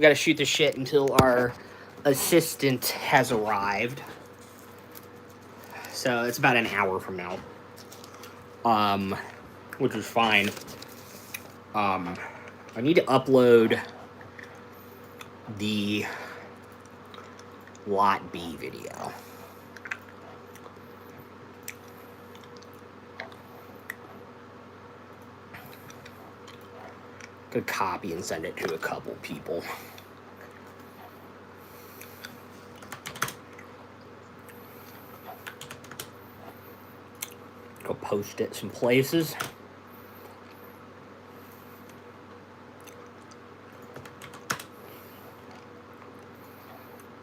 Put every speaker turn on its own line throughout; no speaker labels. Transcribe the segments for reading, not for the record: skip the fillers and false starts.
We gotta shoot the shit until our assistant has arrived. So it's about an hour from now. Which is fine. I need to upload the Lot B video. Gonna copy and send it to a couple people. Go post it some places.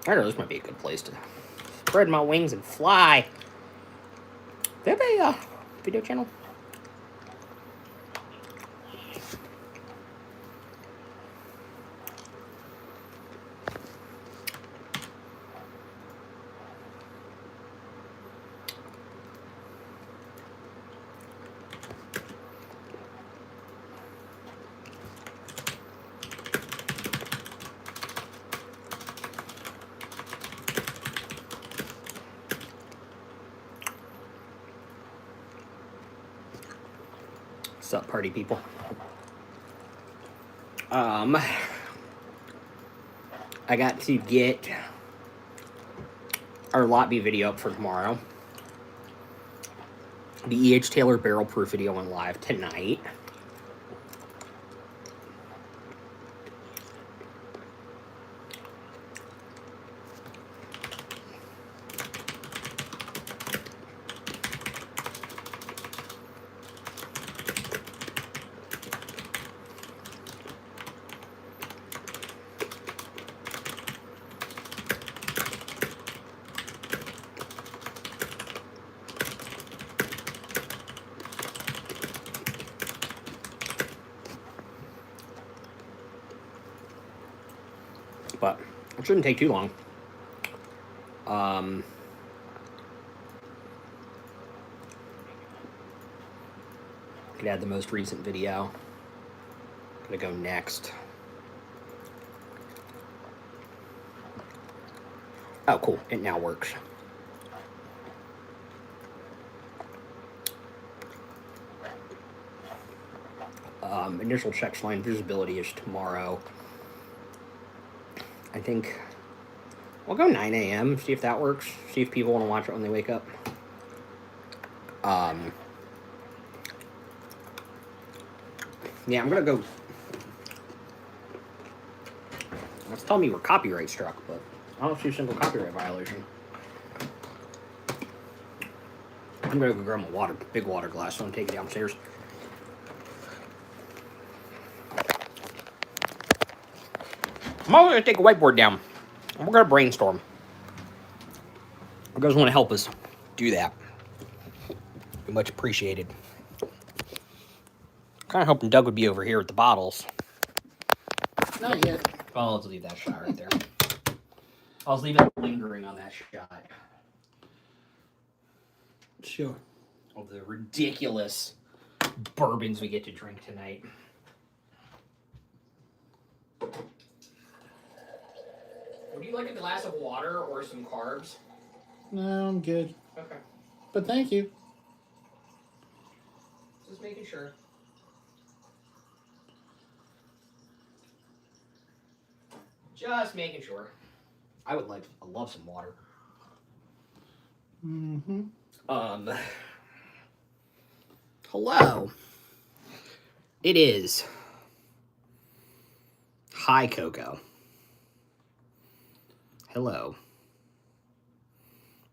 I don't know, this might be a good place to spread my wings and fly. Do they have a video channel? What's up, party people? I got to get our Lot B video up for tomorrow. The E.H. Taylor barrel proof video went live tonight. But it shouldn't take too long. Could add the most recent video. Gonna go next. Oh, cool. It now works. Initial check line visibility is tomorrow. I think I'll go 9 a.m. See if that works. See if people want to watch it when they wake up. Yeah, I'm gonna go. That's telling me we're copyright struck, but I don't see a single copyright violation. I'm gonna go grab my big water glass, so I'm taking it downstairs. I'm also gonna take a whiteboard down. And we're gonna brainstorm. You guys want to help us do that? Be much appreciated. Kind of hoping Doug would be over here with the bottles.
Not yet.
Well, let's leave that shot right there. I was leaving it lingering on that shot.
Sure.
Of the ridiculous bourbons we get to drink tonight. Would you like a glass of water or some carbs?
No, I'm good.
Okay.
But thank you.
Just making sure. Just making sure. I love some water.
Mm-hmm.
Hello. It is. Hi, Coco. Hello.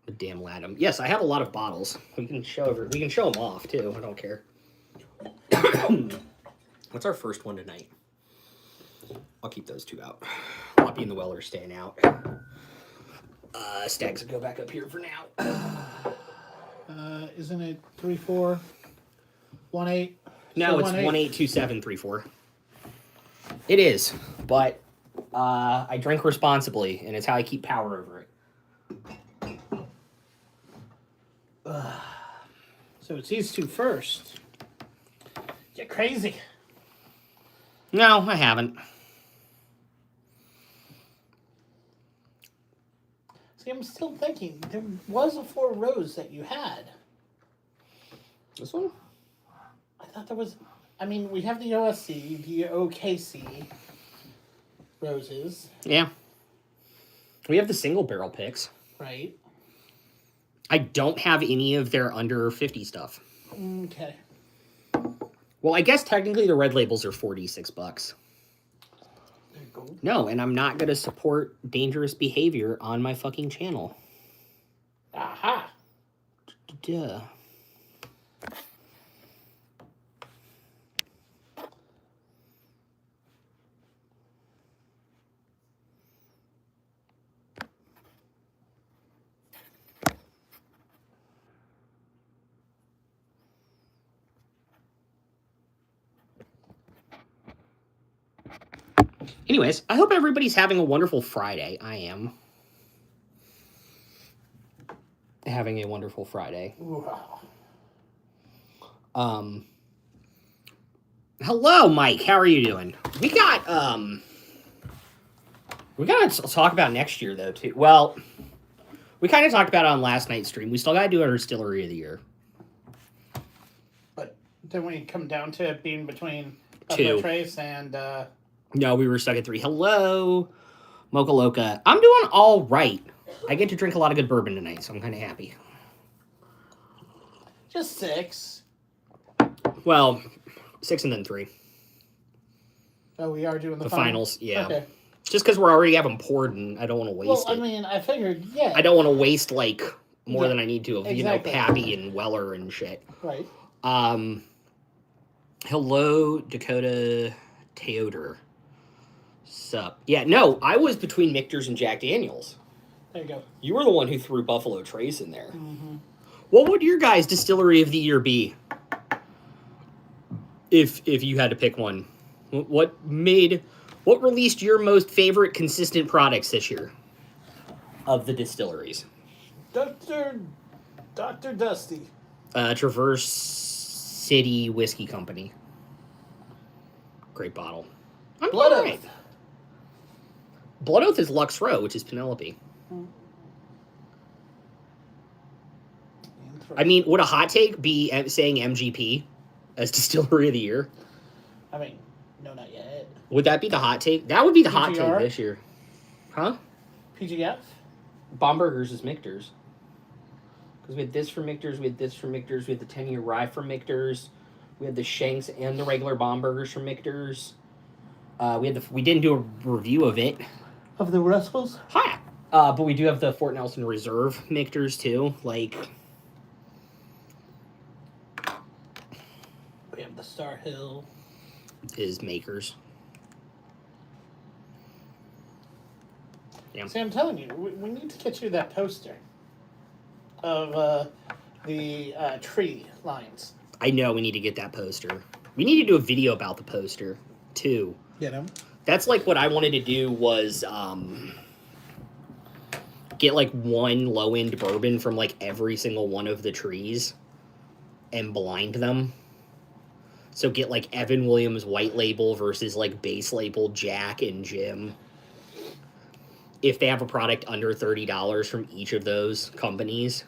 The damn Latham. Yes, I have a lot of bottles. We can show them off too. I don't care. What's our first one tonight? I'll keep those two out. Floppy and the Weller staying out. Stags will go back up here for now.
Isn't it 3418?
No, it's 182734. It is, but I drink responsibly, and it's how I keep power over it.
So it's these two first. You're crazy.
No, I haven't.
See, I'm still thinking. There was a Four Rose that you had.
This one?
I thought there was... I mean, we have the OSC, the OKC roses.
Yeah. We have the single barrel picks.
Right.
I don't have any of their under 50 stuff.
Okay.
Well, I guess technically the red labels are $46.
There you go.
No, and I'm not going to support dangerous behavior on my fucking channel.
Aha.
Duh. Anyways, I hope everybody's having a wonderful Friday. I am having a wonderful Friday.
Wow.
Hello, Mike. How are you doing? We got to talk about next year, though, too. Well, we kind of talked about it on last night's stream. We still got to do our Distillery of the Year.
But then we come down to it being between
Two.
Trace and...
No, we were stuck at 3. Hello, Mocha Loca. I'm doing all right. I get to drink a lot of good bourbon tonight, so I'm kind of happy.
Just 6.
Well, 6 and then 3.
Oh, we are doing the
finals. Yeah.
Okay.
Just because we're already having poured and I don't want to waste it.
I mean, I figured, yeah.
I don't want to waste, like, more
Yeah,
than I need to of,
exactly.
Pappy and Weller and shit.
Right.
Hello, Dakota Teodor. Sup? Yeah, no, I was between Michter's and Jack Daniels.
There you go.
You were the one who threw Buffalo Trace in there.
Mm-hmm.
What would your guys' Distillery of the Year be? If you had to pick one. What released your most favorite consistent products this year? Of the distilleries.
Dr. Dusty.
Traverse City Whiskey Company. Great bottle. I'm
Blood
all
Oath.
right. Blood Oath is Lux Row, which is Penelope. I mean, would a hot take be saying MGP as Distillery of the Year?
I mean, no, not yet.
Would that be the hot take? That would be the hot take
PGR?
this year. Huh?
PGF?
Bombergers is Michter's. Because we had this from Michter's, we had this from Michter's, we had the 10-year rye from Michter's, we had the Shanks and the regular Bombergers from Michter's. We didn't do a review of it.
Of the Russells?
Hi. But we do have the Fort Nelson Reserve Michter's too. Like,
We have the Star Hill.
is Makers. Yeah.
See, I'm telling you, we need to get you that poster of the tree lines.
I know we need to get that poster. We need to do a video about the poster too.
Get them?
That's like what I wanted to do was get like one low-end bourbon from like every single one of the trees and blind them. So get like Evan Williams white label versus like base label Jack and Jim. If they have a product under $30 from each of those companies.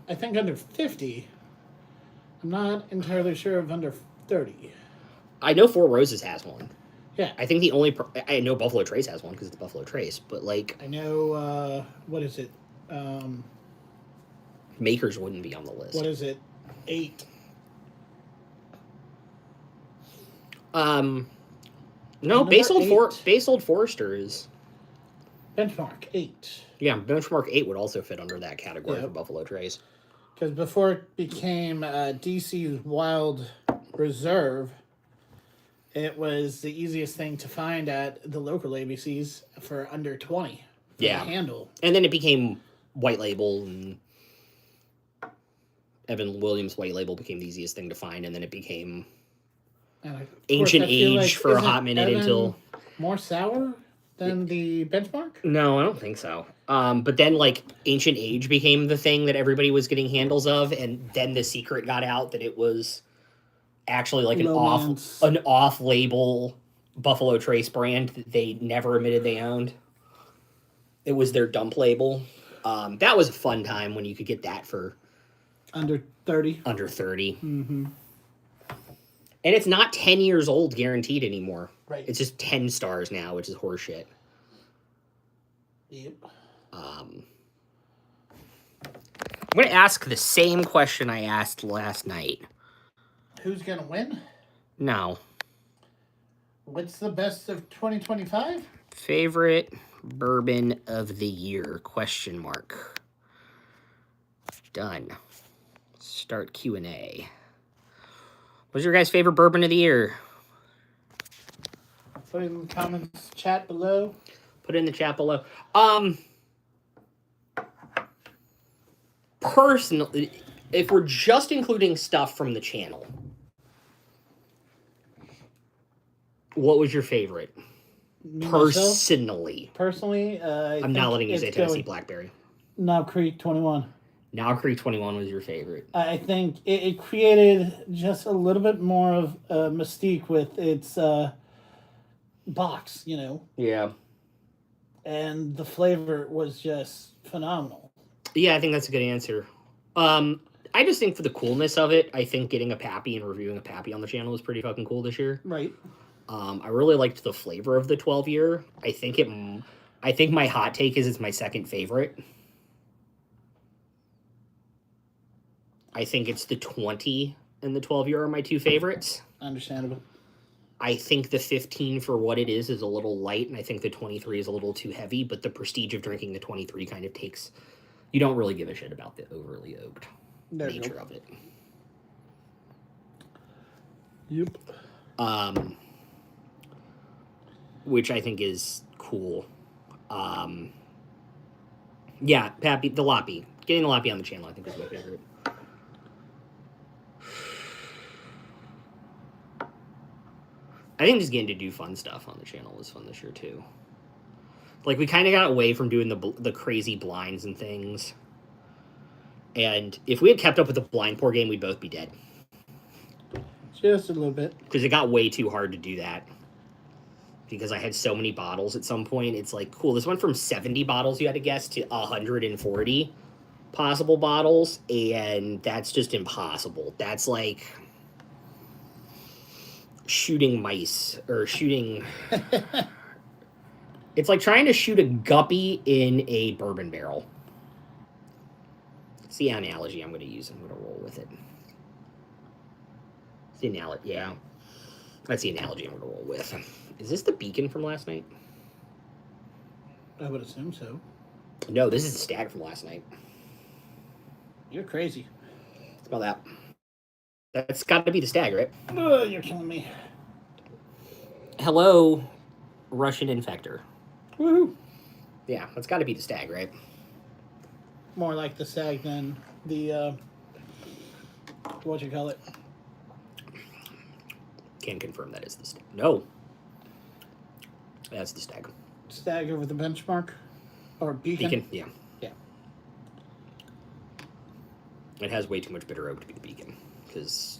I think under 50. I'm not entirely sure of under 30.
I know Four Roses has one.
Yeah.
I think the only... I know Buffalo Trace has one because it's Buffalo Trace, but like...
I know, what is it?
Makers wouldn't be on the list.
What is it? 8.
No,
Number
Base Old
8.
Forester is...
Benchmark, 8.
Yeah, Benchmark 8 would also fit under that category
Yep.
for Buffalo Trace.
Because before it became DC's Wild Reserve, it was the easiest thing to find at the local ABCs for under 20. For
Yeah.
the handle.
And then it became White Label, and Evan Williams White Label became the easiest thing to find, and then it became
And of course,
Ancient
I feel
Age for a
isn't
hot minute
Evan
until...
more sour than the Benchmark?
No, I don't think so. But then, like, Ancient Age became the thing that everybody was getting handles of, and then the secret got out that it was actually, like,
Romance.
an off-label Buffalo Trace brand that they never admitted they owned. It was their dump label. That was a fun time when you could get that for
Under 30.
under 30.
Mm-hmm.
And it's not 10 years old guaranteed anymore.
Right.
It's just 10 stars now, which is horseshit.
Yep.
I'm going to ask the same question I asked last night.
Who's going to win?
No.
What's the best of 2025?
Favorite bourbon of the year? Question mark. Done. Start Q&A. What's your guys' favorite bourbon of the year?
Put it in the comments chat below.
Put it in the chat below. Personally, if we're just including stuff from the channel, what was your favorite? Personally.
Personally,
I'm not letting you say Tennessee Blackberry.
Knob Creek 21.
Knob Creek 21 was your favorite.
I think it created just a little bit more of a mystique with its box, you know.
Yeah.
And the flavor was just phenomenal.
Yeah, I think that's a good answer. I just think for the coolness of it, I think getting a Pappy and reviewing a Pappy on the channel was pretty fucking cool this year.
Right.
I really liked the flavor of the 12 year. I think my hot take is it's my second favorite. I think it's the 20 and the 12 year are my two favorites.
Understandable.
I think the 15 for what it is a little light, and I think the 23 is a little too heavy, but the prestige of drinking the 23 kind of takes... You don't really give a shit about the overly oaked nature of it.
Yep.
Which I think is cool. Yeah, Pappy, the Loppy. Getting the Loppy on the channel, I think, is my favorite. I think just getting to do fun stuff on the channel was fun this year, too. Like, we kind of got away from doing the crazy blinds and things. And if we had kept up with the blind pour game, we'd both be dead.
Just a little bit.
Because it got way too hard to do that. Because I had so many bottles at some point. It's like, cool, this went from 70 bottles you had to guess to 140 possible bottles. And that's just impossible. That's like... shooting mice or shooting it's like trying to shoot a guppy in a bourbon barrel. It's the analogy I'm going to use. I'm going to roll with it. It's the analogy. Yeah, that's the analogy I'm going to roll with. Is this the beacon from last night?
I would assume so.
No, this is the stag from last night.
You're crazy.
Smell that. That's got to be the stag, right?
Oh, you're killing me.
Hello, Russian infector.
Woohoo.
Yeah, that's got to be the stag, right?
More like the stag than the, what you call it?
Can confirm that is the stag. No. That's the stag.
Stag over the benchmark? Or beacon?
Beacon, yeah.
Yeah.
It has way too much bitter oak to be the beacon. Because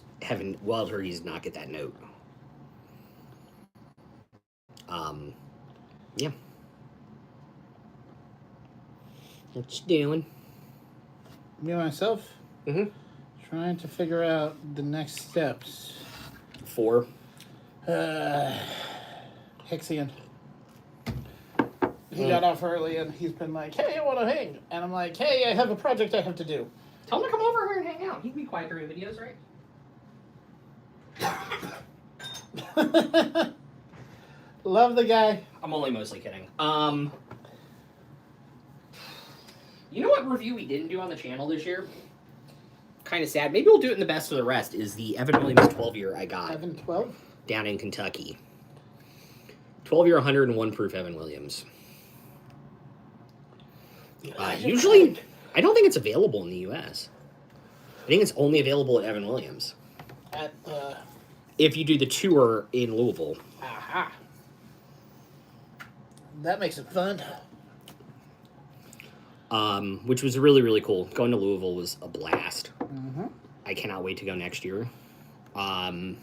wild turkeys not get that note. Yeah. What you doing?
Me myself?
Mm-hmm.
Trying to figure out the next steps.
4.
Hexian. He got off early and he's been like, hey, I want to hang. And I'm like, hey, I have a project I have to do.
Tell him to come over here and hang out. He can be quiet during videos, right?
Love the guy.
I'm only mostly kidding. You know what review we didn't do on the channel this year? Kind of sad. Maybe we'll do it in the best of the rest. Is the Evan Williams 12 year I got.
Evan 12?
Down in Kentucky. 12 year 101 proof Evan Williams. Usually, I don't think it's available in the U.S. I think it's only available at Evan Williams. If you do the tour in Louisville.
Aha. That makes it fun.
Which was really, really cool. Going to Louisville was a blast.
Mm-hmm.
I cannot wait to go next year. I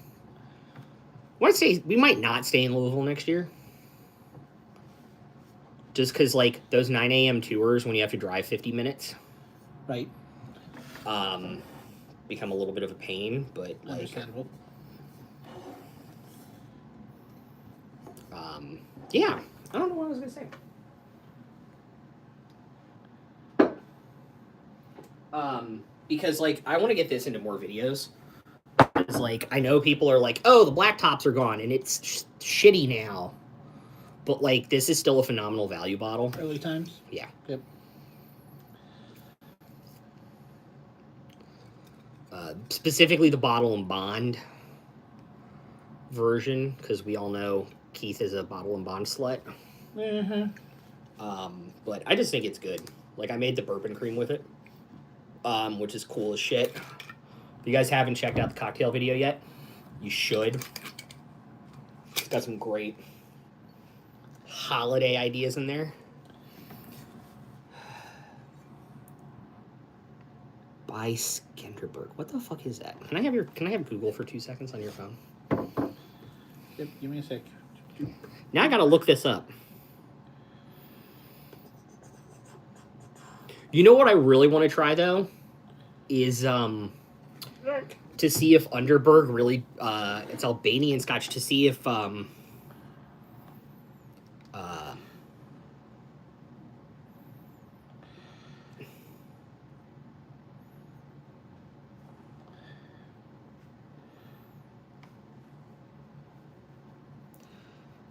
want to say we might not stay in Louisville next year. Just because, like, those 9 a.m. tours when you have to drive 50 minutes
Right.
Become a little bit of a pain, but, like...
Understandable.
Yeah. I don't know what I was going to say. Because, like, I want to get this into more videos. Because, like, I know people are like, oh, the black tops are gone, and it's shitty now. But, like, this is still a phenomenal value bottle.
Early times?
Yeah.
Yep.
Specifically the bottle and bond version, because we all know Keith is a bottle and bond slut.
Mm-hmm.
But I just think it's good. Like, I made the bourbon cream with it, which is cool as shit. If you guys haven't checked out the cocktail video yet, you should. It's got some great holiday ideas in there. By Skenderberg. What the fuck is that? Can I have Google for 2 seconds on your phone?
Yep, give me a sec.
Now I gotta look this up. You know what I really want to try though? Is to see if Underberg really it's Albanian Scotch, to see if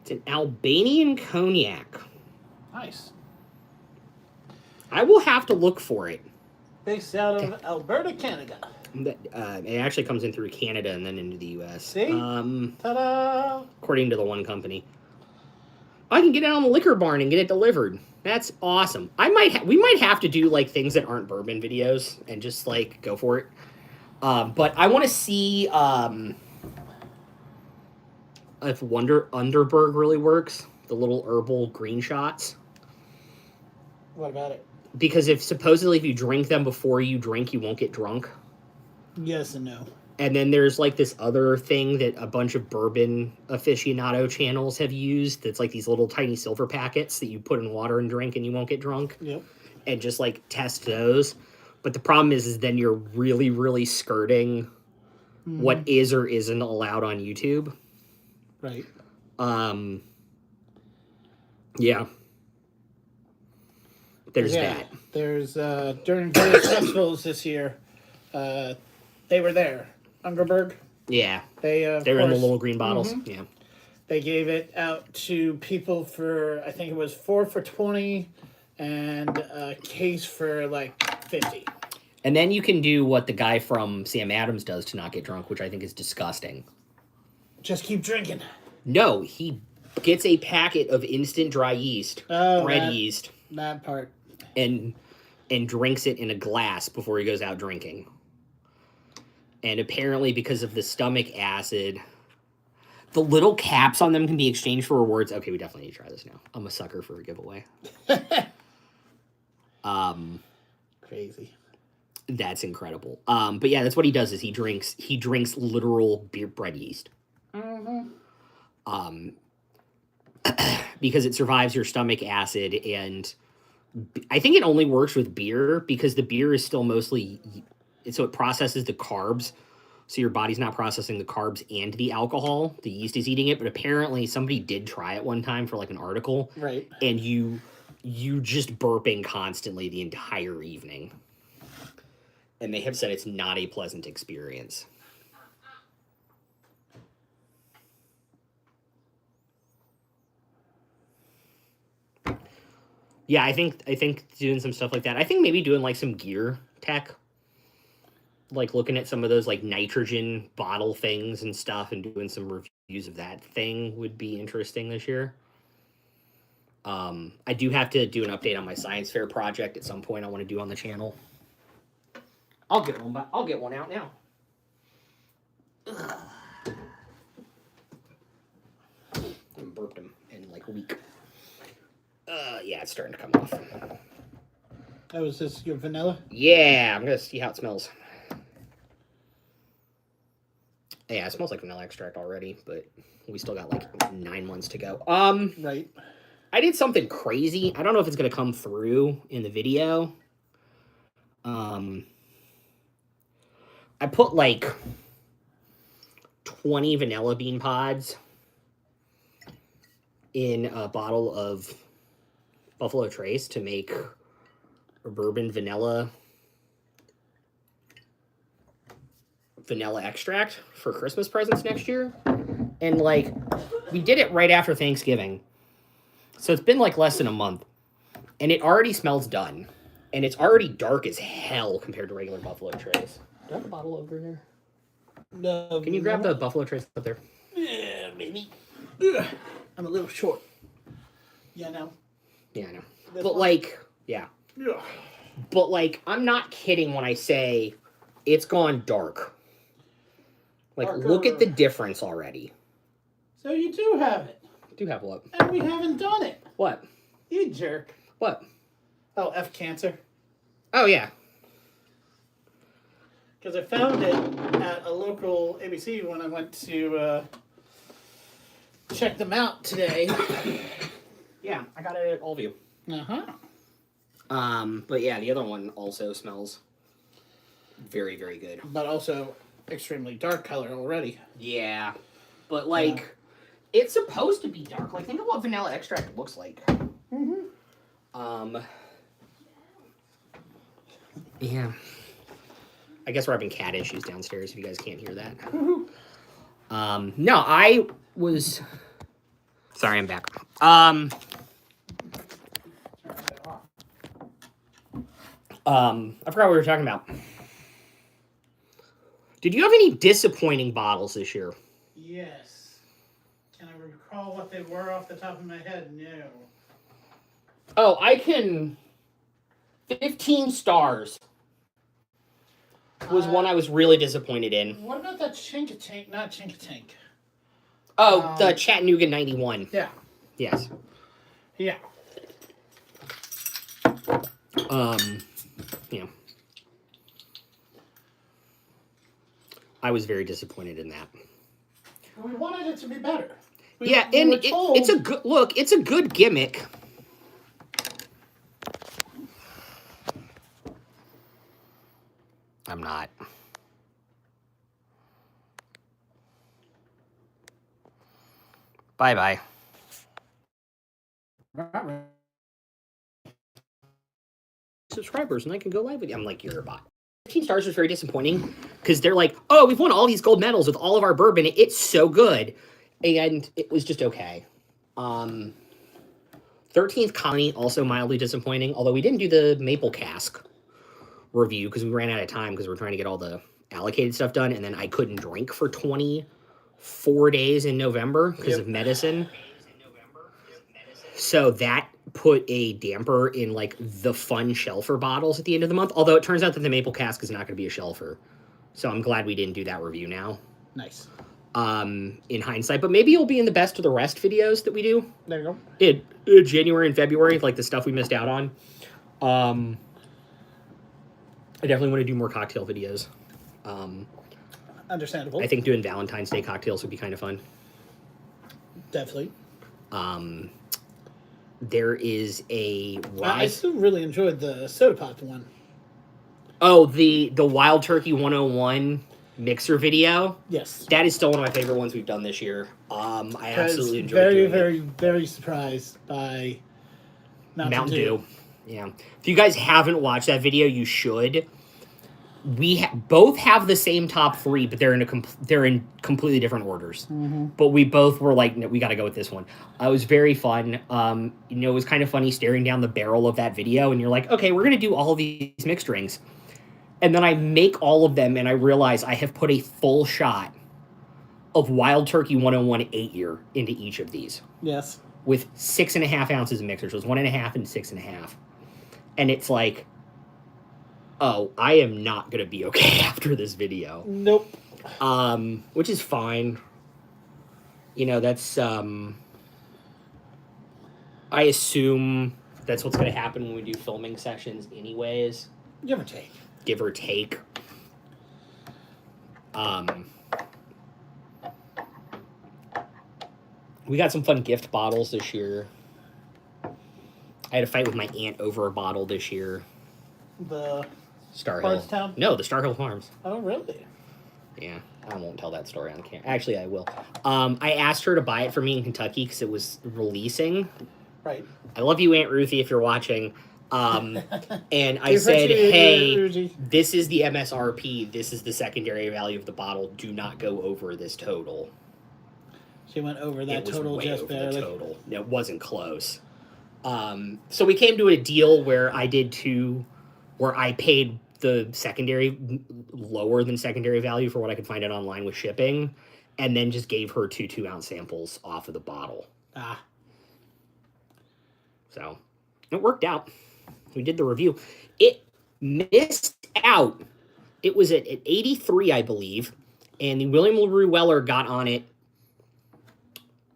it's an Albanian cognac.
Nice.
I will have to look for it.
Based out of Alberta, Canada.
It actually comes in through Canada and then into the U.S.
See? Ta-da!
According to the one company. I can get it on the liquor barn and get it delivered. That's awesome. We might have to do like things that aren't bourbon videos and just like go for it. But I want to see if Underberg really works. The little herbal green shots.
What about it?
Because if you drink them before you drink, you won't get drunk.
Yes and no.
And then there's like this other thing that a bunch of bourbon aficionado channels have used. That's like these little tiny silver packets that you put in water and drink and you won't get drunk.
Yep.
And just like test those. But the problem is then you're really, really skirting what is or isn't allowed on YouTube.
Right.
Yeah. There's that.
There's during various festivals this year, they were there. Underberg.
Yeah.
They
were in the little green bottles. Mm-hmm. Yeah.
They gave it out to people for, I think it was 4 for $20 and a case for like $50.
And then you can do what the guy from Sam Adams does to not get drunk, which I think is disgusting.
Just keep drinking.
No, he gets a packet of instant dry yeast, bread yeast.
That part.
And drinks it in a glass before he goes out drinking. And apparently because of the stomach acid, the little caps on them can be exchanged for rewards. Okay, we definitely need to try this now. I'm a sucker for a giveaway.
Crazy.
That's incredible. But yeah, that's what he does is he drinks literal bread yeast.
Mm-hmm.
Because it survives your stomach acid, and I think it only works with beer because the beer is still mostly, so it processes the carbs, so your body's not processing the carbs and the alcohol. The yeast is eating it, but apparently somebody did try it one time for like an article,
right?
And you just burping constantly the entire evening, and they have said it's not a pleasant experience. Yeah, I think doing some stuff like that. I think maybe doing like some gear tech, like looking at some of those like nitrogen bottle things and stuff, and doing some reviews of that thing would be interesting this year. I do have to do an update on my science fair project at some point. I want to do on the channel. I'll get one out now. Ugh. I haven't burped him in like a week. Yeah, it's starting to come off.
Oh, is this your vanilla?
Yeah, I'm gonna see how it smells. Yeah, it smells like vanilla extract already, but we still got like 9 months to go.
Right.
I did something crazy. I don't know if it's gonna come through in the video. I put like 20 vanilla bean pods in a bottle of Buffalo Trace to make a bourbon vanilla extract for Christmas presents next year. And like, we did it right after Thanksgiving. So it's been like less than a month. And it already smells done. And it's already dark as hell compared to regular Buffalo Trace. Do I have a bottle over here?
No.
Can you grab the Buffalo Trace up there?
Yeah, maybe. I'm a little short. Yeah, no.
Yeah, I know.
This
But
one?
like, yeah.
Yeah.
But like, I'm not kidding when I say it's gone dark. Like,
Darker.
look at the difference already.
So you do have it.
Do have what?
And we haven't done it.
What?
You jerk.
What?
Oh, F cancer.
Oh, yeah.
Because I found it at a local ABC when I went to check them out today.
Yeah, I got it at Allview.
Uh-huh.
But yeah, the other one also smells very, very good.
But also extremely dark color already.
Yeah. But like, it's supposed to be dark. Like, think of what vanilla extract looks like. Yeah. I guess we're having cat issues downstairs if you guys can't hear that. No, I was... Sorry, I'm back. I forgot what we were talking about. Did you have any disappointing bottles this year?
Yes. Can I recall what they were off the top of my head? No.
Oh, I can... 15 stars was one I was really disappointed in.
What about that Chinkatank? Not Chinkatank.
Oh, the Chattanooga 91.
Yeah.
Yes.
Yeah.
Yeah. I was very disappointed in that.
We wanted it to be better.
Yeah,
we
and
were told-
it's a good look. It's a good gimmick. I'm not. Bye-bye. Subscribers, and I can go live with you. I'm like, you're a bot. 15 stars was very disappointing because they're like, oh, we've won all these gold medals with all of our bourbon. It's so good. And it was just okay. 13th Colony, also mildly disappointing, although we didn't do the maple cask review because we ran out of time because we're trying to get all the allocated stuff done, and then I couldn't drink for 24 days in November because of medicine. So that put a damper in like the fun shelfer bottles at the end of the month, although it turns out that the maple cask is not going to be a shelfer. So I'm glad we didn't do that review now.
Nice.
In hindsight, but maybe it'll be in the best of the rest videos that we do.
There you go.
In January and February, like the stuff we missed out on. I definitely want to do more cocktail videos.
Understandable.
I think doing Valentine's Day cocktails would be kind of fun.
Definitely.
There is a
I still really enjoyed the soda pop one.
Oh, the Wild Turkey 101 mixer video.
Yes.
That is still one of my favorite ones we've done this year. I absolutely enjoyed
very,
doing
very,
it.
very surprised by
Mountain Dew. Yeah. If you guys haven't watched that video, you should. We both have the same top three, but they're in completely different orders.
Mm-hmm.
But we both were like, no, we got to go with this one. It was very fun. It was kind of funny staring down the barrel of that video, and you're like, okay, we're gonna do all of these mixed drinks, and then I make all of them, and I realize I have put a full shot of Wild Turkey 101 8-year into each of these.
Yes.
With 6.5 ounces of mixers. So it was 1.5 and 6.5, and it's like, oh, I am not going to be okay after this video.
Nope.
Which is fine. That's, I assume that's what's going to happen when we do filming sessions anyways.
Give or take.
Give or take. We got some fun gift bottles this year. I had a fight with my aunt over a bottle this year.
The
Star Hill.
Bardstown?
No, the Star Hill Farms.
Oh, really?
Yeah, I won't tell that story on camera. Actually, I will. I asked her to buy it for me in Kentucky because it was releasing.
Right.
I love you, Aunt Ruthie, if you're watching. And I
We
said,
appreciate
hey,
you, Ruthie.
this is the MSRP. This is the secondary value of the bottle. Do not go over this total.
She went over that
It was
total
way
just
over
barely.
the total. It wasn't close. So we came to a deal where I paid the secondary lower than secondary value for what I could find it online with shipping, and then just gave her 2 2-ounce samples off of the bottle.
Ah.
So it worked out. We did the review. It missed out. It was at 83, I believe, and the William LaRue Weller got on it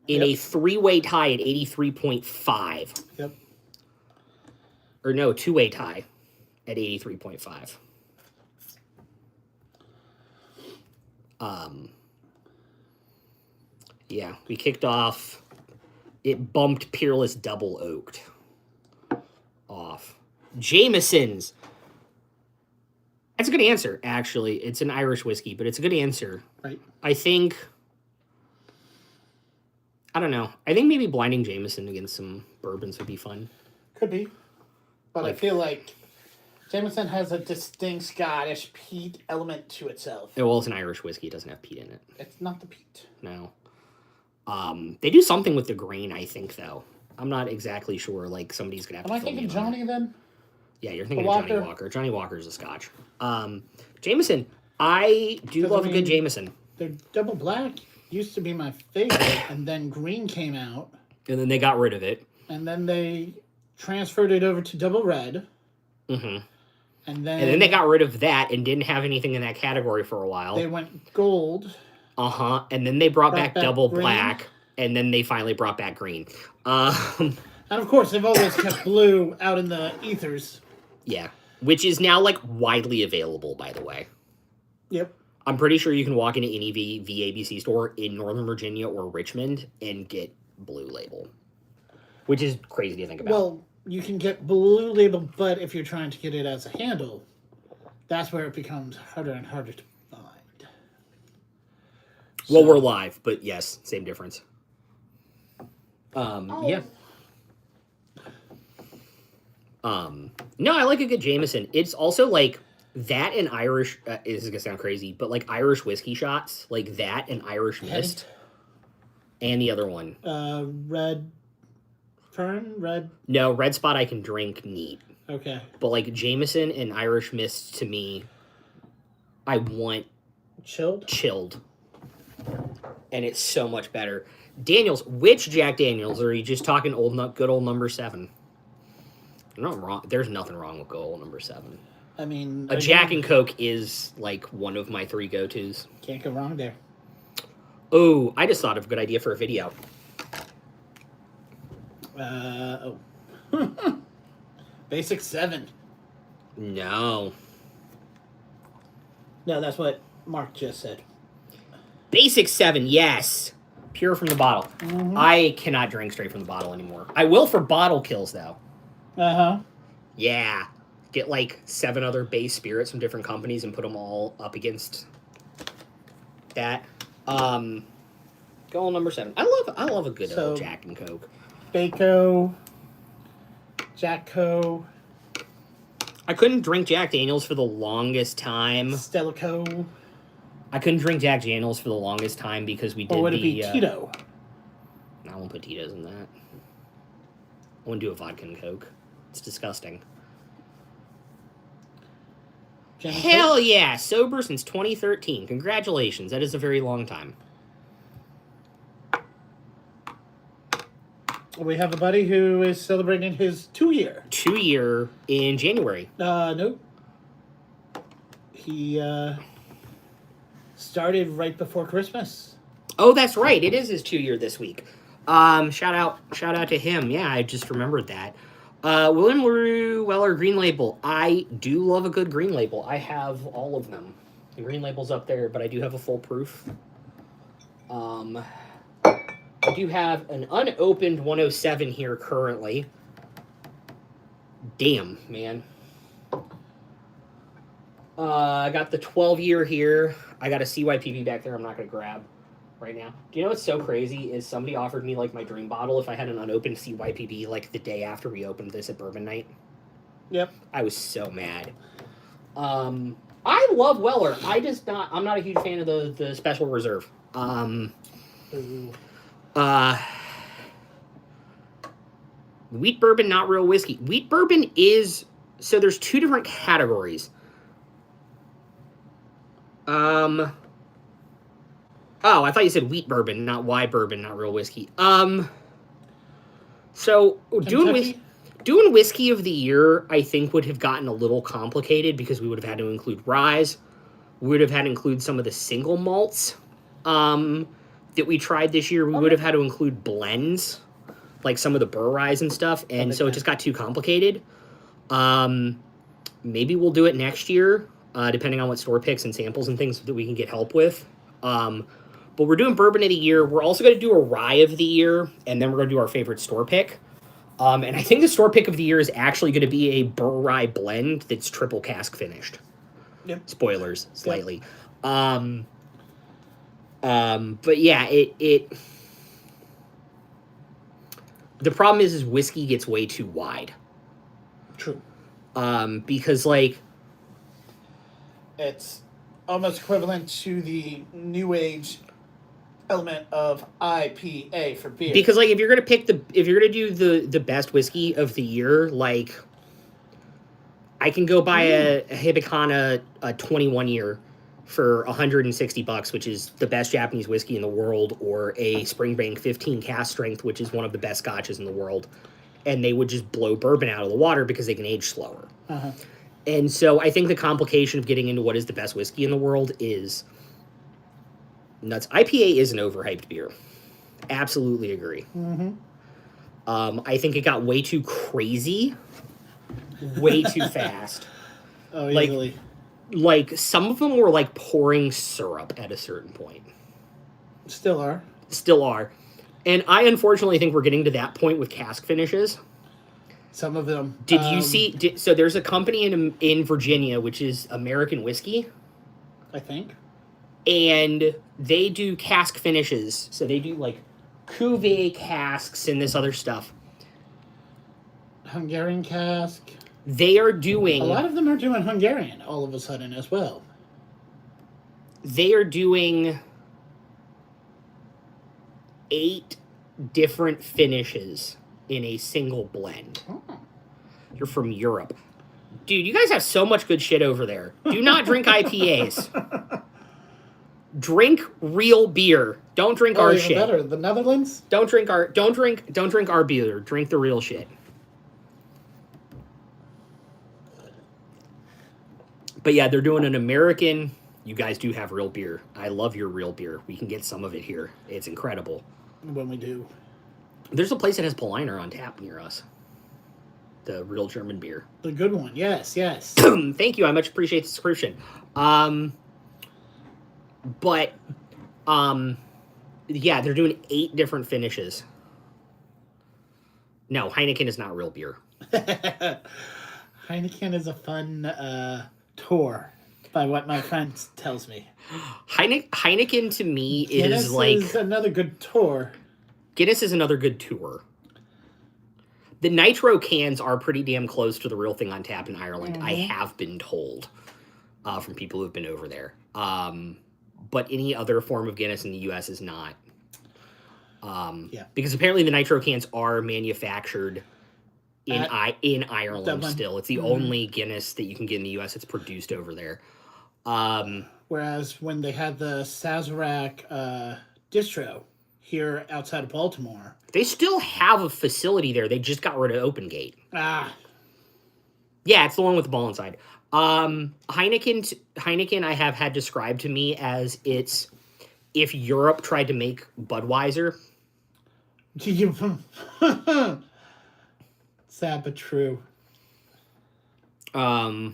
in a 3-way tie at 83.5.
Yep.
Or no, 2-way tie at 83.5. Yeah, we kicked off. It bumped Peerless Double Oaked off. Jameson's. That's a good answer, actually. It's an Irish whiskey, but it's a good answer.
Right.
I think... I don't know. I think maybe blinding Jameson against some bourbons would be fun.
Could be. But
Like-
I feel like Jameson has a distinct Scottish peat element to itself.
Well, it's an Irish whiskey. It doesn't have peat in it.
It's not the peat.
No. They do something with the grain, I think, though. I'm not exactly sure. Like, somebody's going to have
Am
to
I
fill me
thinking
in on
Johnny then?
Yeah, you're thinking
The
of Johnny
Walker?
Walker. Johnny Walker's a scotch. Jameson. I do
Doesn't
love a good
mean-
Jameson.
Their double black used to be my favorite, and then green came out,
And then they got rid of it.
and then they transferred it over to double red,
Mm-hmm.
and then
And then they got rid of that and didn't have anything in that category for a while.
they went gold.
Uh-huh. And then they brought back
back
double
green.
black, and then they finally brought back green.
And of course, they've always kept blue out in the ethers.
Yeah. Which is now, like, widely available, by the way.
Yep.
I'm pretty sure you can walk into any VABC store in Northern Virginia or Richmond and get Blue Label, which is crazy to think about.
Well, you can get blue label, but if you're trying to get it as a handle, that's where it becomes harder and harder to find.
Well, we're live, but yes, same difference. Yeah. No, I like a good Jameson. It's also like that and Irish. This is gonna sound crazy, but like Irish whiskey shots, like that and Irish mist, and the other one.
Red Fern? Red?
No, Red Spot I can drink neat,
Okay.
but like Jameson and Irish mist to me, I want
Chilled?
chilled, and it's so much better. Daniels, which Jack Daniels? Or are you just talking good old number 7? Not wrong. There's nothing wrong with good old number 7.
I mean...
A Jack and Coke is like one of my 3 go-tos.
Can't go wrong there.
Oh, I just thought of a good idea for a video.
Basic 7.
No.
No, that's what Mark just said.
Basic 7, yes. Pure from the bottle.
Mm-hmm.
I cannot drink straight from the bottle anymore. I will for bottle kills, though.
Uh-huh.
Yeah. Get like 7 other base spirits from different companies and put them all up against that. Goal number 7. I love a good old Jack and Coke.
Baco. Jackco.
I couldn't drink Jack Daniels for the longest time.
Stellaco.
I couldn't drink Jack Daniels for the longest time because we did
Or would it be Tito?
I won't put Tito's in that. I wouldn't do a vodka and Coke. It's disgusting. Hell yeah! Sober since 2013. Congratulations. That is a very long time.
We have a buddy who is celebrating his 2-year.
2-year in January.
Nope. He started right before Christmas.
Oh, that's right. It is his 2-year this week. Shout out to him. Yeah, I just remembered that. William LaRue Weller Green Label. I do love a good Green Label. I have all of them. The Green Label's up there, but I do have a full proof. I do have an unopened 107 here currently. Damn, man. I got the 12-year here. I got a CYPP back there I'm not going to grab right now. Do you know what's so crazy is somebody offered me, like, my dream bottle if I had an unopened CYPP, like, the day after we opened this at Bourbon Night.
Yep.
I was so mad. I love Weller. I'm not a huge fan of the Special Reserve. Wheat bourbon, not real whiskey. Wheat bourbon is... So there's two different categories. Oh, I thought you said wheat bourbon, not why bourbon, not real whiskey. So doing whiskey of the year, I think would have gotten a little complicated because we would have had to include rye. We would have had to include some of the single malts that we tried this year. We would have had to include blends, like some of the burr rye and stuff, and so it just got too complicated. Maybe we'll do it next year. Depending on what store picks and samples and things that we can get help with. But we're doing bourbon of the year. We're also going to do a rye of the year, and then we're going to do our favorite store pick. And I think the store pick of the year is actually going to be a burr rye blend that's triple cask finished.
Yep.
Spoilers, slightly. Yep. But yeah, it the problem is whiskey gets way too wide.
True.
Because, like...
It's almost equivalent to the new age element of IPA for beer.
Because, like, if you're gonna do the best whiskey of the year, like, I can go buy a Hibikana, a 21 year for $160, which is the best Japanese whiskey in the world, or a Springbank 15 cask strength, which is one of the best scotches in the world, and they would just blow bourbon out of the water because they can age slower.
Uh-huh.
And so I think the complication of getting into what is the best whiskey in the world is nuts. IPA is an overhyped beer. Absolutely agree.
Mm-hmm.
I think it got way too crazy, way too fast.
Oh, easily.
Like some of them were like pouring syrup at a certain point.
Still are. And
I unfortunately think we're getting to that point with cask finishes.
Some of them.
Did you see... So there's a company in Virginia, which is American Whiskey.
I think.
And they do cask finishes. So they do, like, cuvee casks and this other stuff.
Hungarian cask.
They are doing...
A lot of them are doing Hungarian all of a sudden as well.
They are doing 8 different finishes in a single blend.
Oh.
You're from Europe. Dude, you guys have so much good shit over there. Do not drink IPAs. Drink real beer. Don't drink our shit.
Better, the Netherlands?
Don't drink our beer. Drink the real shit. But yeah, they're doing an American... You guys do have real beer. I love your real beer. We can get some of it here. It's incredible.
When we do.
There's a place that has Pauliner on tap near us. The real German beer.
The good one, yes.
Thank you. I much appreciate the subscription. Yeah, they're doing 8 different finishes. No, Heineken is not real beer.
Heineken is a fun tour, by what my friend tells me.
Heineken to me
Guinness
is like...
is another good tour.
Guinness is another good tour. The nitro cans are pretty damn close to the real thing on tap in Ireland. Mm-hmm. I have been told from people who've been over there. But any other form of Guinness in the U.S. is not. Because apparently the nitro cans are manufactured in Ireland
Dublin.
Still. It's the only Guinness that you can get in the U.S. that's produced over there.
Whereas when they had the Sazerac distro here outside of Baltimore...
They still have a facility there. They just got rid of Open Gate.
Ah.
Yeah, it's the one with the ball inside. Heineken I have had described to me as it's if Europe tried to make Budweiser.
Sad but true.
Nice.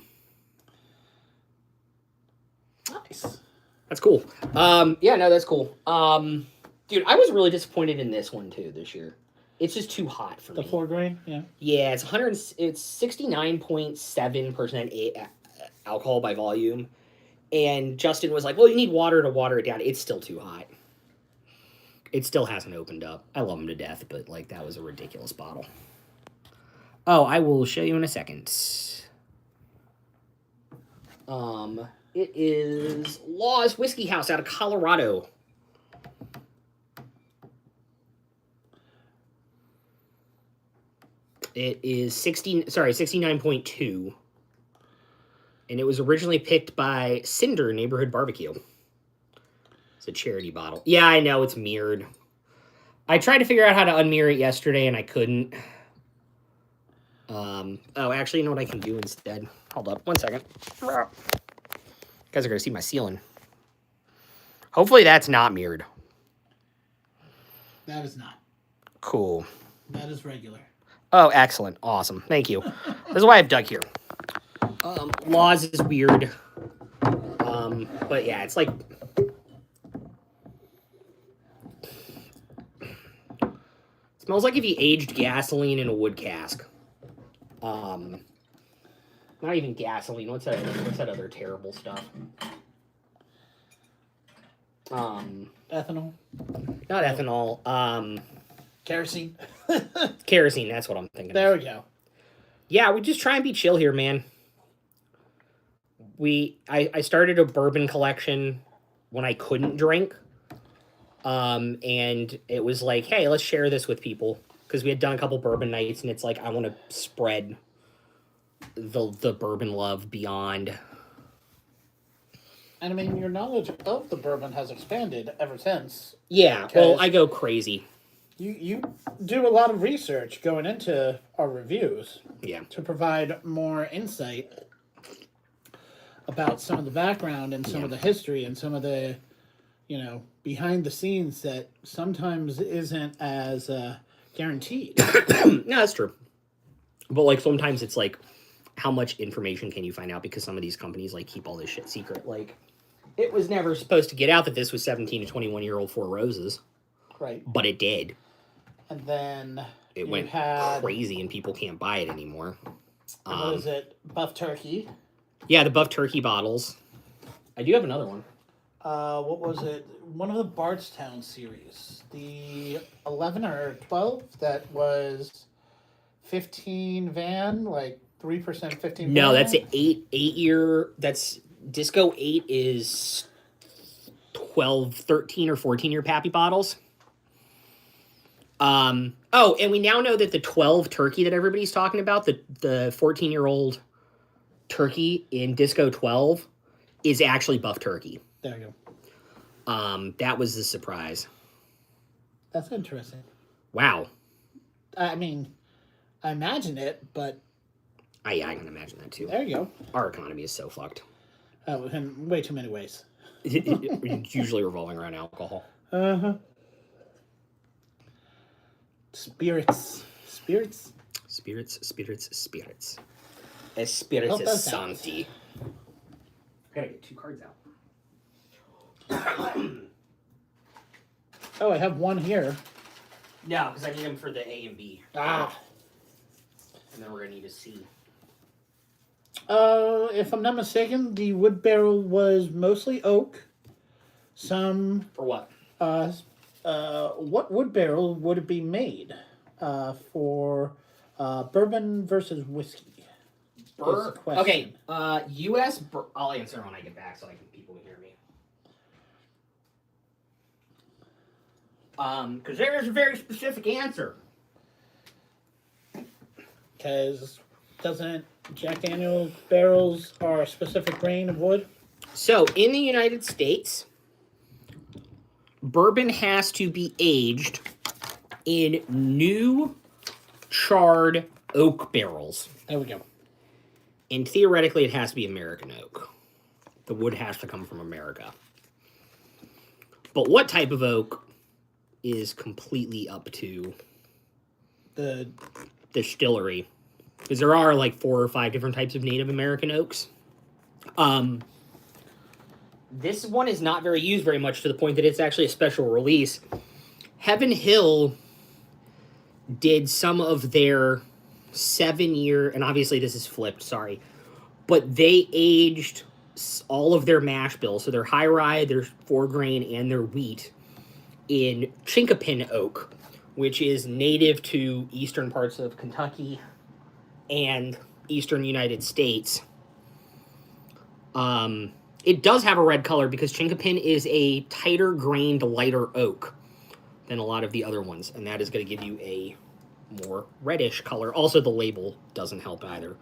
That's cool. Yeah, no, that's cool. Dude, I was really disappointed in this one, too, this year. It's just too hot for
The
me.
4 grain, yeah.
Yeah, it's 69.7% alcohol by volume. And Justin was like, well, you need water to water it down. It's still too hot. It still hasn't opened up. I love him to death, but like that was a ridiculous bottle. Oh, I will show you in a second. It is Law's Whiskey House out of Colorado. It is 69.2. And it was originally picked by Cinder Neighborhood Barbecue. It's a charity bottle. Yeah, I know, it's mirrored. I tried to figure out how to unmirror it yesterday, and I couldn't. Oh, actually, you know what I can do instead? Hold up, 1 second. You guys are going to see my ceiling. Hopefully that's not mirrored.
That is not.
Cool.
That is regular.
Oh, excellent. Awesome. Thank you. This is why I have Doug here. Laws is weird. But yeah, it's like... smells like if you aged gasoline in a wood cask. Not even gasoline. What's that other terrible stuff?
Ethanol?
Not ethanol.
Kerosene?
Kerosene, that's what I'm thinking
There
of.
we go.
Yeah, we just try and be chill here, man. I started a bourbon collection when I couldn't drink. And it was like, hey, let's share this with people. Because we had done a couple bourbon nights, and it's like, I want to spread the bourbon love beyond.
And I mean, your knowledge of the bourbon has expanded ever since.
Yeah, well, I go crazy.
You do a lot of research going into our reviews.
Yeah.
To provide more insight about some of the background and some of the history and some of the, behind the scenes that sometimes isn't as guaranteed.
No, that's true. But like sometimes it's like, how much information can you find out? Because some of these companies like keep all this shit secret. Like, it was never supposed to get out that this was 17 to 21-year-old Four Roses.
Right.
But it did.
And then
it went crazy and people can't buy it anymore.
What is it? Buff Turkey.
Yeah, the Buff Turkey bottles. I do have another one.
What was it? One of the Bardstown series. The 11 or 12 that was 15 van, like 3% 15
No,
van?
that's an 8-year. That's Disco 8 is 12, 13 or 14-year Pappy bottles. Oh, and we now know that the 12 turkey that everybody's talking about, the 14-year-old turkey in Disco 12 is actually Buff Turkey.
There you
go. That was the surprise.
That's interesting.
Wow.
I mean, I imagine it, but...
Yeah, I can imagine that too.
There you go.
Our economy is so fucked.
In way too many ways.
It's usually revolving around alcohol.
Uh-huh. Spirits.
Espiritus Santi. Gotta get 2 cards out.
Oh, I have one here.
No, because I need them for the A and B.
Ah.
And then we're gonna need a C.
If I'm not mistaken, the wood barrel was mostly oak. Some...
For what?
What wood barrel would it be made for bourbon versus whiskey?
Okay, U.S. I'll answer when I get back so people can hear me. Because there is a very specific answer.
Because doesn't Jack Daniel's barrels are a specific grain of wood?
So, in the United States, bourbon has to be aged in new charred oak barrels.
There we go.
And theoretically, it has to be American oak. The wood has to come from America. But what type of oak is completely up to
the
distillery. Because there are like 4 or 5 different types of Native American oaks. This one is not very used very much to the point that it's actually a special release. Heaven Hill did some of their 7-year, and obviously this is flipped, sorry, but they aged all of their mash bills, so their high rye, their 4-grain, and their wheat in chinkapin oak, which is native to eastern parts of Kentucky and eastern United States. It does have a red color because chinkapin is a tighter grained, lighter oak than a lot of the other ones, and that is going to give you a more reddish color. Also, the label doesn't help either.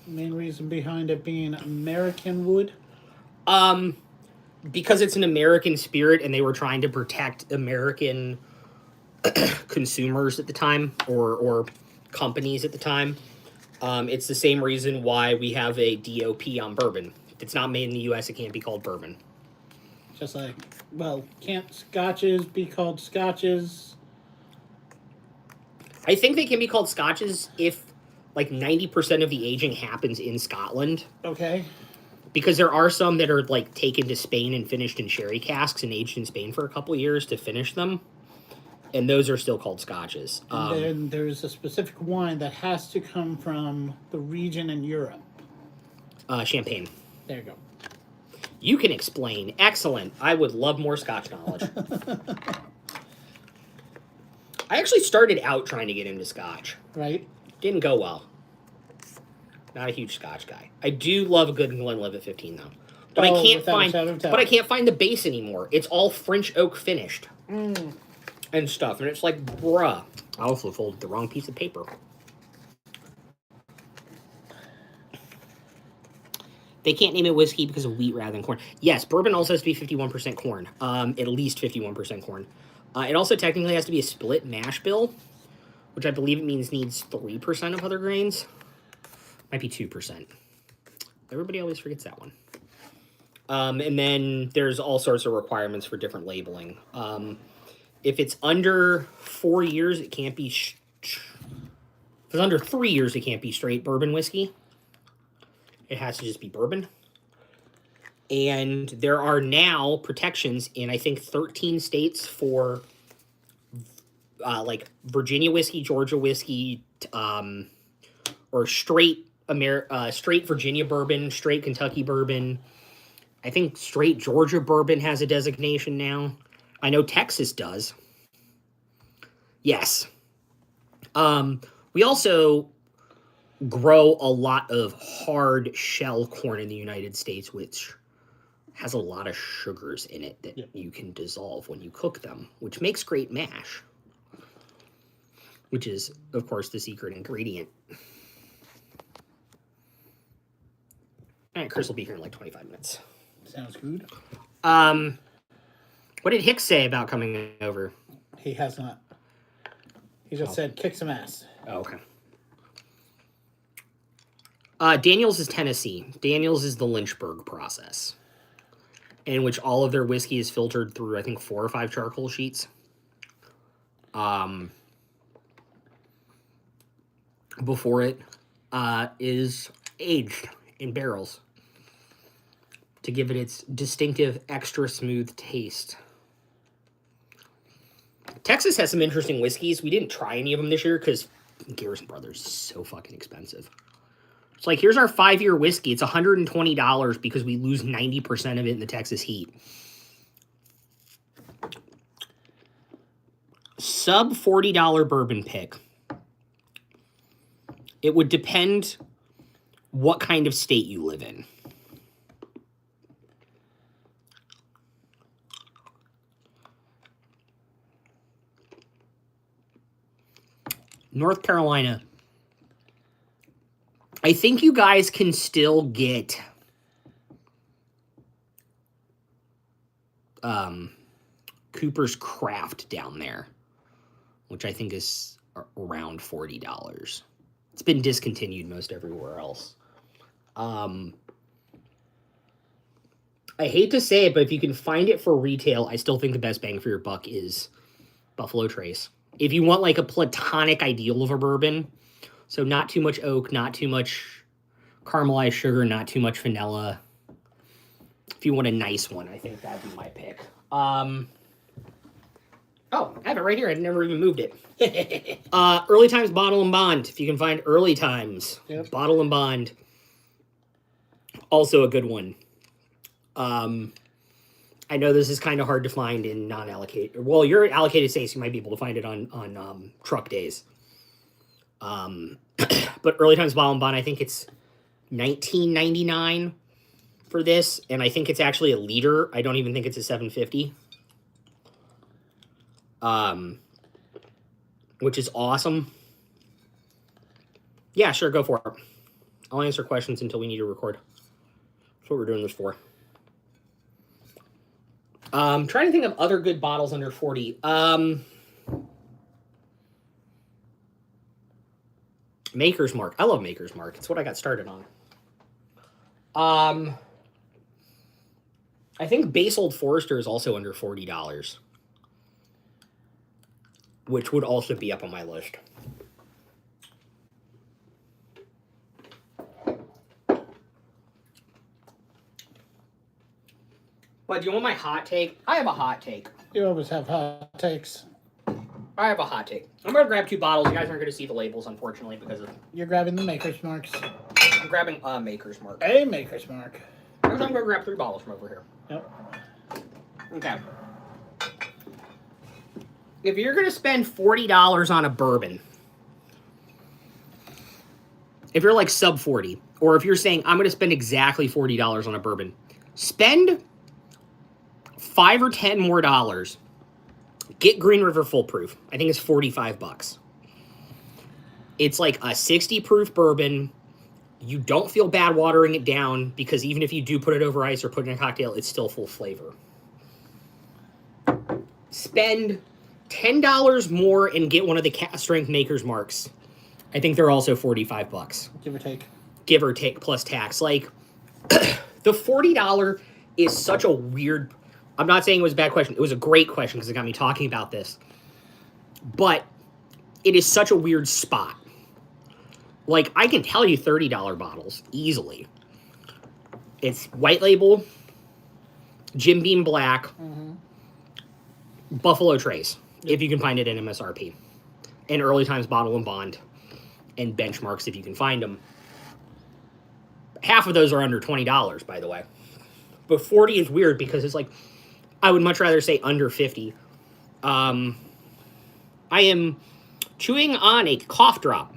Main reason behind it being American wood?
Because it's an American spirit and they were trying to protect American consumers at the time, or companies at the time. It's the same reason why we have a DOP on bourbon. If it's not made in the U.S., it can't be called bourbon.
Just like, well, can't scotches be called scotches?
I think they can be called scotches if, like, 90% of the aging happens in Scotland.
Okay.
Because there are some that are, like, taken to Spain and finished in sherry casks and aged in Spain for a couple years to finish them. And those are still called scotches.
And then there's a specific wine that has to come from the region in Europe.
Champagne.
There you go.
You can explain. Excellent. I would love more Scotch knowledge. I actually started out trying to get into Scotch.
Right.
Didn't go well. Not a huge Scotch guy. I do love a good Glenlivet 15 though. But I can't find the base anymore. It's all French oak finished. And stuff. And it's like, bruh. I also folded the wrong piece of paper. They can't name it whiskey because of wheat rather than corn. Yes, bourbon also has to be 51% corn. At least 51% corn. It also technically has to be a split mash bill, which I believe it means needs 3% of other grains. Might be 2%. Everybody always forgets that one. And then there's all sorts of requirements for different labeling. If it's under 4 years, it can't be... if it's under 3 years, it can't be straight bourbon whiskey. It has to just be bourbon. And there are now protections in, I think, 13 states for, like, Virginia whiskey, Georgia whiskey, or straight Virginia bourbon, straight Kentucky bourbon. I think straight Georgia bourbon has a designation now. I know Texas does. Yes. We also grow a lot of hard shell corn in the United States, which has a lot of sugars in it that you can dissolve when you cook them, which makes great mash, which is, of course, the secret ingredient. All right, Chris will be here in like 25 minutes.
Sounds good.
What did Hicks say about coming over?
He has not. He just said, kick some ass.
Oh, okay. Daniels is Tennessee. Daniels is the Lynchburg process, in which all of their whiskey is filtered through, I think, 4 or 5 charcoal sheets. Before it is aged in barrels to give it its distinctive, extra smooth taste. Texas has some interesting whiskeys. We didn't try any of them this year because Garrison Brothers is so fucking expensive. It's like, here's our 5-year whiskey. It's $120 because we lose 90% of it in the Texas heat. Sub $40 bourbon pick. It would depend what kind of state you live in. North Carolina. I think you guys can still get Cooper's Craft down there, which I think is around $40. It's been discontinued most everywhere else. I hate to say it, but if you can find it for retail, I still think the best bang for your buck is Buffalo Trace. If you want like a platonic ideal of a bourbon, so not too much oak, not too much caramelized sugar, not too much vanilla. If you want a nice one, I think that'd be my pick. Oh, I have it right here. I never even moved it. Early Times Bottle and Bond. If you can find Early Times Bottle and Bond, also a good one. I know this is kind of hard to find in non-allocated. Well, you're allocated states. You might be able to find it on truck days. But Early Times Bottle and Bond, I think it's $19.99 for this, and I think it's actually a liter. I don't even think it's a 750. Which is awesome. Yeah, sure, go for it. I'll answer questions until we need to record. That's what we're doing this for. Trying to think of other good bottles under 40. Maker's Mark. I love Maker's Mark. It's what I got started on. I think Base Old Forester is also under $40, which would also be up on my list. But do you want my hot take? I have a hot take.
You always have hot takes.
I have a hot take. I'm going to grab 2 bottles. You guys aren't going to see the labels, unfortunately, because of...
You're grabbing the Maker's Marks.
I'm grabbing a Maker's Mark.
A Maker's Mark.
I'm going to grab 3 bottles from over here.
Yep.
Okay. If you're going to spend $40 on a bourbon, if you're like sub 40, or if you're saying, I'm going to spend exactly $40 on a bourbon, spend $5 or $10 more dollars. Get Green River Full Proof. I think it's $45. It's like a 60 proof bourbon. You don't feel bad watering it down because even if you do put it over ice or put it in a cocktail, it's still full flavor. Spend $10 more and get one of the cast strength Maker's Marks. I think they're also $45.
Give or take.
Give or take plus tax. Like, the $40 is such a weird... I'm not saying it was a bad question. It was a great question because it got me talking about this. But it is such a weird spot. Like, I can tell you $30 bottles easily. It's white label, Jim Beam Black, Buffalo Trace, if you can find it in MSRP, and Early Times Bottle and Bond, and Benchmarks if you can find them. Half of those are under $20, by the way. But 40 is weird because it's like, I would much rather say under 50. I am chewing on a cough drop.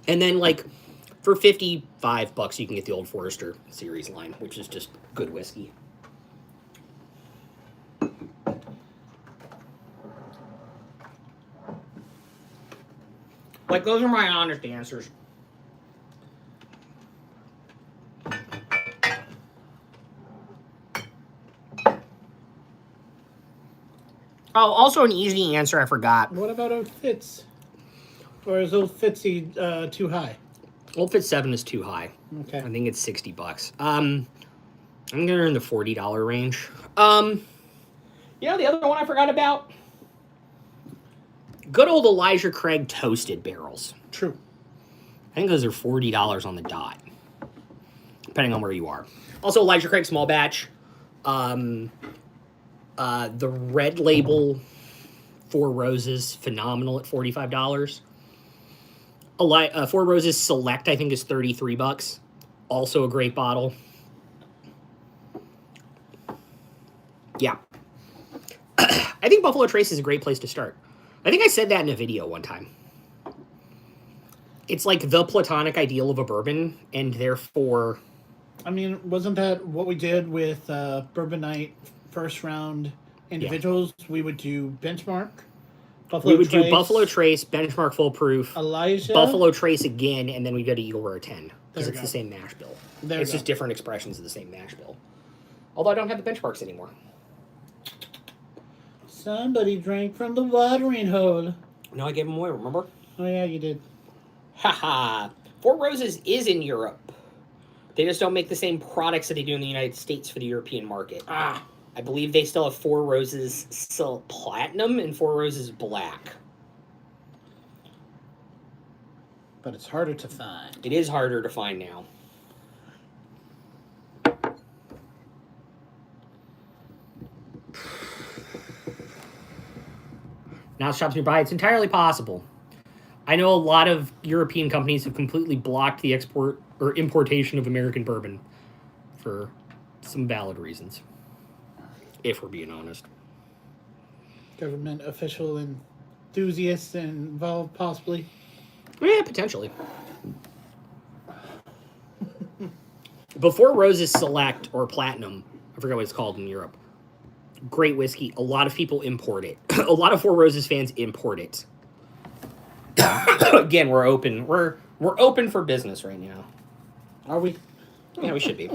And then, like, for $55, you can get the Old Forester series line, which is just good whiskey. Like, those are my honest answers. Oh, also an easy answer I forgot.
What about Old Fitz? Or is Old Fitzy too high?
Old Fitz 7 is too high.
Okay.
I think it's $60. I'm gonna in the $40 range. You know the other one I forgot about? Good old Elijah Craig toasted barrels.
True.
I think those are $40 on the dot, depending on where you are. Also, Elijah Craig small batch. The red label 4 Roses, phenomenal at $45. Four Roses Select, I think, is $33. Also a great bottle. Yeah. I think Buffalo Trace is a great place to start. I think I said that in a video one time. It's like the platonic ideal of a bourbon, and therefore...
I mean, wasn't that what we did with Bourbon Night first round individuals? Yeah. We would do Benchmark,
Buffalo Trace. We would do Buffalo Trace, Benchmark Full Proof,
Elijah,
Buffalo Trace again, and then we go to Eagle Rare 10. Because it's the same mash bill. It's just different expressions of the same mash bill. Although I don't have the benchmarks anymore.
Somebody drank from the watering hole.
No, I gave them away, remember?
Oh, yeah, you did.
Haha. Four Roses is in Europe. They just don't make the same products that they do in the United States for the European market. I believe they still have Four Roses Platinum and Four Roses Black.
But it's harder to find.
It is harder to find now. Not shops nearby. It's entirely possible. I know a lot of European companies have completely blocked the export or importation of American bourbon for some valid reasons, if we're being honest.
Government official enthusiasts involved, possibly.
Yeah, potentially. Before Roses Select or Platinum, I forget what it's called in Europe, great whiskey. A lot of people import it. A lot of Four Roses fans import it. Again, we're open. We're open for business right now.
Are we?
Yeah, we should be.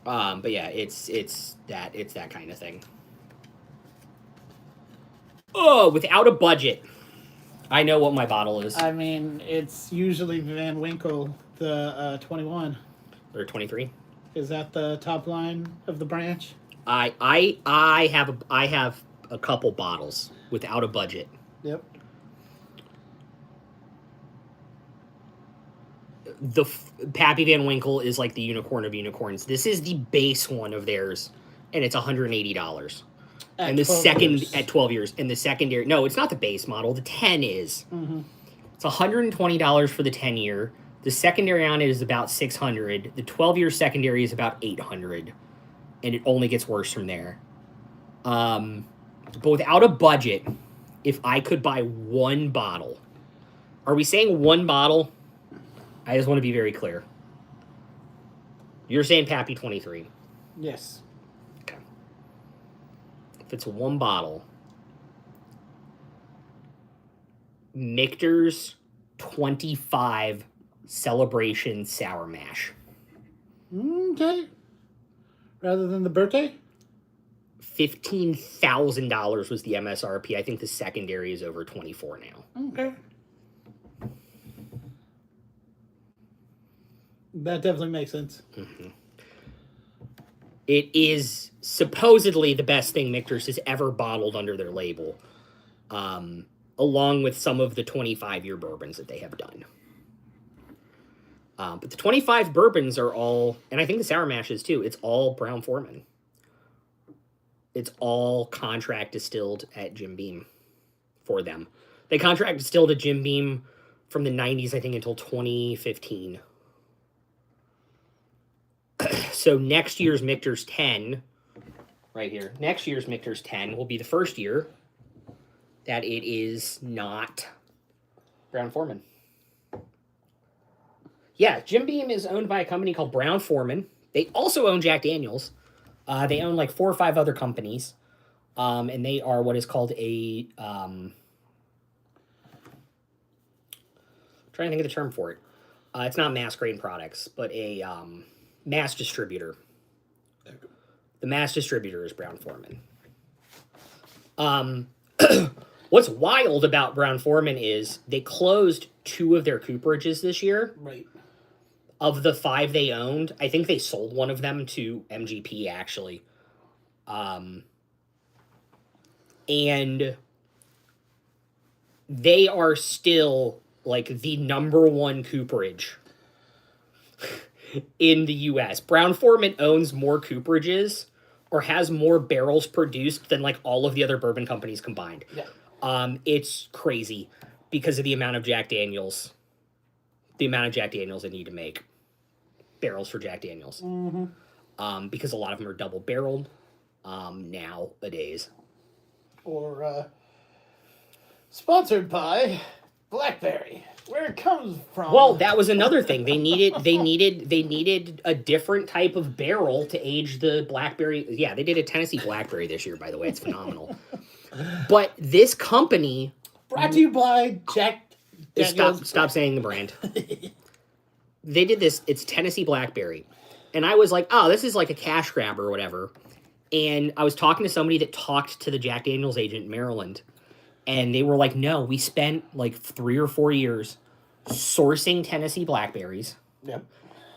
But yeah, it's that kind of thing. Oh, without a budget, I know what my bottle is.
I mean, it's usually Van Winkle, the 21.
Or 23.
Is that the top line of the branch?
I have a couple bottles without a budget.
Yep.
The Pappy Van Winkle is like the unicorn of unicorns. This is the base one of theirs, and it's $180. And the second years. At 12 years, and the secondary. No, it's not the base model. The 10 is.
Mm-hmm.
It's $120 for the 10 year. The secondary on it is about $600. The 12-year secondary is about $800, and it only gets worse from there. But without a budget, if I could buy one bottle, are we saying one bottle? I just want to be very clear. You're saying Pappy 23.
Yes.
Okay. If it's one bottle, Michter's 25 Celebration Sour Mash.
Okay. Rather than the birthday?
$15,000 was the MSRP. I think the secondary is over 24 now.
Okay. That definitely makes sense.
Mm-hmm. It is supposedly the best thing Michter's has ever bottled under their label, along with some of the 25-year bourbons that they have done. But the 25 bourbons are all, and I think the Sour Mash is too, it's all Brown-Forman. It's all contract distilled at Jim Beam for them. They contract distilled at Jim Beam from the 90s, I think, until 2015. So next year's Michter's 10, right here, next year's Michter's 10 will be the first year that it is not Brown-Forman. Yeah, Jim Beam is owned by a company called Brown-Forman. They also own Jack Daniels. They own like 4 or 5 other companies. And they are what is called a... trying to think of the term for it. It's not mass grain products, but a mass distributor. The mass distributor is Brown-Forman. What's wild about Brown-Forman is they closed 2 of their cooperages this year.
Right.
Of the 5 they owned, I think they sold one of them to MGP, actually. And they are still, like, the number 1 cooperage in the U.S. Brown-Forman owns more cooperages or has more barrels produced than, like, all of the other bourbon companies combined.
Yeah.
It's crazy because of the amount of Jack Daniels. The amount of Jack Daniels they need to make barrels for Jack Daniels.
Mm-hmm.
Because a lot of them are double-barreled nowadays.
Or sponsored by Blackberry, where it comes from.
Well, that was another thing. They needed a different type of barrel to age the Blackberry. Yeah, they did a Tennessee Blackberry this year, by the way. It's phenomenal. But this company...
Brought to you by Jack Daniels.
Stop saying the brand. They did this. It's Tennessee Blackberry. And I was like, oh, this is like a cash grab or whatever. And I was talking to somebody that talked to the Jack Daniels agent in Maryland. And they were like, no, we spent like 3 or 4 years sourcing Tennessee blackberries,
Yep.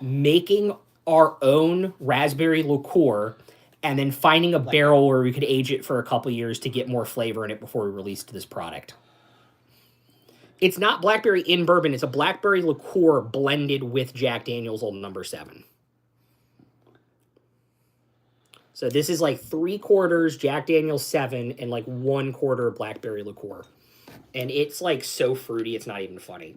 making our own raspberry liqueur, and then finding a barrel where we could age it for a couple years to get more flavor in it before we released this product. It's not blackberry in bourbon. It's a blackberry liqueur blended with Jack Daniels Old No. 7. So this is like 3/4 Jack Daniel's 7 and like 1/4 blackberry liqueur. And it's like so fruity, it's not even funny.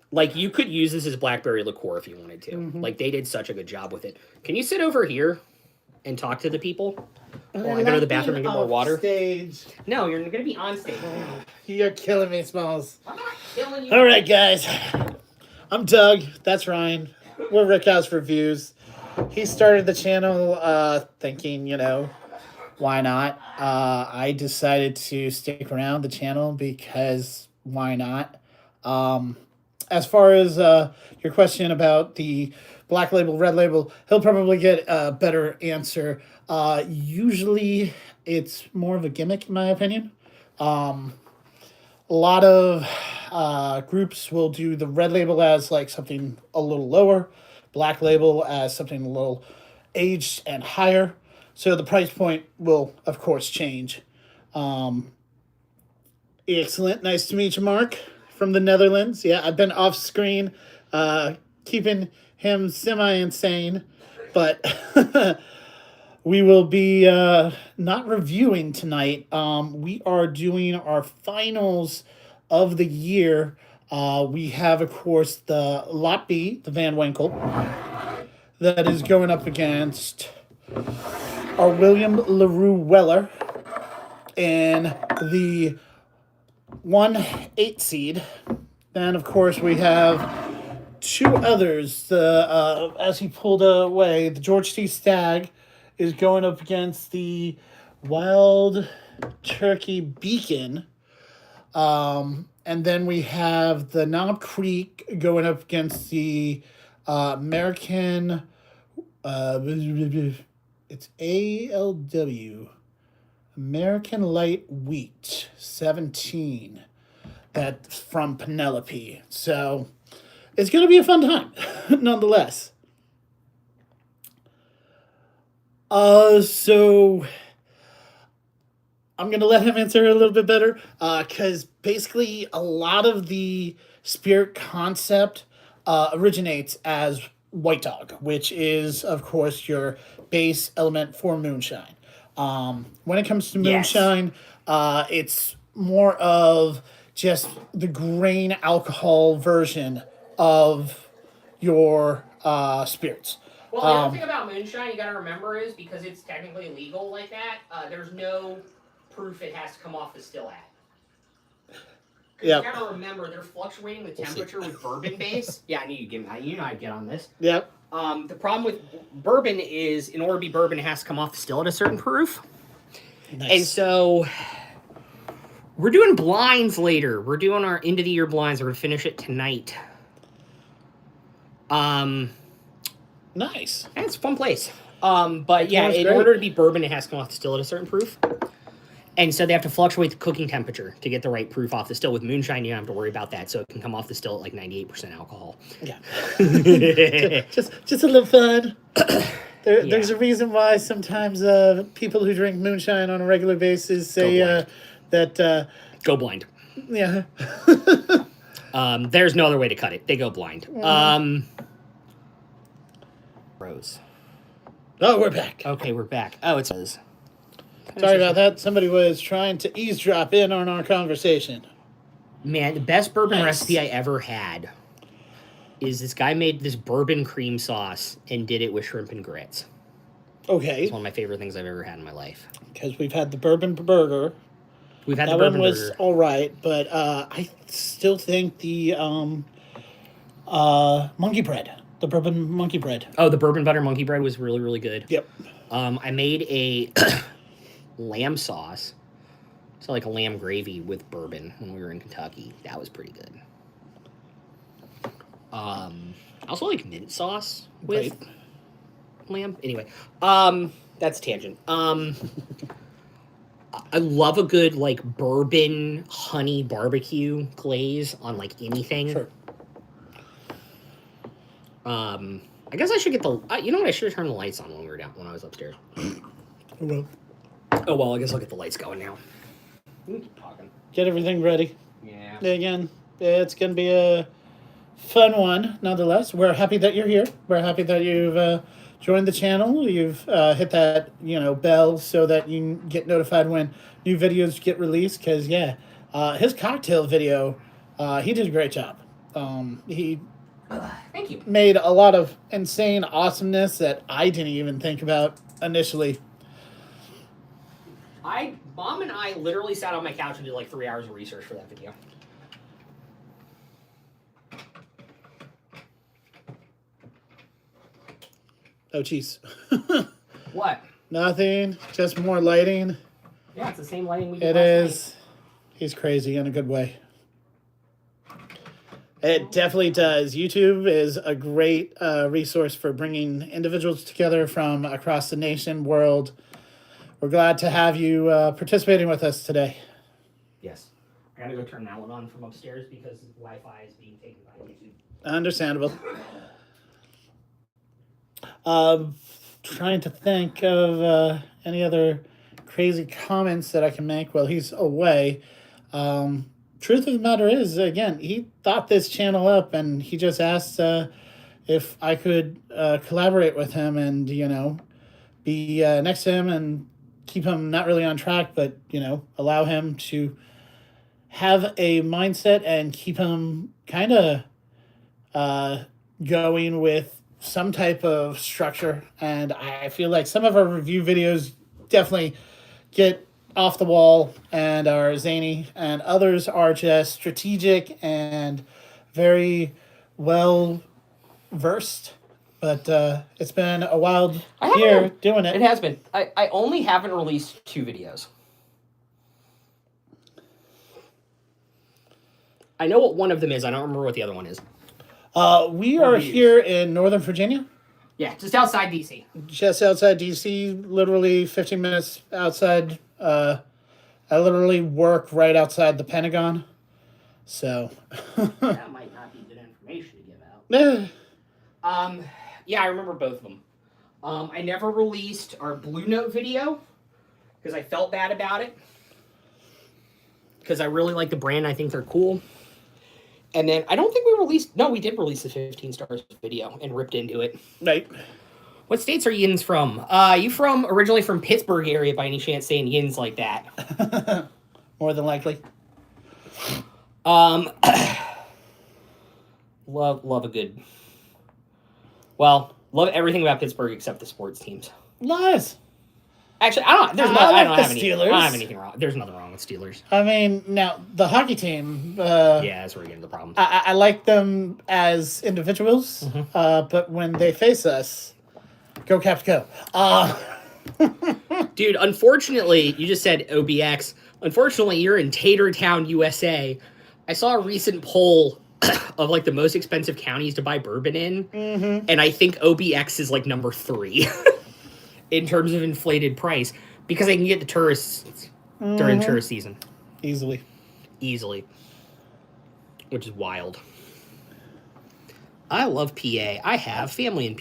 Like you could use this as blackberry liqueur if you wanted to.
Mm-hmm.
Like they did such a good job with it. Can you sit over here and talk to the people?
Well,
I go to the bathroom and get more water.
Stage.
No, you're gonna be on stage.
You're killing me, Smalls.
I'm not killing you.
All right, guys. I'm Doug. That's Ryan. We're Rickhouse Reviews. He started the channel thinking, why not? I decided to stick around the channel because why not? As far as your question about the black label, red label, he'll probably get a better answer. Usually it's more of a gimmick, in my opinion. A lot of groups will do the red label as like something a little lower, black label as something a little aged and higher. So the price point will, of course, change. Excellent. Nice to meet you, Mark, from the Netherlands. Yeah, I've been off screen, keeping him semi-insane, but we will be not reviewing tonight. We are doing our finals of the year. We have, of course, the Lot B, the Van Winkle, that is going up against our William LaRue Weller and the 1/8 seed. Then, of course, we have two others. As he pulled away, the George T. Stagg is going up against the Wild Turkey Beacon. And then we have the Knob Creek going up against the American, it's ALW, American Light Wheat 17. That's from Penelope. So it's going to be a fun time, nonetheless. So I'm going to let him answer a little bit better, because basically a lot of the spirit concept originates as White Dog, which is, of course, your base element for moonshine. When it comes to moonshine, it's more of just the grain alcohol version of your spirits.
Well, the other thing about moonshine you gotta remember is because it's technically illegal like that, there's no proof it has to come off the still at.
Yeah.
You gotta remember they're fluctuating with temperature with bourbon base. Yeah, I knew you'd get me. You know I'd get on this.
Yep.
The problem with bourbon is, in order to be bourbon, it has to come off the still at a certain proof.
Nice.
And so we're doing blinds later. We're doing our end of the year blinds. We're gonna finish it tonight.
Nice.
And it's a fun place. But yeah,
Sounds
in
great.
order to be bourbon, it has to come off the still at a certain proof. And so they have to fluctuate the cooking temperature to get the right proof off the still. With moonshine, you don't have to worry about that. So it can come off the still at like 98% alcohol.
Yeah. just a little fun. There's a reason why sometimes people who drink moonshine on a regular basis say that...
Go blind.
Yeah.
There's no other way to cut it. They go blind. Rose.
Oh, we're back.
Okay, we're back. Oh, it's...
Sorry about that. Somebody was trying to eavesdrop in on our conversation.
Man, the best bourbon recipe I ever had is this guy made this bourbon cream sauce and did it with shrimp and grits.
Okay.
It's one of my favorite things I've ever had in my life.
Because we've had the bourbon burger.
We've had
that
the bourbon
one was
burger.
all right, but I still think the monkey bread, the bourbon monkey bread.
Oh, the bourbon butter monkey bread was really, really good.
Yep.
I made a lamb sauce, so like a lamb gravy with bourbon when we were in Kentucky. That was pretty good. I also like mint sauce with lamb. Anyway, that's a tangent. I love a good like bourbon honey barbecue glaze on like anything.
Sure.
I guess I should get the. You know what? I should have turned the lights on when we were down when I was upstairs.
Well,
Oh well, I guess I'll get the lights going now. We can keep talking.
get everything ready.
Yeah.
Again, it's going to be a fun one, nonetheless. We're happy that you're here. We're happy that you've joined the channel. You've hit that bell so that you can get notified when new videos get released. Because his cocktail video, he did a great job. He
Thank you.
made a lot of insane awesomeness that I didn't even think about initially.
Mom and I literally sat on my couch and did like 3 hours of research for that video.
Oh, jeez.
What?
Nothing. Just more lighting.
Yeah, it's the same lighting we did
It
last
is. Night. He's crazy in a good way. It definitely does. YouTube is a great resource for bringing individuals together from across the nation, world. We're glad to have you participating with us today.
Yes. I gotta go turn that one on from upstairs because Wi-Fi is being taken by YouTube.
Understandable. Trying to think of any other crazy comments that I can make while he's away. Truth of the matter is, again, he thought this channel up and he just asked if I could collaborate with him and, be next to him and keep him not really on track, but, allow him to have a mindset and keep him kind of going with some type of structure. And I feel like some of our review videos definitely get off the wall and are zany, and others are just strategic and very well versed. But it's been a wild year doing it.
It has been. I only haven't released 2 videos. I know what one of them is. I don't remember what the other one is.
We are here in Northern Virginia.
Yeah, just outside DC.
Just outside DC, literally 15 minutes outside. I literally work right outside the Pentagon. So.
That might not be good information to give out. Yeah, I remember both of them. I never released our Blue Note video because I felt bad about it. Because I really like the brand. I think they're cool. And then I don't think we released... No, we did release the 15 stars video and ripped into it.
Right.
What states are Yins from? You originally from Pittsburgh area by any chance saying Yins like that?
More than likely.
Love a good... Well, love everything about Pittsburgh except the sports teams.
Lies.
Actually, I don't have anything wrong. There's nothing wrong with Steelers.
I mean, now the hockey team.
Yeah, that's where we get into the problem.
I like them as individuals, but when they face us, go Caps go.
Dude, unfortunately, you just said OBX. Unfortunately, you're in Tatertown, USA. I saw a recent poll of like the most expensive counties to buy bourbon in, and I think OBX is like number 3. In terms of inflated price, because they can get the tourists during tourist season.
Easily.
Which is wild. I love PA. I have family in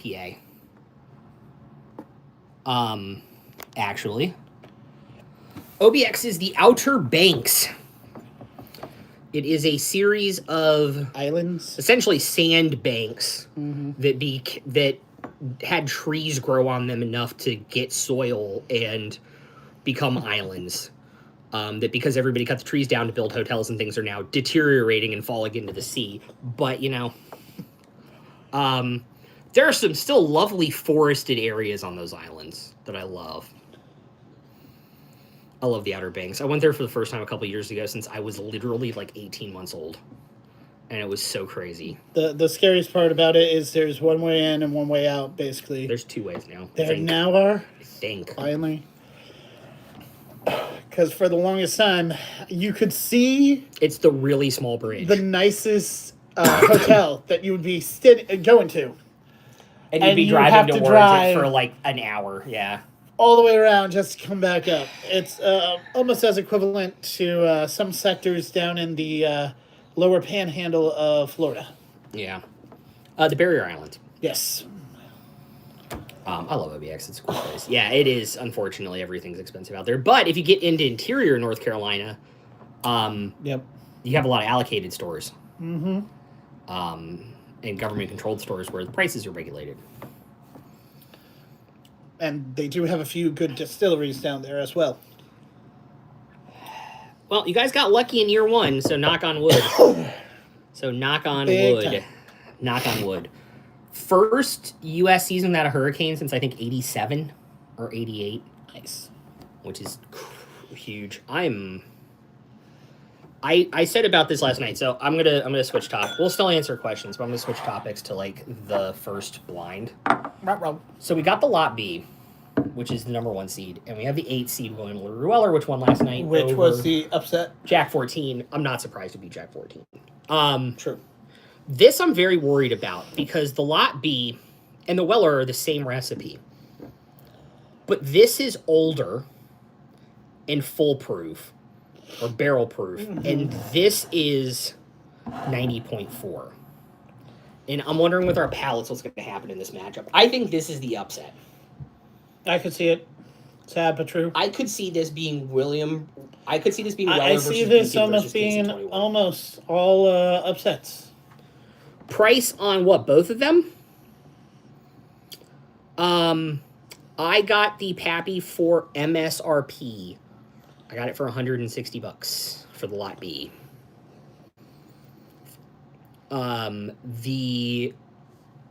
PA. Actually. OBX is the Outer Banks. It is a series of
islands,
essentially sand banks that had trees grow on them enough to get soil and become islands. That because everybody cut the trees down to build hotels and things are now deteriorating and falling into the sea. But, there are some still lovely forested areas on those islands that I love. I love the Outer Banks. I went there for the first time a couple years ago since I was literally like 18 months old. And it was so crazy.
The scariest part about it is there's one way in and one way out, basically.
There's 2 ways now.
There now are?
I think.
Finally. Because for the longest time, you could see...
It's the really small bridge.
The nicest hotel that you would be going to.
And you'd be driving towards it for like an hour, yeah.
All the way around just to come back up. It's almost as equivalent to some sectors down in the lower panhandle of Florida.
Yeah. The Barrier Islands.
Yes.
I love OBX. It's a cool place. Yeah, it is. Unfortunately, everything's expensive out there. But if you get into interior North Carolina, you have a lot of allocated stores. And government-controlled stores where the prices are regulated.
And they do have a few good distilleries down there as well.
Well, you guys got lucky in year 1, so knock on wood. So knock on
Big
wood.
time.
Knock on wood. First U.S. season without a hurricane since I think 87 or 88.
Nice.
Which is huge. I said about this last night, so I'm gonna switch topics. We'll still answer questions, but I'm gonna switch topics to like the first blind. So we got the Lot B, which is the number 1 seed, and we have the 8 seed William LaRue Weller, which won last night.
Which was the upset.
Jack 14. I'm not surprised to beat Jack 14.
True.
This I'm very worried about because the Lot B and the Weller are the same recipe. But this is older and foolproof or barrel proof, and this is 90.4. And I'm wondering with our palates what's going to happen in this matchup. I think this is the upset.
I could see it. Sad but true.
I could see this being William. I could see this being Weller
I see this almost being almost all upsets.
Price on what? Both of them? I got the Pappy for MSRP. I got it for $160 for the Lot B. The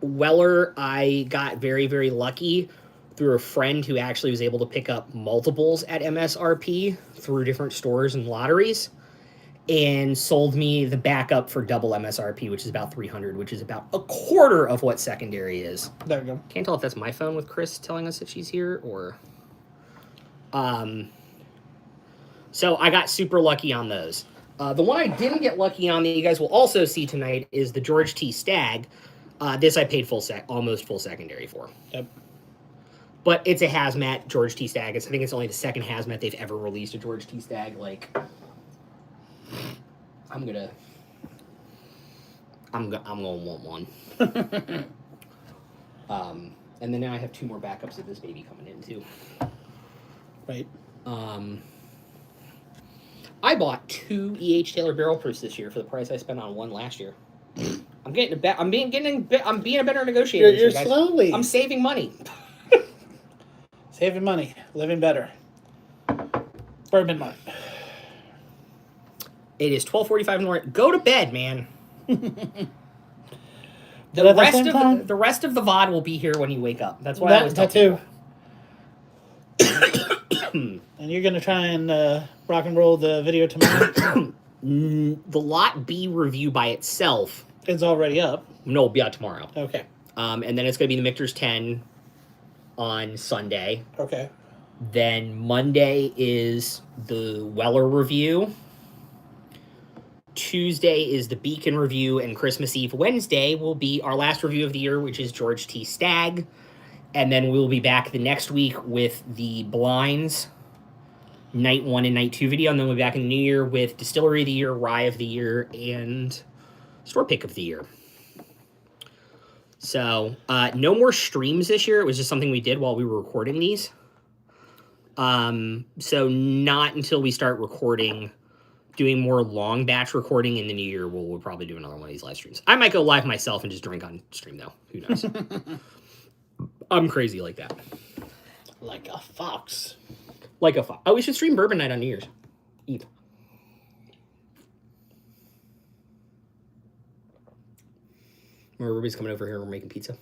Weller, I got very, very lucky through a friend who actually was able to pick up multiples at MSRP through different stores and lotteries, and sold me the backup for double MSRP, which is about $300, which is about a quarter of what secondary is.
There we go.
Can't tell if that's my phone with Chris telling us that she's here or... So I got super lucky on those. The one I didn't get lucky on that you guys will also see tonight is the George T. Stagg. This I paid almost full secondary for.
Yep.
But it's a hazmat George T. Stagg. I think it's only the second hazmat they've ever released a George T. Stagg. Like, I'm gonna want one. And then now I have 2 more backups of this baby coming in too.
Right.
I bought 2 E.H. Taylor barrel proofs this year for the price I spent on 1 last year. I'm being a better negotiator.
You're slowly.
I'm saving money.
Saving money, living better. Bourbon money.
It is 12:45 in the morning. Go to bed, man. The rest of the VOD will be here when you wake up. That's why I always tell
too. And you're gonna try and rock and roll the video tomorrow.
The Lot B review by itself
It's already up.
No, it'll be out tomorrow.
Okay.
And then it's going to be the Michter's 10 on Sunday.
Okay.
Then Monday is the Weller review. Tuesday is the Beacon review, and Christmas Eve Wednesday will be our last review of the year, which is George T. Stagg. And then we'll be back the next week with the Blinds Night 1 and Night 2 video, and then we'll be back in the new year with Distillery of the Year, Rye of the Year, and Store Pick of the Year. So, no more streams this year. It was just something we did while we were recording these. So not until we start doing more long batch recording in the new year, we'll probably do another one of these live streams. I might go live myself and just drink on stream, though. Who knows? I'm crazy like that.
Like a fox.
Like a fox. Oh, we should stream Bourbon Night on New Year's Eve. Where everybody's coming over here and we're making pizza.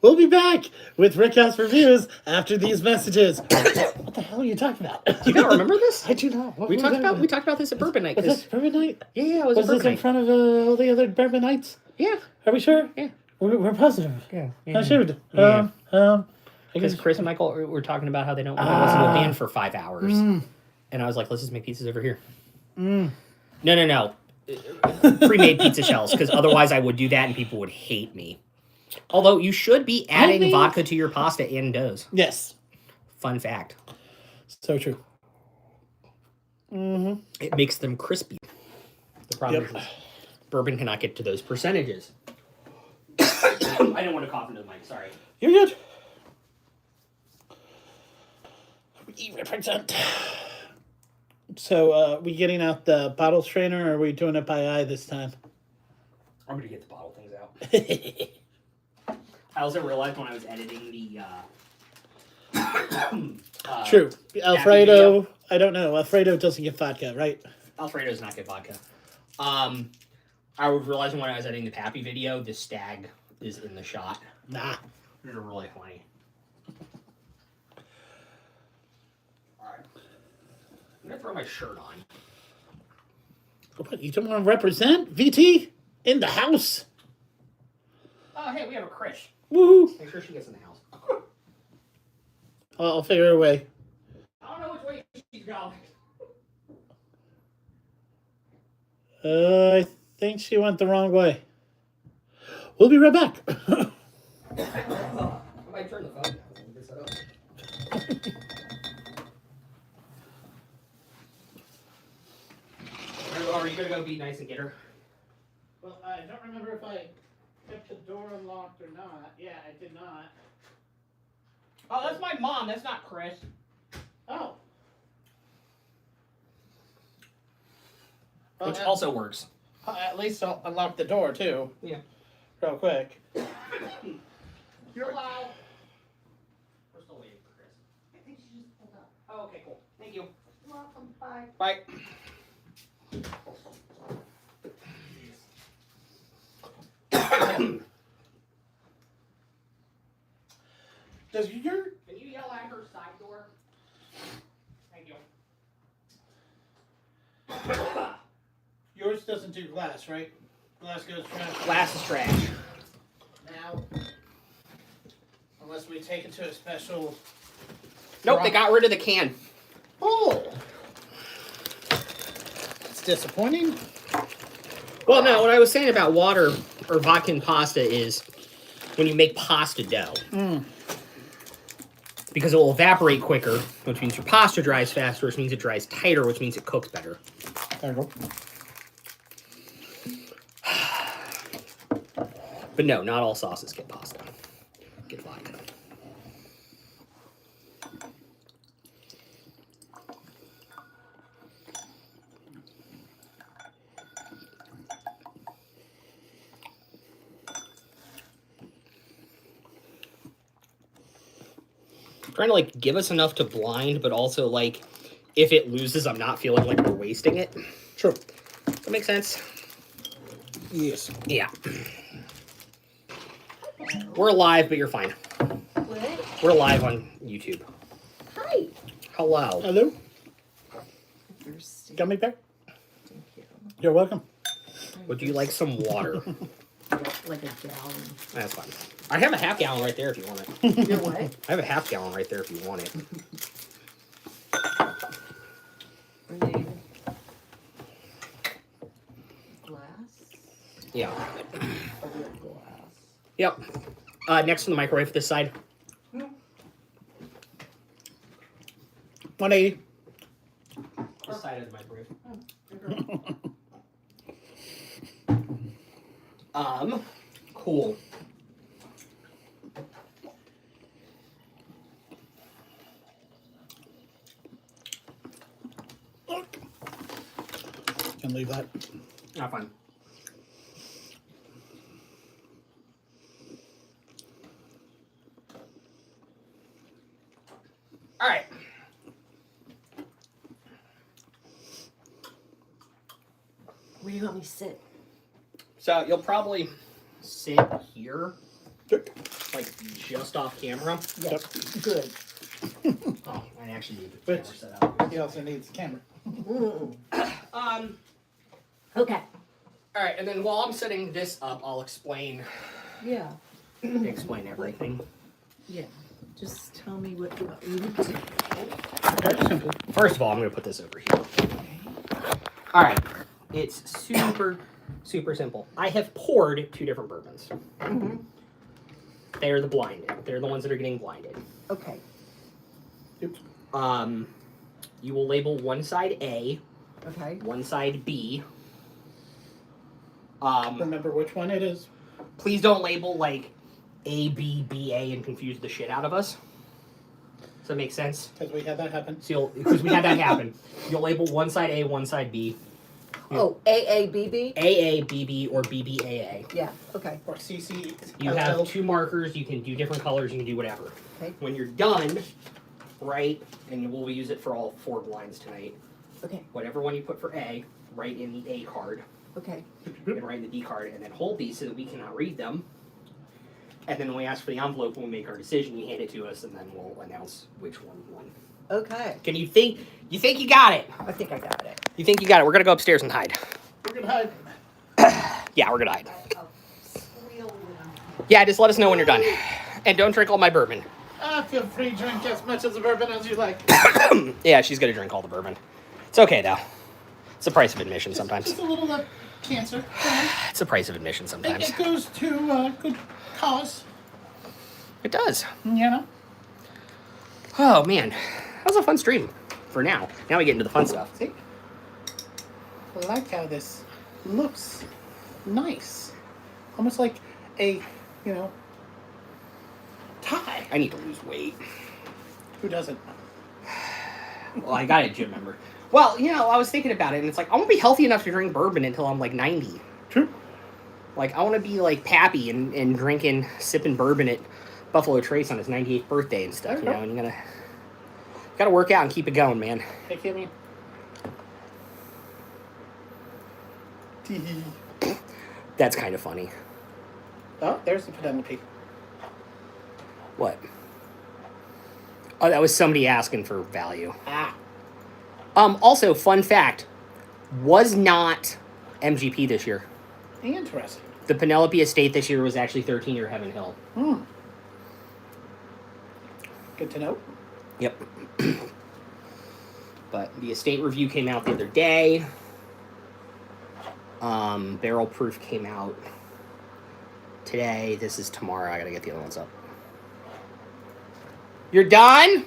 We'll be back with Rickhouse Reviews after these messages. What the hell are you talking about?
Do you not remember this?
I do not.
We talked about this at Bourbon Night.
Was this Bourbon Night?
Yeah, it was
Was
Bourbon
this in
Night.
front of all the other Bourbon Nights?
Yeah.
Are we sure?
Yeah.
We're positive.
Yeah.
I should.
Yeah.
I
Because
guess.
Chris and Michael were talking about how they don't want to listen to a band for 5 hours. And I was like, let's just make pizzas over here. No. Pre-made pizza shells, because otherwise I would do that and people would hate me. Although you should be adding vodka to your pasta and doughs.
Yes.
Fun fact.
So true. Mm-hmm.
It makes them crispy. The problem is bourbon cannot get to those percentages. I didn't want to cough into the mic, sorry.
You're good. We represent. So, we getting out the bottle strainer, or are we doing it by eye this time?
I'm going to get the bottle things out. I also realized when I was editing the
True. Alfredo, I don't know. Alfredo doesn't get vodka, right?
Alfredo does not get vodka. I was realizing when I was editing the Pappy video, the stag is in the shot.
Nah.
Which is really funny. Alright. I'm gonna throw my shirt on.
What, you don't want to represent VT in the house?
Oh, hey, we have a Chris.
Woohoo!
Make sure she gets in the house.
I'll figure a way.
I don't know which way she's going.
I think she went the wrong way. We'll be right back.
I might turn the phone down. Get set up. Are you gonna go be nice and get her?
Well, I don't remember if I kept the door unlocked or not. Yeah, I did not.
Oh, that's my mom. That's not Chris.
Oh.
Which
Well,
also works.
at least I'll unlock the door, too.
Yeah.
Real quick.
You're allowed. We're still waiting for Chris.
I think she just pulled up.
Oh, okay, cool. Thank you.
You're welcome. Bye.
Bye.
Does your...
Can you yell at her side door? Thank you.
Yours doesn't do glass, right? Glass goes trash.
Glass is trash.
Now, unless we take it to a special...
Nope, they got rid of the can.
Oh! It's disappointing.
Well, no, what I was saying about water or vodka and pasta is when you make pasta dough. Because it will evaporate quicker, which means your pasta dries faster, which means it dries tighter, which means it cooks better.
There you go.
But no, not all sauces get pasta. Get vodka. Trying to like give us enough to blind, but also like if it loses, I'm not feeling like we're wasting it.
True.
Does that make sense?
Yes.
Yeah. We're live, but you're fine.
What?
We're live on YouTube.
Hi.
Hello.
Hello?
Thirsty.
Got me back?
Thank you.
You're welcome.
Would you like some water?
Like a gallon.
That's fine. I have a half gallon right there if you want it.
You're what?
I have a half gallon right there if you want it.
We need glass.
Yeah.
A real glass.
Yep. Next to the microwave this side.
180.
This side of the microwave. Cool.
Can leave that.
Not fun. All right.
Where do you want me to sit?
So you'll probably sit here,
Good.
like just off camera.
Yes. Good.
Oh, I actually need the
Which-
camera set up.
He also needs the camera.
Okay.
All right, and then while I'm setting this up, I'll explain
Yeah.
everything.
Yeah. Just tell me what you want me to do.
Very simple.
First of all, I'm going to put this over here. All right, it's super simple. I have poured 2 different bourbons.
Mm-hmm.
They're the blinded. They're the ones that are getting blinded.
Okay.
You will label one side A,
Okay.
one side B.
Remember which one it is?
Please don't label like A, B, B, A and confuse the shit out of us. Does that make sense?
Because we had that happen.
So because we had that happen. You'll label one side A, one side B.
Oh, AABB?
AABB or BBAA.
Yeah, okay.
Or CC.
You have 2 markers. You can do different colors. You can do whatever.
Okay.
When you're done, write, and we'll use it for all 4 blinds tonight.
Okay.
Whatever one you put for A, write in the A card.
Okay.
And write in the B card, and then hold these so that we cannot read them. And then when we ask for the envelope, when we make our decision, you hand it to us, and then we'll announce which one won.
Okay.
Can you think? You think you got it?
I think I got it.
You think you got it? We're gonna go upstairs and hide.
We're gonna hide.
Yeah, we're gonna hide.
I'll squeal when
Yeah, just let us know when you're done, and don't drink all my bourbon.
Feel free to drink as much of the bourbon as you like.
Yeah, she's gonna drink all the bourbon. It's okay though. It's the price of admission sometimes.
Just a little cancer.
It's the price of admission sometimes.
It goes to good cause.
It does.
You know?
Oh man, that was a fun stream. For now. Now we get into the fun stuff.
See? I like how this looks nice. Almost like a, tie.
I need to lose weight.
Who doesn't?
Well, I got a gym member. Well, I was thinking about it, and it's like, I want to be healthy enough to drink bourbon until I'm like 90.
True.
Like, I want to be like Pappy and sipping bourbon at Buffalo Trace on his 98th birthday and stuff,
Okay.
and you gotta work out and keep it going, man.
Hey, Kimmy.
That's kind of funny.
Oh, there's the Penelope.
What? Oh, that was somebody asking for value.
Ah.
Also, fun fact, was not MGP this year.
Interesting.
The Penelope estate this year was actually 13-year Heaven Hill.
Good to know.
Yep. But the estate review came out the other day. Barrel proof came out today. This is tomorrow. I gotta get the other ones up. You're done?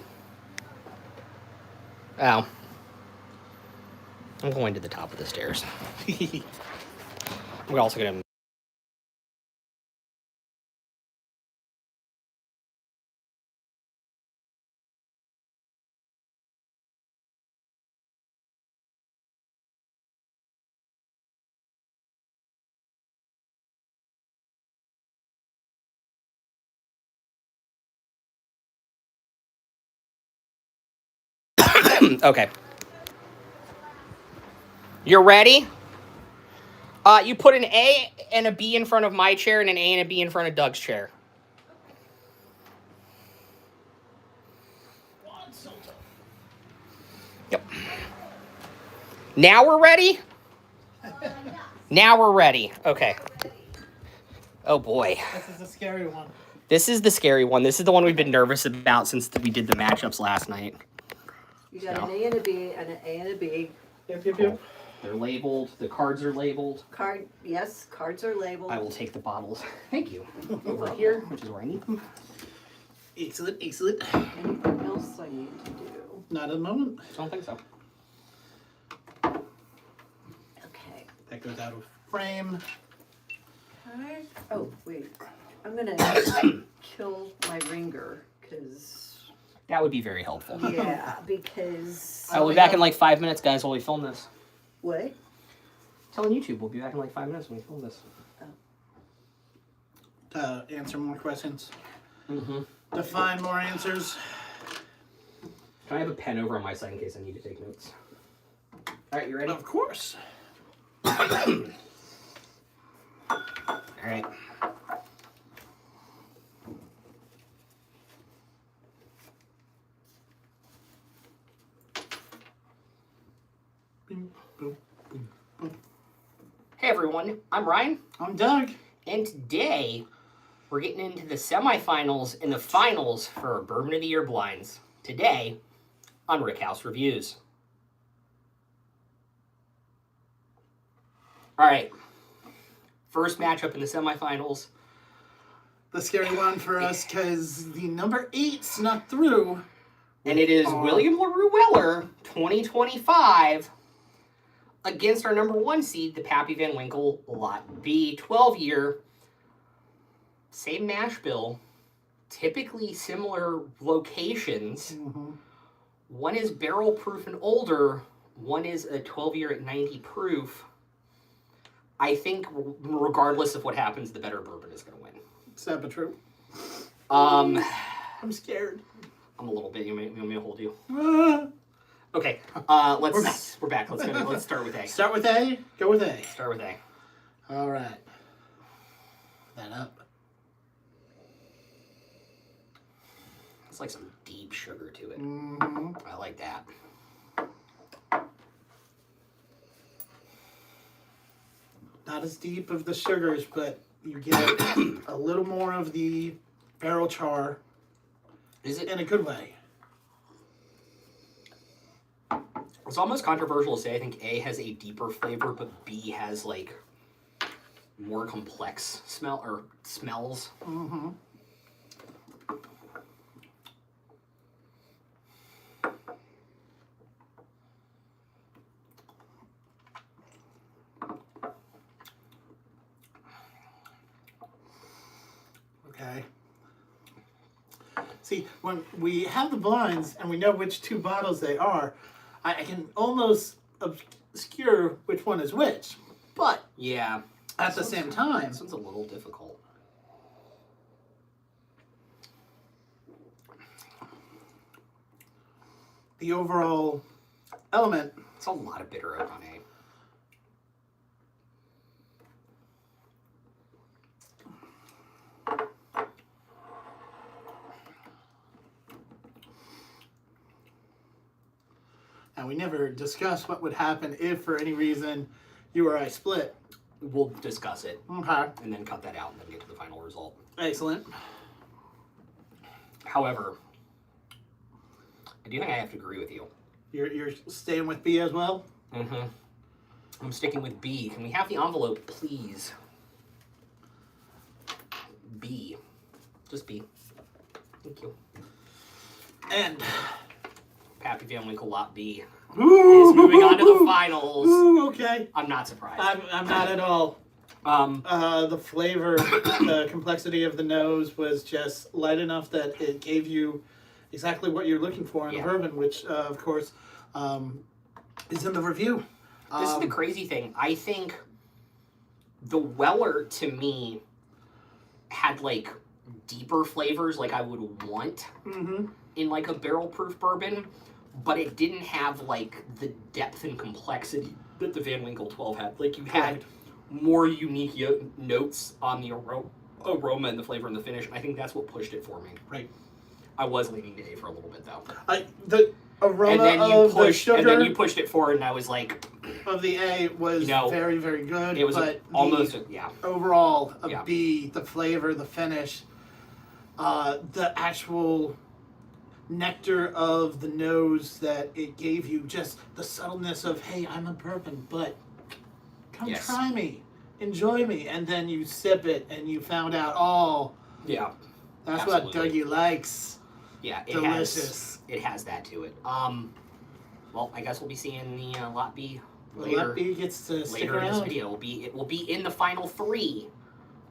Oh. I'm going to the top of the stairs. We're also gonna... Okay. You're ready? You put an A and a B in front of my chair and an A and a B in front of Doug's chair. Yep. Now we're ready? Now we're ready. Okay. Oh boy.
This is a scary one.
This is the scary one. This is the one we've been nervous about since we did the matchups last night.
You got an A and a B and an A and a B.
Yep.
They're labeled. The cards are labeled.
Yes, cards are labeled.
I will take the bottles. Thank you. Over here, which is where I need them.
Excellent.
Anything else I need to do?
Not at the moment.
I don't think so.
Okay.
That goes out of frame.
Okay. Oh, wait. I'm gonna kill my ringer, because...
That would be very helpful.
Yeah, because...
I will be back in like 5 minutes, guys, while we film this.
What?
Telling YouTube, we'll be back in like 5 minutes when we film this.
Answer more questions.
Mm-hmm.
To find more answers.
Can I have a pen over on my side in case I need to take notes? All right, you ready?
Of course.
All right.
Boom, boom, boom, boom.
Hey everyone, I'm Ryan,
I'm Doug.
and today we're getting into the semifinals and the finals for our Bourbon of the Year blinds. Today on Rick House Reviews. All right, first matchup in the semifinals.
The scary one for us because the number 8 snuck through.
And it is William LaRue Weller, 2025, against our number 1 seed, the Pappy Van Winkle Lot B, 12-year, same mash bill, typically similar locations.
Mm-hmm.
One is barrel proof and older, one is a 12-year at 90 proof. I think regardless of what happens, the better bourbon is going to win.
Is that true?
I'm
scared.
a little bit. You want me to hold you?
Ah.
Okay. We're back. Let's start with A.
Start with A. Go with A.
Start with A.
All right. That up.
It's like some deep sugar to it.
Mm-hmm.
I like that.
Not as deep of the sugars, but you get a little more of the barrel char.
Is it
in a good way?
It's almost controversial to say I think A has a deeper flavor, but B has like more complex smells.
Mm-hmm. Okay. See, when we have the blinds and we know which two bottles they are, I can almost obscure which one is which. But
Yeah.
at the same time,
This one's a little difficult.
the overall element.
It's a lot of bitter oak on A.
And we never discussed what would happen if, for any reason, you or I split.
We'll discuss it
Okay.
and then cut that out and then get to the final result.
Excellent.
However, I do think I have to agree with you.
You're staying with B as well?
Mm-hmm. I'm sticking with B. Can we have the envelope, please? B. Just B. Thank you.
And
Pappy Van Winkle Lot B
ooh,
is moving on to the finals.
Ooh, okay.
I'm not surprised.
I'm not at all. The flavor, the complexity of the nose was just light enough that it gave you exactly what you're looking for in a bourbon, which, of course, is in the review.
This is the crazy thing. I think the Weller, to me, had, like, deeper flavors like I would want in, like, a barrel-proof bourbon, but it didn't have, like, the depth and complexity that the Van Winkle 12 had. Like, you had more unique notes on the aroma and the flavor and the finish, and I think that's what pushed it for me.
Right.
I was leaning to A for a little bit, though.
The aroma
And then
the sugar
and then you pushed it forward, and I was like,
of the A was very, very good.
it was
but
almost,
overall, a B, the flavor, the finish, the actual nectar of the nose that it gave you, just the subtleness of, hey, I'm a bourbon, but come try me, enjoy me, and then you sip it and you found out, that's
absolutely.
what Dougie likes.
Yeah,
Delicious.
It has that to it. Well, I guess we'll be seeing the Lot B later.
Lot B gets to stick
later in this
around.
video. It will be in the final 3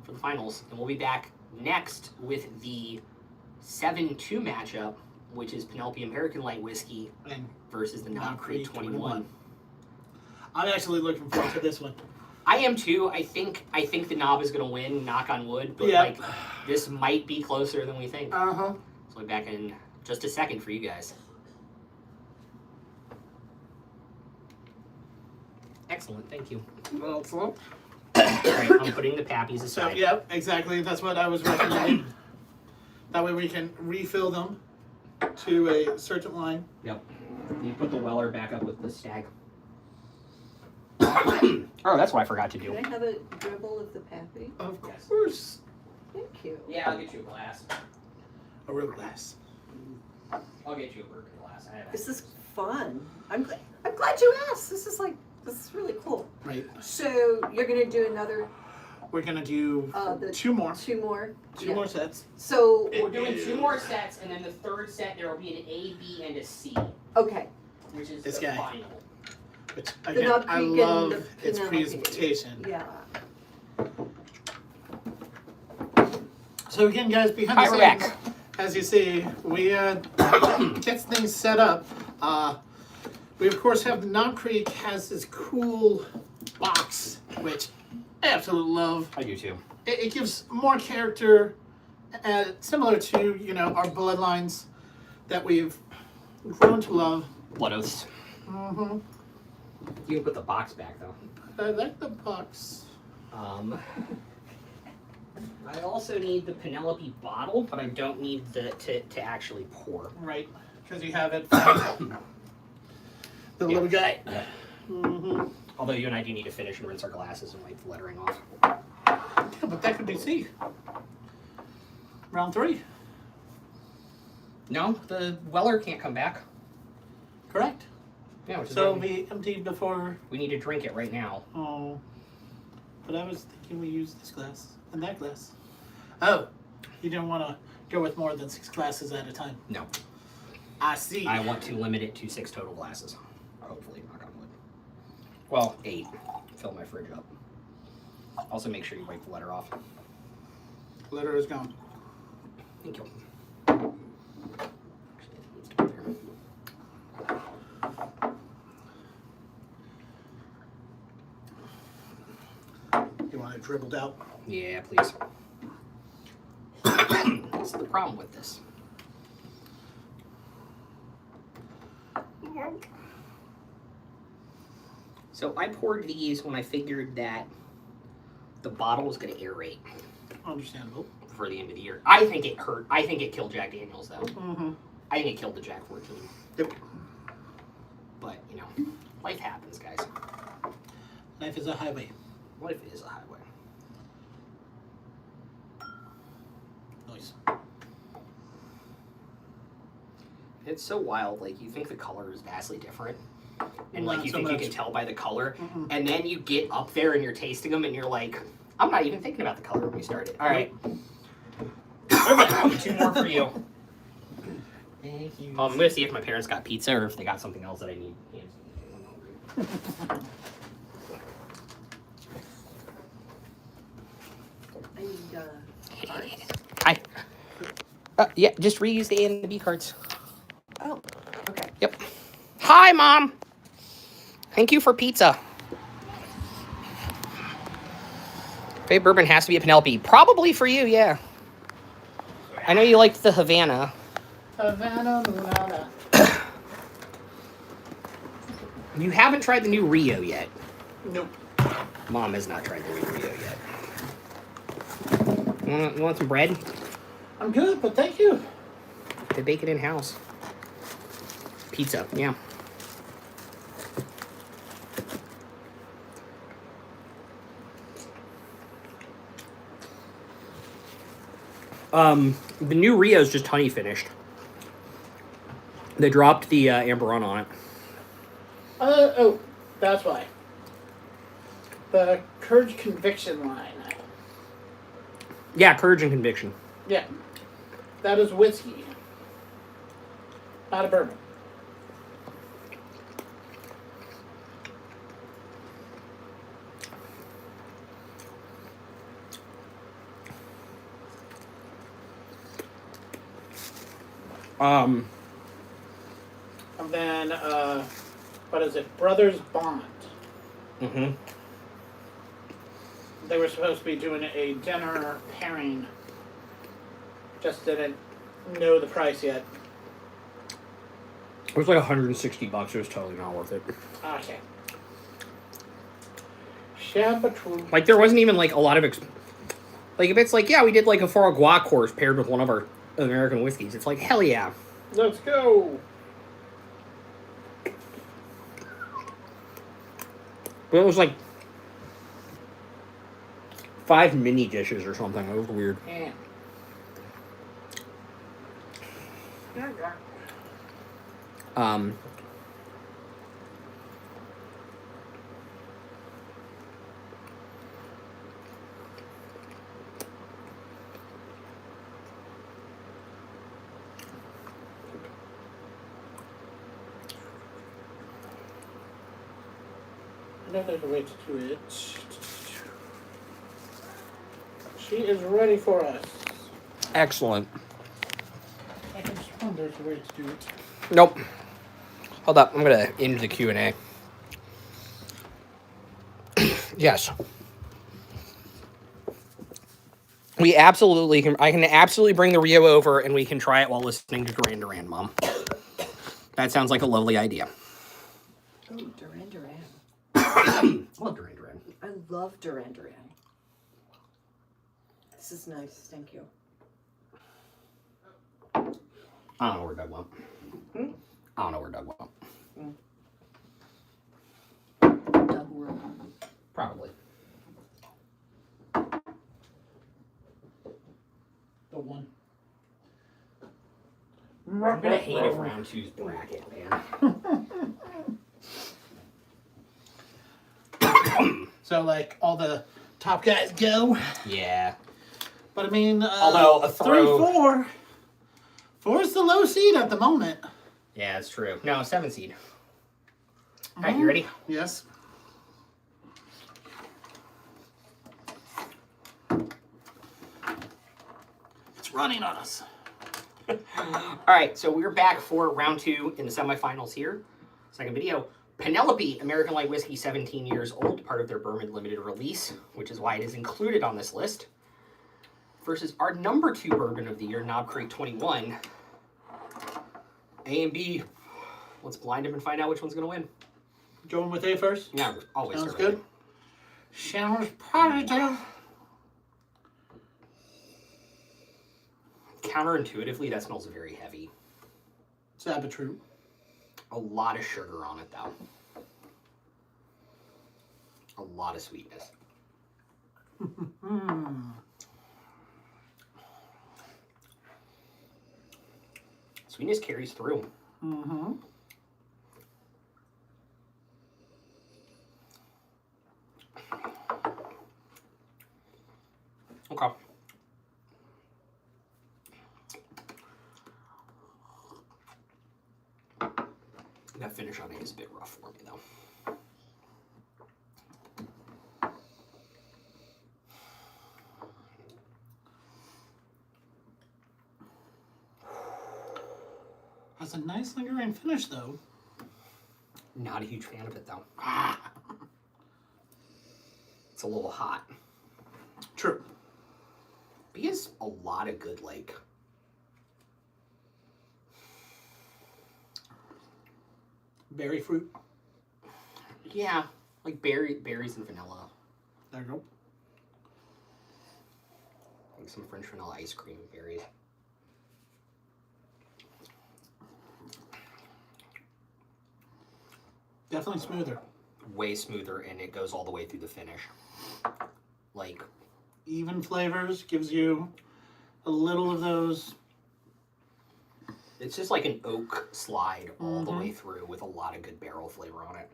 for the finals, and we'll be back next with the 7-2 matchup, which is Penelope American Light Whiskey
And
versus the Knob Creek 21.
I'm actually looking forward to this one.
I am too. I think the Knob is going to win, knock on wood, but like this might be closer than we think.
Uh-huh.
So we'll be back in just a second for you guys. Excellent, thank you.
Well,
All right, I'm putting the Pappies
so,
aside.
yeah, exactly. That's what I was recommending. That way we can refill them to a certain line.
Yep. You put the Weller back up with the Stag. Oh, that's what I forgot to do.
Can I have a dribble of the Pappy?
Of course.
Thank you.
Yeah, I'll get you a glass.
A real glass.
I'll get you a bourbon glass. I have
This is fun. I'm glad you asked. This is really cool.
Right.
So you're gonna do another
We're going to do
the
two more.
two more.
Two more sets.
So
We're doing 2 more sets, and then the third set there will be an A, B, and a C,
okay.
which is
This
the
guy.
final.
Which,
The
again,
Knob
I
Creek and
love
the
its
Penelope.
presentation.
Yeah.
So again, guys, behind
Hi,
the
we're
scenes,
back.
as you see, we get things set up. We of course have the Knob Creek has this cool box, which absolute love.
I do too.
It gives more character, similar to, you know, our bloodlines that we've grown to love.
Blood oaths.
Mm-hmm.
You can put the box back though.
I like the box.
I also need the Penelope bottle, but I don't need to actually pour.
Right, because you have it. The little guy.
Yeah.
Mm-hmm.
Although you and I do need to finish and rinse our glasses and wipe the lettering off.
Yeah, but that could be C. Round 3.
No, the Weller can't come back.
Correct.
Yeah, which is
So
why
we emptied before.
we need to drink it right now.
Oh. But I was thinking we use this glass and that glass. Oh. You didn't want to go with more than 6 glasses at a time.
No.
I see.
I want to limit it to 6 total glasses. Hopefully, knock on wood. Well, 8. Fill my fridge up. Also, make sure you wipe the letter off.
Letter is gone.
Thank you. Actually, it needs to be there.
You want it dribbled out?
Yeah, please. What's the problem with this? So I poured these when I figured that the bottle was going to aerate
Understandable.
for the end of the year. I think it hurt. I think it killed Jack Daniels, though.
Mm-hmm.
I think it killed the Jack 14.
Yep.
But, you know, life happens, guys.
Life is a highway.
Life is a highway.
Nice.
It's so wild. Like, you think the color is vastly different. And, like,
Not
you
so
think you
much.
can tell by the color.
Mm-mm.
And then you get up there and you're tasting them and you're like, I'm not even thinking about the color when we started. All right. 2 more for you.
Thank you.
I'm going to see if my parents got pizza or if they got something else that I need.
I need cards.
Hi. Yeah, just reuse the A and the B cards.
Oh, okay.
Yep. Hi, Mom. Thank you for pizza. Favorite bourbon has to be a Penelope. Probably for you, yeah. I know you liked the Havana.
Havana Lunada.
You haven't tried the new Rio yet.
Nope.
Mom has not tried the new Rio yet. You want some bread?
I'm good, but thank you.
They bake it in-house. Pizza, yeah. The new Rio's just honey finished. They dropped the Amber Run on it.
Oh, that's why. The Courage Conviction line.
Yeah, Courage and Conviction.
Yeah. That is whiskey. Not a bourbon. And then, what is it? Brothers Bond.
Mm-hmm.
They were supposed to be doing a dinner pairing. Just didn't know the price yet.
It was like $160. It was totally not worth it.
Okay. Chabatron.
Like, there wasn't even, like, a lot of... Like, if it's like, yeah, we did, like, a Foie Gras course paired with one of our American whiskeys, it's like, hell yeah.
Let's go.
But it was, like, 5 mini dishes or something. It was weird.
Yeah. I know there's a way to do it. She is ready for us.
Excellent.
I can sworn there's a way to do it.
Nope. Hold up. I'm going to end the Q&A. Yes. We absolutely can. I can absolutely bring the Rio over and we can try it while listening to Duran Duran, Mom. That sounds like a lovely idea.
Oh, Duran Duran.
I love Duran Duran.
I love Duran Duran. This is nice. Thank you.
I don't know where Doug went. I don't know where Doug went.
Doug World.
Probably.
The one.
I'm gonna hate if round two's bracket, man.
So, like, all the top guys go.
Yeah.
But, I mean,
Although a throw...
3-4. 4 is the low seed at the moment.
Yeah, it's true. No, 7 seed. All right, you ready?
Yes. It's running on us.
All right, so we're back for round 2 in the semifinals here. Second video. Penelope, American Light Whiskey, 17 years old, part of their Bourbon limited release, which is why it is included on this list, versus our number 2 bourbon of the year, Knob Creek 21. A and B, let's blind them and find out which one's going to win.
Going with A first?
Yeah, always.
Sounds good. Sounds positive.
Counterintuitively, that smells very heavy.
Sabbath true.
A lot of sugar on it, though. A lot of sweetness. Sweetness carries through.
Mm-hmm.
Okay. That finish on it is a bit rough for me, though.
That's a nice lingering finish, though.
Not a huge fan of it, though. It's a little hot.
True.
B has a lot of good, like...
Berry fruit.
Yeah, like berries and vanilla.
There you go.
Like some French vanilla ice cream berries.
Definitely smoother.
Way smoother, and it goes all the way through the finish. Like...
Even flavors, gives you a little of those.
It's just like an oak slide all the way through with a lot of good barrel flavor on it.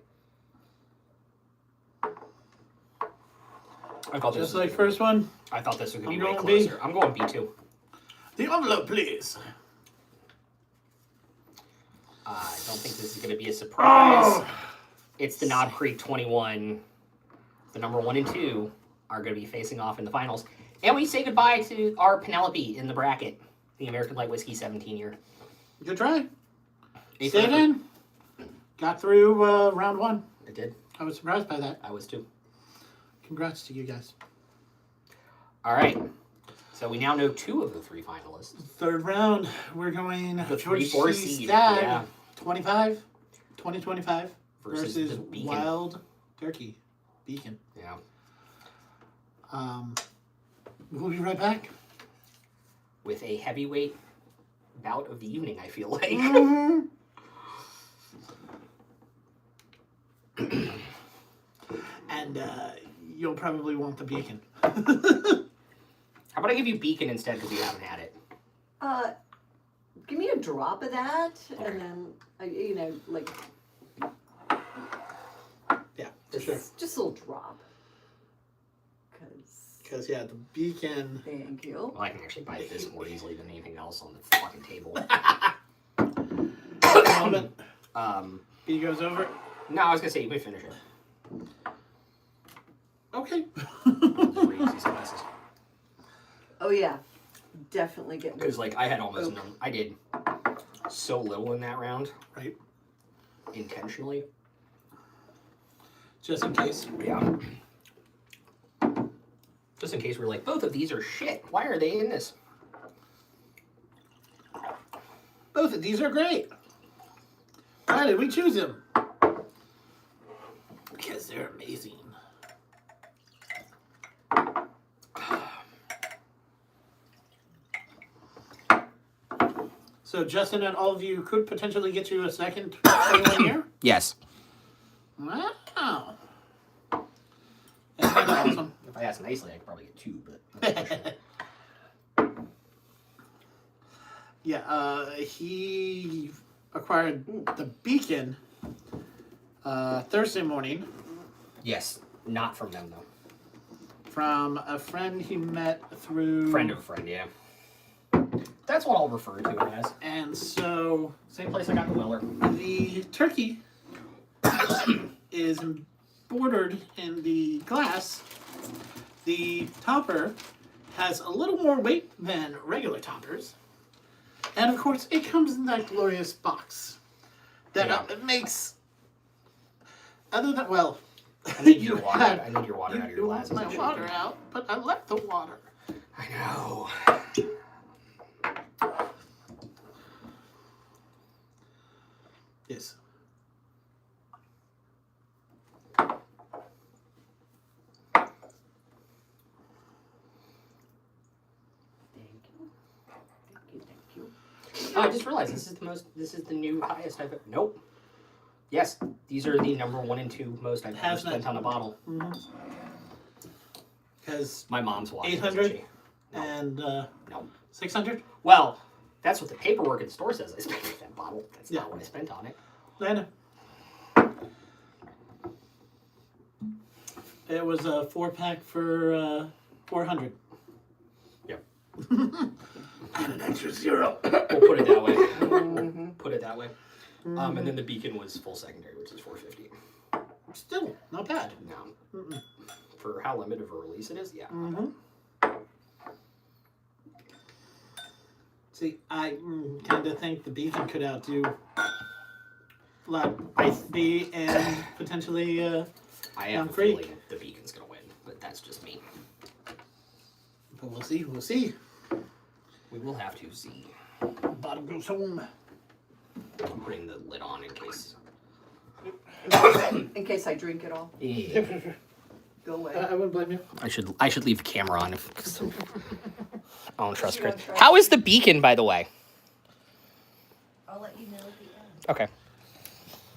I thought
Just like first one.
I thought this was going to be way
going
closer.
B.
I'm going B2.
The envelope, please.
I don't think this is going to be a surprise.
Oh.
It's the Knob Creek 21. The number 1 and 2 are going to be facing off in the finals. And we say goodbye to our Penelope in the bracket. The American Light Whiskey 17 year.
Good try.
Eighth
Stayed in. Got through round 1.
It did.
I was surprised by that.
I was too.
Congrats to you guys.
All right. So we now know 2 of the 3 finalists.
Third round, we're going
The
George
3-4
C.
seed.
Stag,
Yeah.
2025
Versus
versus
the Beacon.
Wild Turkey Beacon.
Yeah.
We'll be right back.
With a heavyweight bout of the evening, I feel like.
And you'll probably want the Beacon.
How about I give you Beacon instead because you haven't had it?
Give me a drop of that,
Okay.
and then you know, like
Yeah, for sure.
just a little drop.
Because, yeah, the Beacon...
Thank you.
Well, I can actually buy this more easily than anything else on the fucking table.
Moment. B goes over.
No, I was going to say, you may finish it.
Okay.
Just reuse these glasses.
Oh yeah, definitely get.
Because, like, I had almost
Okay.
none. I did so little in that round.
Right.
Intentionally.
Just in case.
Yeah. Just in case we're like, both of these are shit. Why are they in this?
Both of these are great. Why did we choose them? Because they're amazing. So Justin and all of you could potentially get you a second 21 year?
Yes.
Wow. That's kind of awesome.
If I ask nicely, I could probably get 2, but...
Yeah, he acquired the Beacon Thursday morning
Yes. Not from them, though.
from a friend he met through...
Friend of a friend, yeah. That's what I'll refer to it as.
And so
Same place I got the Weller.
the turkey is bordered in the glass. The topper has a little more weight than regular toppers. And of course, it comes in that glorious box that
Yeah.
makes... Other than, well...
I need your
you
water.
had-
I need your water out of your
You
glasses.
want my water out, but I left the water.
I know.
Yes.
Oh, I just realized this is the new highest I've... Nope. Yes, these are the number 1 and 2 most I've ever
Has
spent
not-
on a bottle.
Because
My mom's watching.
800
isn't she? No.
and
No.
600?
Well, that's what the paperwork at the store says I spent on that bottle. That's
Yeah.
not what I spent on it.
I know. It was a 4-pack for 400.
Yep.
And an extra 0.
We'll put it that way. Put it that way. And then the Beacon was full secondary, which is $4.50.
Still, not bad.
No. For how limited of a release it is, yeah.
See, I kind of think the Beacon could outdo Lot Ice B and potentially
I have
Elm
a
Creek.
feeling the Beacon's gonna win, but that's just me.
But we'll see, we'll see.
We will have to see.
Bottom goes home.
I'm putting the lid on in case.
In case I drink it all.
Yeah.
Go away.
I wouldn't blame you.
I should leave the camera on if I don't trust
You
Chris.
don't trust
How is the Beacon, by the way?
I'll let you know at the end.
Okay.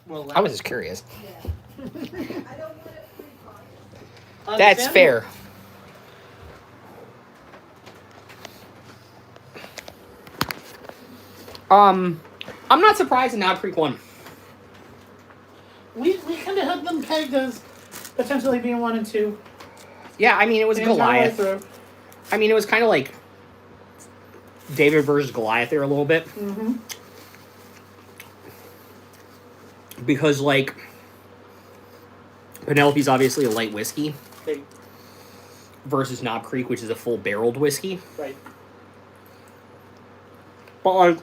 Well,
I was just curious.
Yeah. I don't want it pre-fired.
That's fair. I'm not surprised in Knob Creek won.
We kind of had them pegged as potentially being 1 and 2.
Yeah, I mean, it was
the entire way
Goliath.
through.
I mean, it was kind of like David versus Goliath there a little bit.
Mm-hmm.
Because, like, Penelope's obviously a light whiskey
Okay,
versus Knob Creek, which is a full barreled whiskey.
right.
But, like,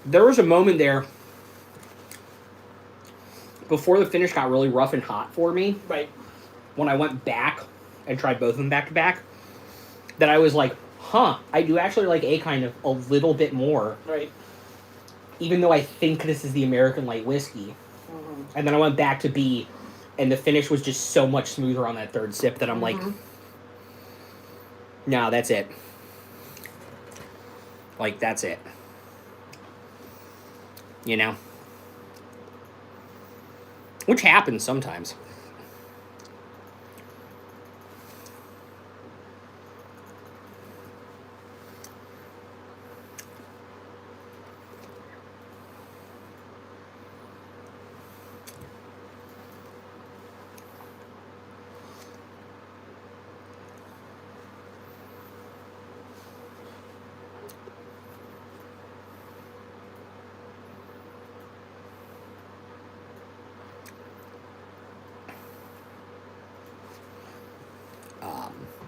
there was a moment there before the finish got really rough and hot for me,
Right.
when I went back and tried both of them back to back, that I was like, huh, I do actually like A kind of a little bit more,
Right.
even though I think this is the American light whiskey.
Mm-hmm.
And then I went back to B, and the finish was just so much smoother on that third sip that I'm like, no, that's it. Like, that's it. You know? Which happens sometimes.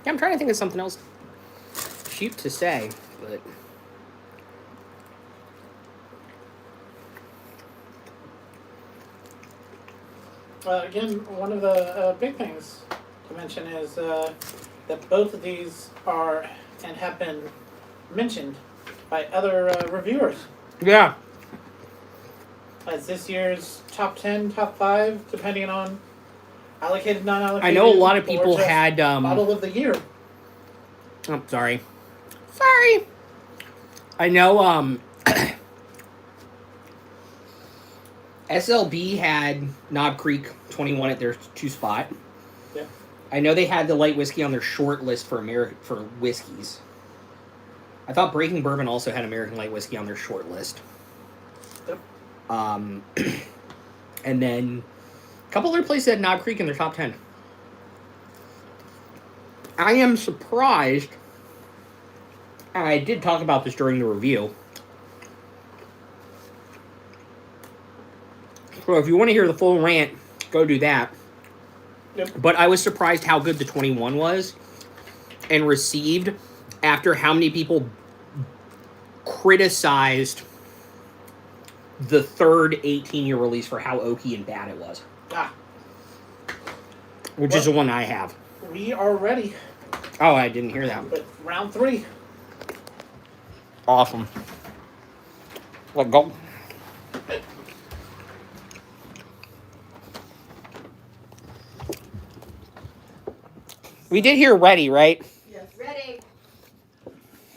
Yeah, I'm trying to think of something else cute to say, but...
Again, one of the big things to mention is that both of these are and have been mentioned by other reviewers
Yeah.
as this year's top 10, top 5, depending on allocated, non-allocated.
I know a lot of
or
people
just
had.
bottle of the year.
Oh, sorry. Sorry. I know. SLB had Knob Creek 21 at their 2 spot.
Yeah.
I know they had the light whiskey on their short list for whiskeys. I thought Breaking Bourbon also had American light whiskey on their short list.
Yep.
And then a couple other places had Knob Creek in their top 10. I am surprised, and I did talk about this during the review. So if you want to hear the full rant, go do that.
Yep.
But I was surprised how good the 21 was and received after how many people criticized the third 18-year release for how oaky and bad it was. Which is the one I have.
We are ready
Oh, I didn't hear that.
with round 3.
Awesome. Let go. We did hear ready, right?
Yes. Ready.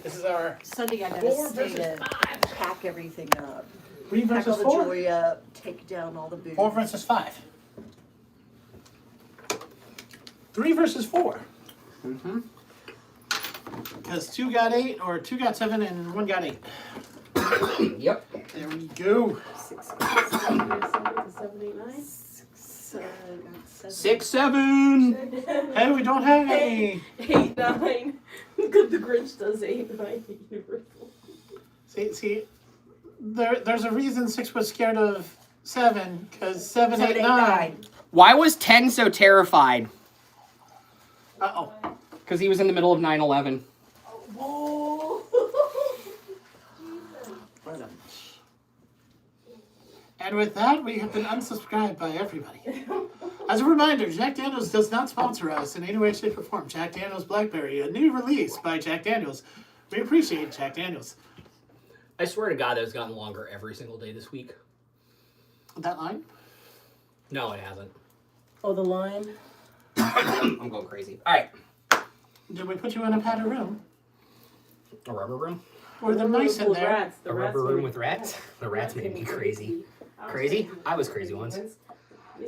This is our
Sunday I gotta
4
stay
versus
to
5.
pack everything up.
3
Pack all
versus
the
4.
jewelry up, take down all the booze.
4 versus 5. 3 versus 4.
Mm-hmm.
Because 2 got 8, or 2 got 7, and 1 got 8.
Yep.
There we go.
6, 7, 8, 9.
6, 7.
Hey, we don't have any.
8, 9. Good, the Grinch does 8, 9 universal.
See, there's a reason 6 was scared of 7, because 7, 8, 9.
9.
Why was 10 so terrified?
Uh-oh.
Because he was in the middle of 9/11.
Whoa.
And with that, we have been unsubscribed by everybody. As a reminder, Jack Daniels does not sponsor us in any way, shape, or form. Jack Daniels Blackberry, a new release by Jack Daniels. We appreciate Jack Daniels.
I swear to God, that has gotten longer every single day this week.
That line?
No, it hasn't.
Oh, the line?
I'm going crazy. All right.
Did we put you in a padded room?
A rubber room?
Or the mice in there?
Rats.
A rubber room with rats? The rats made me crazy. Crazy? I was crazy once. All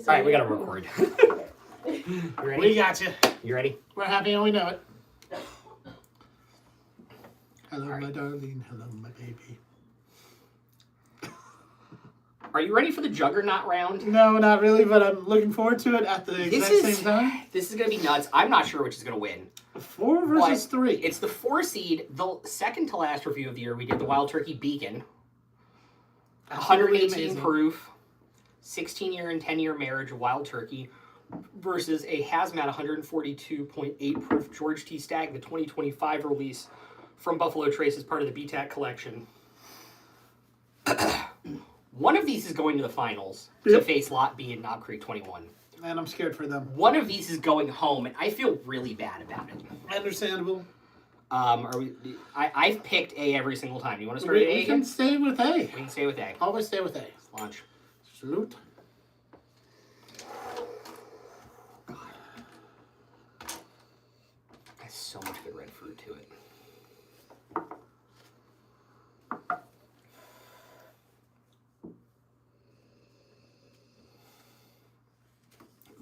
right, we got to record. You ready?
We got you.
You ready?
We're happy and we know it. Hello, my darling. Hello, my baby.
Are you ready for the Juggernaut round?
No, not really, but I'm looking forward to it at the exact same time.
This is going to be nuts. I'm not sure which is going to win.
4 versus
But
3.
It's the 4 seed. The second to last review of the year, we did the Wild Turkey Beacon.
Absolutely
118
amazing.
proof, 16-year and 10-year marriage of Wild Turkey versus a Hazmat 142.8 proof George T. Stagg, the 2025 release from Buffalo Trace as part of the BTAC collection. One of these is going to the finals to face Lot B and Knob Creek 21.
And I'm scared for them.
One of these is going home, and I feel really bad about it.
Understandable.
I've picked A every single time. You want to start
We,
at A
we
again?
can stay with A.
We can stay with A.
Always stay with A.
Launch.
Salute.
Has so much good red fruit to it.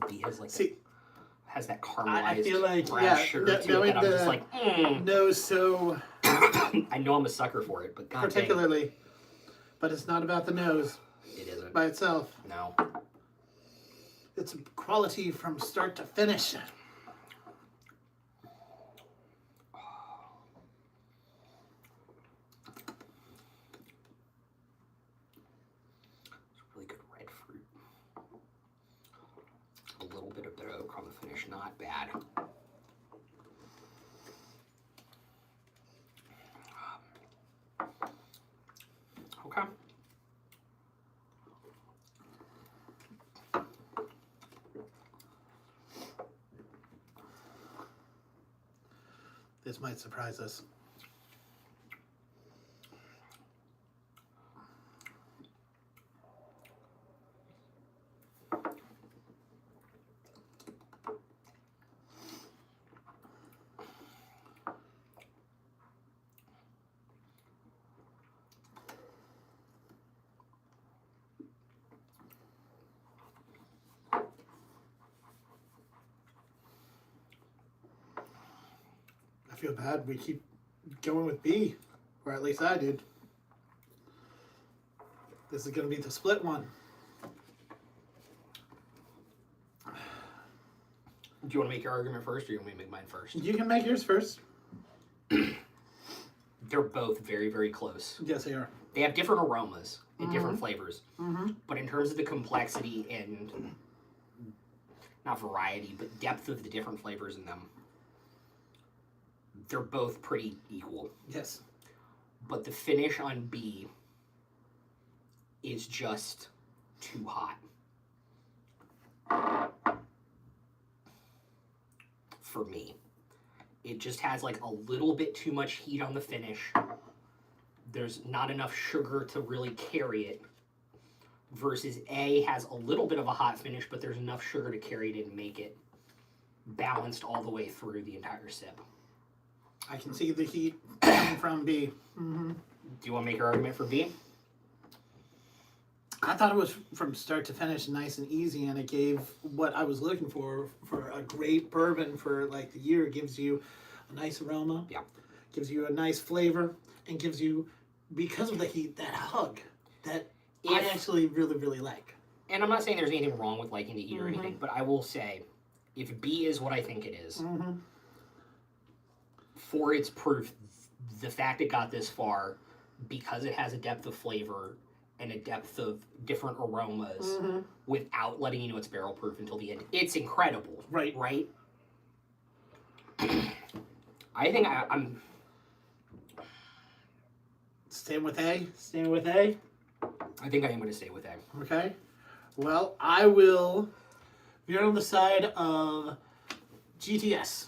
B has like has that caramelized
I feel like,
brown
yeah,
sugar to
knowing
it that I'm
the
just like,
nose so
I know I'm a sucker for it, but god dang,
particularly. But it's not about the nose
it isn't.
by itself.
No.
It's quality from start to finish.
It's really good red fruit. A little bit of bitter oak on the finish, not bad. Okay.
This might surprise us. I feel bad. We keep going with B, or at least I did. This is going to be the split one.
Do you want to make your argument first, or you want me to make mine first?
You can make yours first.
They're both very, very close.
Yes, they are.
They have different aromas and different flavors.
Mm-hmm.
But in terms of the complexity and, not variety, but depth of the different flavors in them, they're both pretty equal.
Yes.
But the finish on B is just too hot. For me. It just has like a little bit too much heat on the finish. There's not enough sugar to really carry it. Versus A has a little bit of a hot finish, but there's enough sugar to carry it and make it balanced all the way through the entire sip.
I can see the heat coming from B. Mm-hmm.
Do you want to make your argument for B?
I thought it was from start to finish nice and easy, and it gave what I was looking for a great bourbon for like the year. It gives you a nice aroma,
Yeah.
gives you a nice flavor, and gives you, because of the heat, that hug that I actually really, really like.
And I'm not saying there's anything wrong with liking the heat or anything, but I will say, if B is what I think it is, for its proof, the fact it got this far, because it has a depth of flavor and a depth of different aromas without letting you know it's barrel proof until the end, it's incredible.
Right.
Right? I think I'm...
Staying with A? Staying with A?
I think I am going to stay with A.
Okay. Well, I will veer on the side of GTS.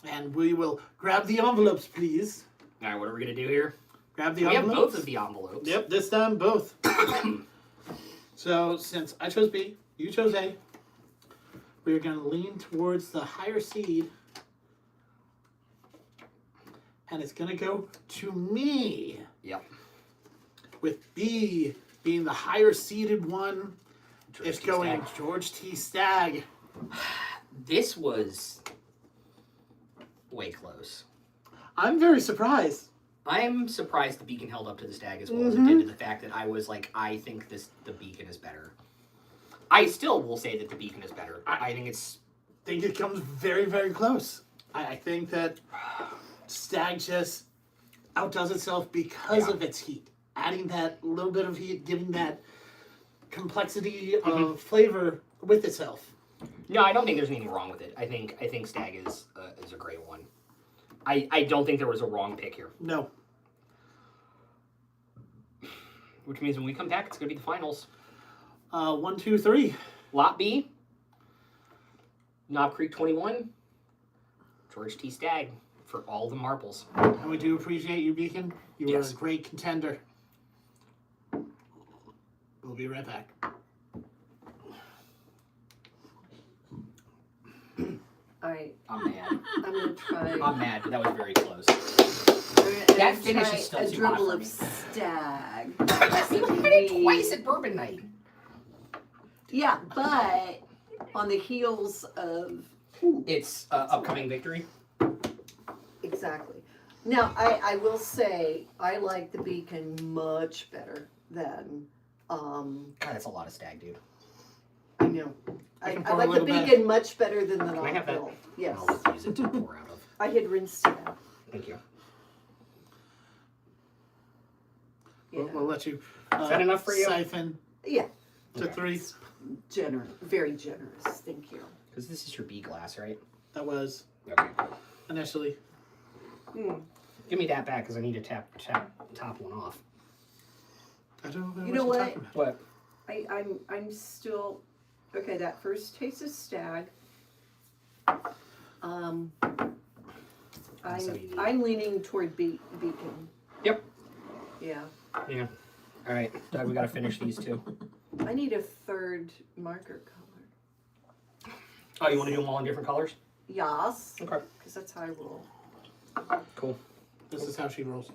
And we will grab the envelopes, please.
All right, what are we going to do here?
Grab the
We have
envelopes.
both of the envelopes.
Yep, this time both. So, since I chose B, you chose A, we're going to lean towards the higher seed. And it's going to go to me.
Yep.
With B being the higher seeded one,
George
it's
T.
going
Stagg.
George T. Stagg.
This was way close.
I'm very surprised.
I'm surprised the Beacon held up to the Stag as well as it did to the fact that I was like, I think the Beacon is better. I still will say that the Beacon is better. I think it's...
I think it comes very, very close. I think that Stag just outdoes itself because of its heat. Adding that little bit of heat, giving that complexity of flavor with itself.
No, I don't think there's anything wrong with it. I think Stag is a great one. I don't think there was a wrong pick here.
No.
Which means when we come back, it's going to be the finals.
1, 2, 3.
Lot B, Knob Creek 21, George T. Stagg for all the marbles.
And we do appreciate you, Beacon. You
Yes.
are a great contender. We'll be right back.
All right,
I'm mad.
I'm gonna try.
I'm mad, but that was very close.
I'm
That
gonna
finish
try
is still
a
too hot
dribble
for
of
me.
Stag.
I did it twice at Bourbon Night.
Yeah, but on the heels of
It's upcoming victory.
exactly. Now, I will say I like the Beacon much better than
God, that's a lot of Stag, dude.
I know.
I can
I
pour a
like the
little bit.
Beacon much better than the
Can I have that?
Knoxville. Yes,
I'll just use it to pour out of.
I had rinsed it out.
Thank you.
Yeah,
We'll let you
Is that enough for you?
siphon
yeah.
to 3.
Generous, very generous. Thank you.
Because this is your B glass, right?
That was
Okay.
initially.
Give me that back because I need to top one off.
I don't know
You know
what
what?
you're talking about.
What?
I'm still okay. That first taste of Stag. I'm leaning toward Beacon.
Yep.
Yeah.
Yeah. All right, Doug, we got to finish these two.
I need a third marker color.
Oh, you want to do them all in different colors?
Yes.
Okay.
Because that's how I roll.
Cool.
This is how she rolls.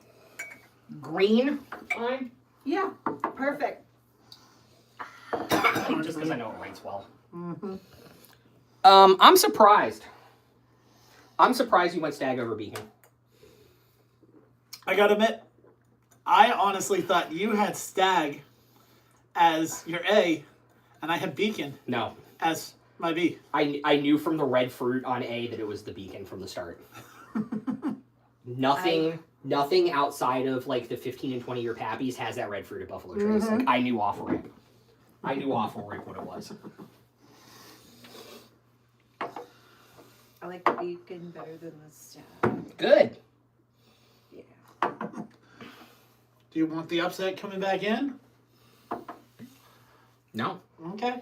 Green. Fine.
Yeah. Perfect.
Just because I know it writes well.
Mm-hmm.
I'm surprised. I'm surprised you went Stag over Beacon.
I gotta admit, I honestly thought you had Stag as your A, and I had Beacon
No.
as my B.
I knew from the red fruit on A that it was the Beacon from the start. Nothing outside of like the 15 and 20 year Pappies has that red fruit at Buffalo Trace.
Mm-hmm.
Like I knew off rip. I knew off rip what it was.
I like the Beacon better than the Stag.
Good.
Yeah.
Do you want the upset coming back in?
No.
Okay.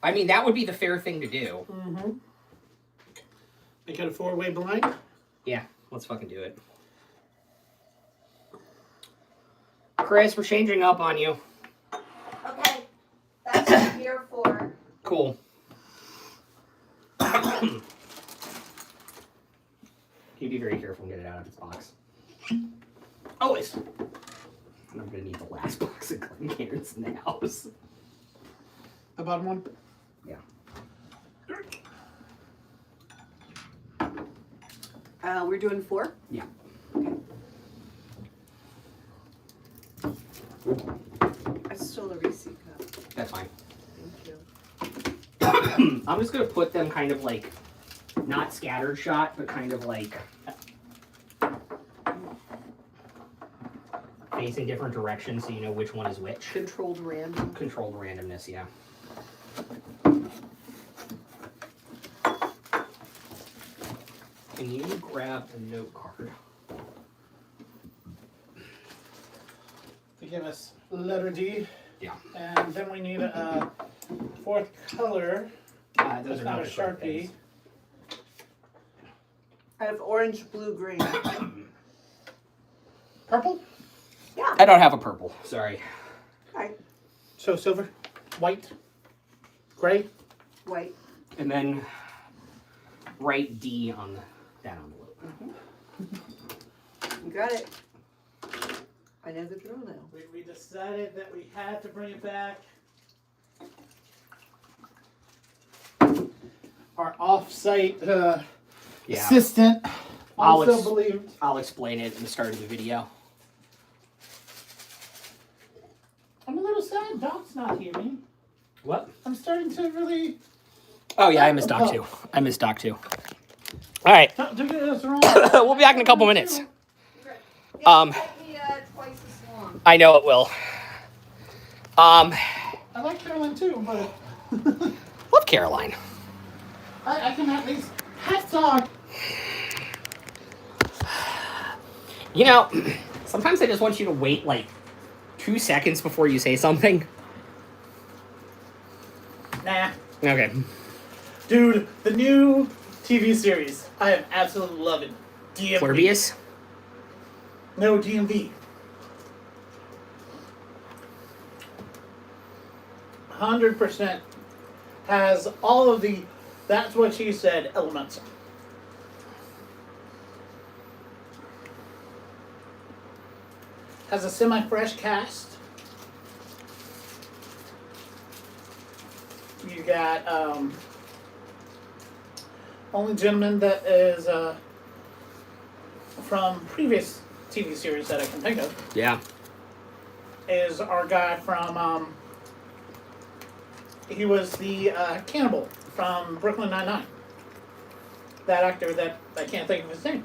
I mean, that would be the fair thing to do.
Mm-hmm. Make it a 4-way blind?
Yeah, let's fucking do it. Chris, we're changing up on you.
Okay. That's what I'm here for.
Cool. You be very careful and get it out of its box.
Always.
And I'm gonna need the last box of Glencairns in the house.
The bottom one?
Yeah.
We're doing 4?
Yeah.
I stole a receipt cup.
That's fine.
Thank you.
I'm just gonna put them kind of like, not scattered shot, but kind of like facing different directions so you know which one is which.
Controlled random.
Controlled randomness, yeah. Can you grab a note card?
To give us letter D.
Yeah.
And then we need a 4th color.
Those
That's
are
not a
the correct
Sharpie.
things.
I have orange, blue, green.
Purple?
Yeah.
I don't have a purple. Sorry.
Right.
So silver, white, gray.
White.
And then write D on that envelope.
You got it. I know the drill now.
We decided that we had to bring it back. Our off-site assistant also
Alex.
believed.
I'll explain it at the start of the video.
I'm a little sad Doc's not here, man.
What?
I'm starting to really...
Oh yeah, I missed Doc too. I missed Doc too. All right.
Don't get us wrong.
We'll be back in a couple minutes.
Yeah, it took me twice as long.
I know it will.
I like Carolyn too, but
Love Caroline.
I can at least have talk.
You know, sometimes I just want you to wait like 2 seconds before you say something.
Nah.
Okay.
Dude, the new TV series, I am absolutely loving. DMV.
Flurbius?
No, DMV. 100% has all of the that's what she said elements. Has a semi-fresh cast. You got only gentleman that is from previous TV series that I can think of
Yeah.
is our guy from he was the cannibal from Brooklyn Nine-Nine. That actor that I can't think of his name.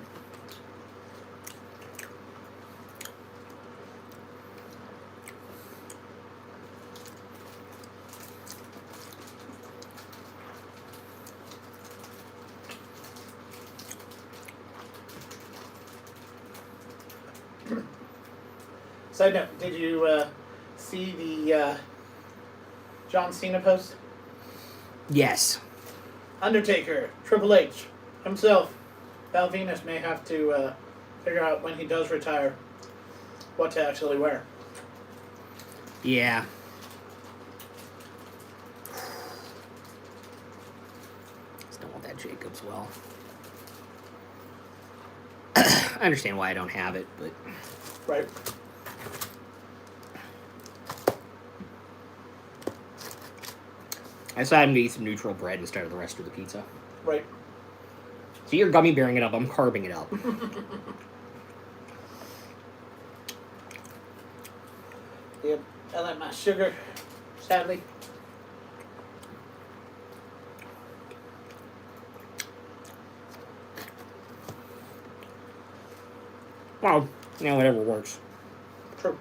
Side note, did you see the John Cena post?
Yes.
Undertaker, Triple H, himself, Val Venus may have to figure out when he does retire what to actually wear.
Yeah. Still want that Jacobs well. I understand why I don't have it, but
Right.
I decided I'm gonna eat some neutral bread instead of the rest of the pizza.
Right.
So you're gummy bearing it up, I'm carbing it up.
Yep. I like my sugar, sadly.
Well, yeah, whatever works.
True.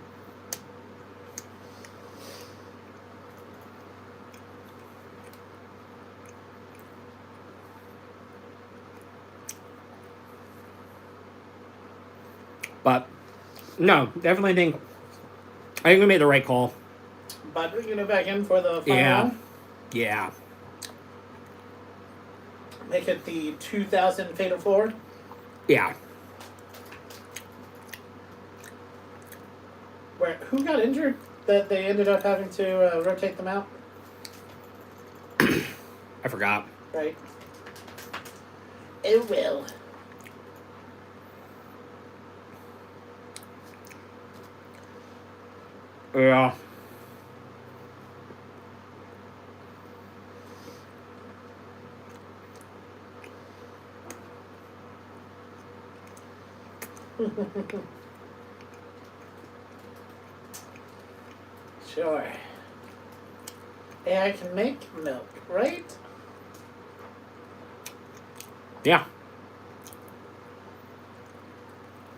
But no, definitely think we made the right call.
But we're going to go back in for the final
Yeah.
round.
Yeah.
Make it the 2000 Fatal 4.
Yeah.
Who got injured that they ended up having to rotate them out?
I forgot.
Right. It will.
Yeah.
Sure. AI can make milk, right?
Yeah.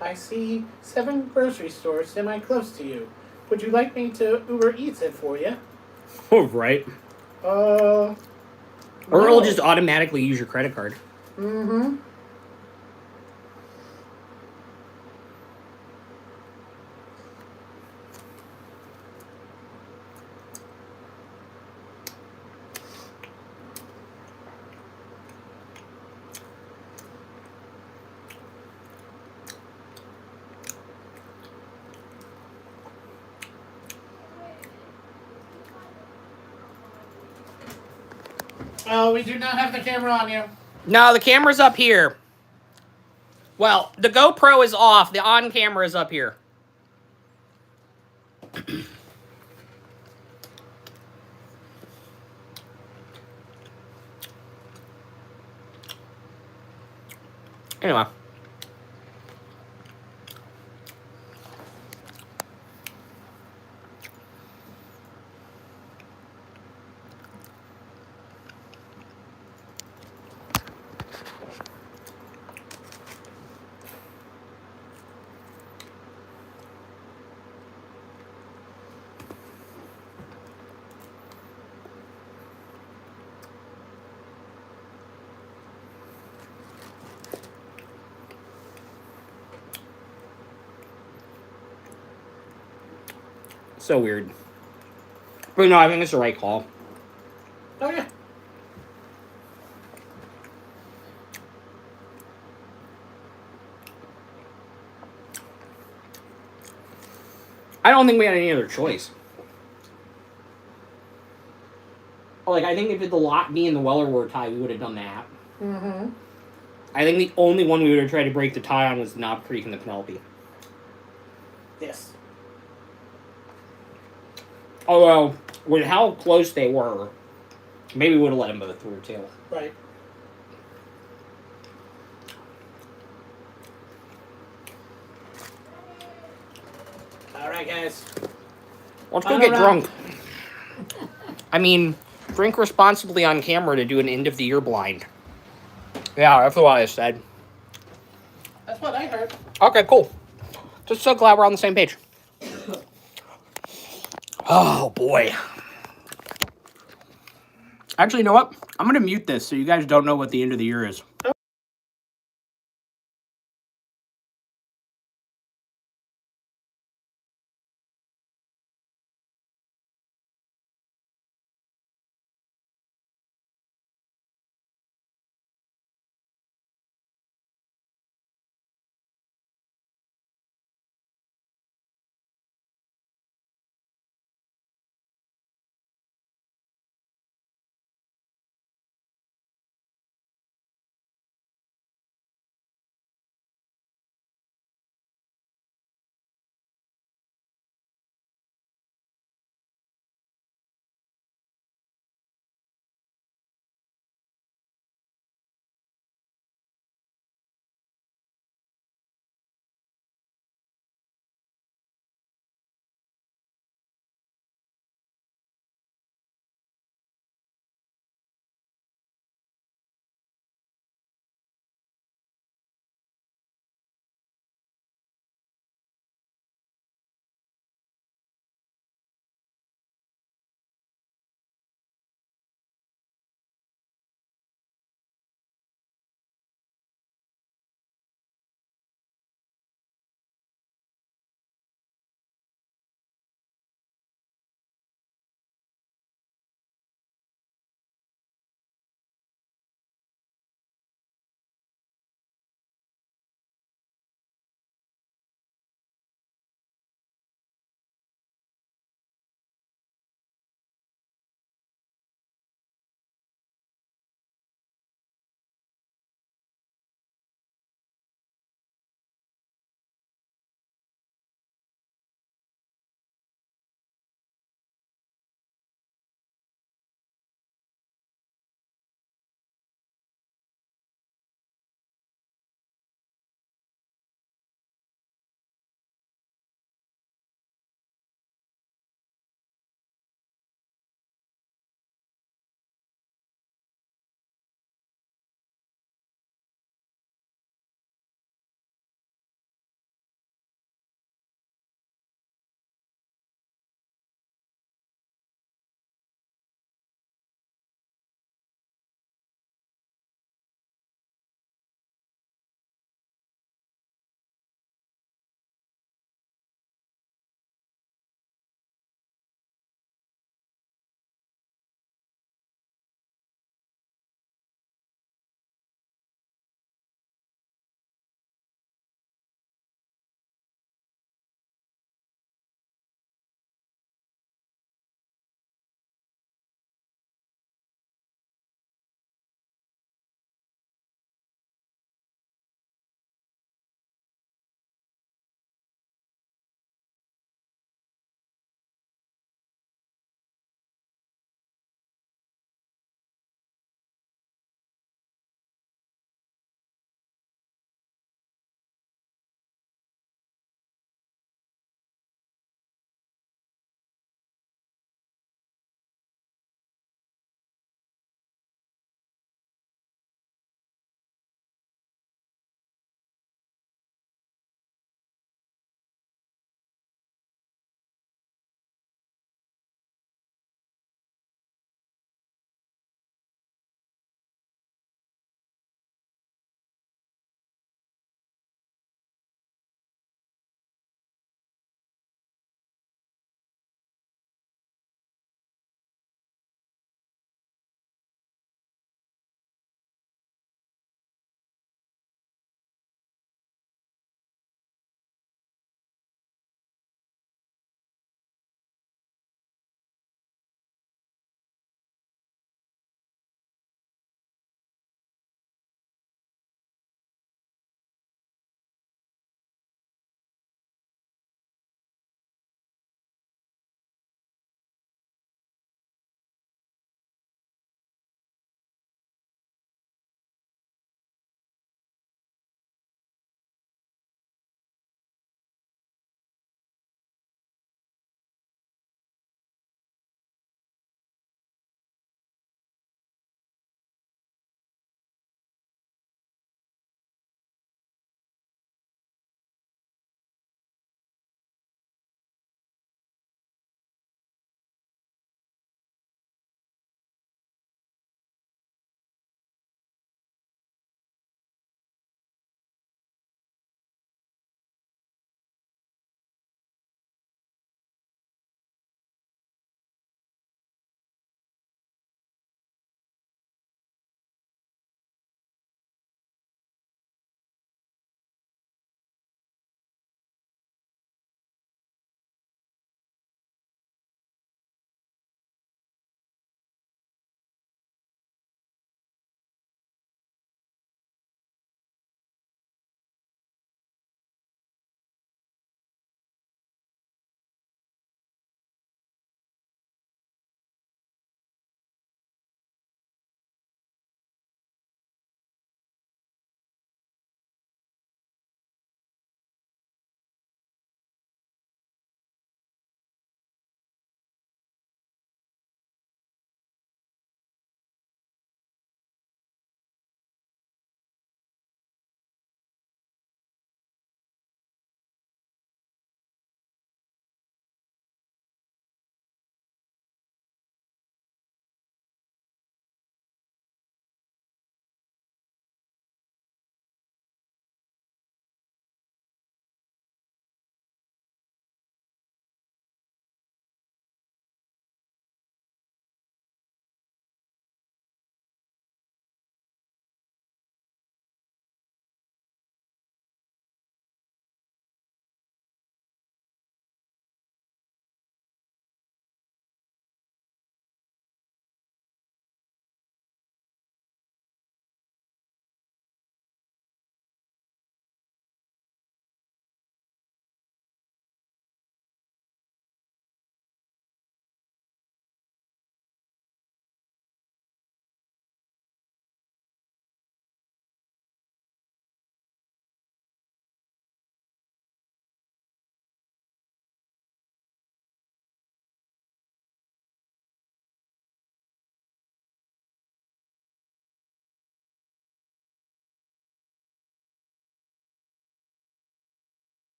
I see 7 grocery stores semi-close to you. Would you like me to Uber Eats it for you?
Oh, right.
Or
Or it'll just automatically use your credit card.
Mm-hmm. Oh, we do not have the camera on you.
No, the camera's up here. Well, the GoPro is off. The on camera is up here. Anyway. So weird. But no, I think it's the right call.
Oh, yeah.
I don't think we had any other choice. Like, I think if the Lot B and the Weller were a tie, we would have done that.
Mm-hmm.
I think the only one we would have tried to break the tie on was Knob Creek and the Penelope.
Yes.
Although, with how close they were, maybe we would have let them both through, too.
Right. Alright, guys.
Let's go
Final
get
round.
drunk. I mean, drink responsibly on camera to do an end-of-the-year blind. Yeah, that's what I said.
That's what I heard.
Okay, cool. Just so glad we're on the same page. Oh, boy. Actually, you know what? I'm going to mute this so you guys don't know what the end of the year is.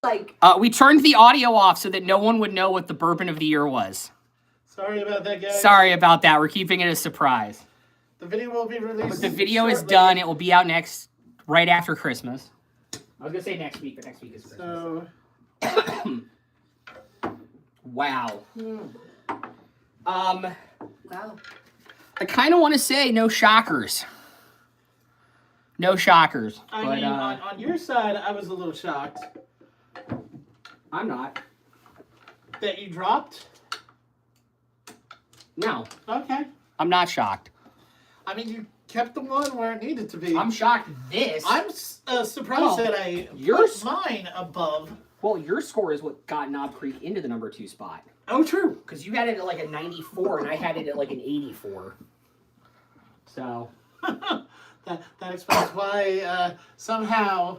like,
We turned the audio off so that no one would know what the bourbon of the year was.
Sorry about that, guys.
Sorry about that. We're keeping it a surprise.
The video will be released.
But the video is
shortly.
done. It will be out right after Christmas. I was gonna say next week, but next week is Christmas.
So,
Wow.
wow.
I kind of want to say no shockers. No shockers.
I
but,
mean, on your side, I was a little shocked
I'm not.
that you dropped.
No,
Okay.
I'm not shocked.
I mean, you kept the one where it needed to be.
I'm shocked this.
I'm surprised
Well,
that I
yours-
put mine above.
Well, your score is what got Knob Creek into the number 2 spot.
Oh, true.
Because you had it at like a 94 and I had it at like an 84. So.
that explains why somehow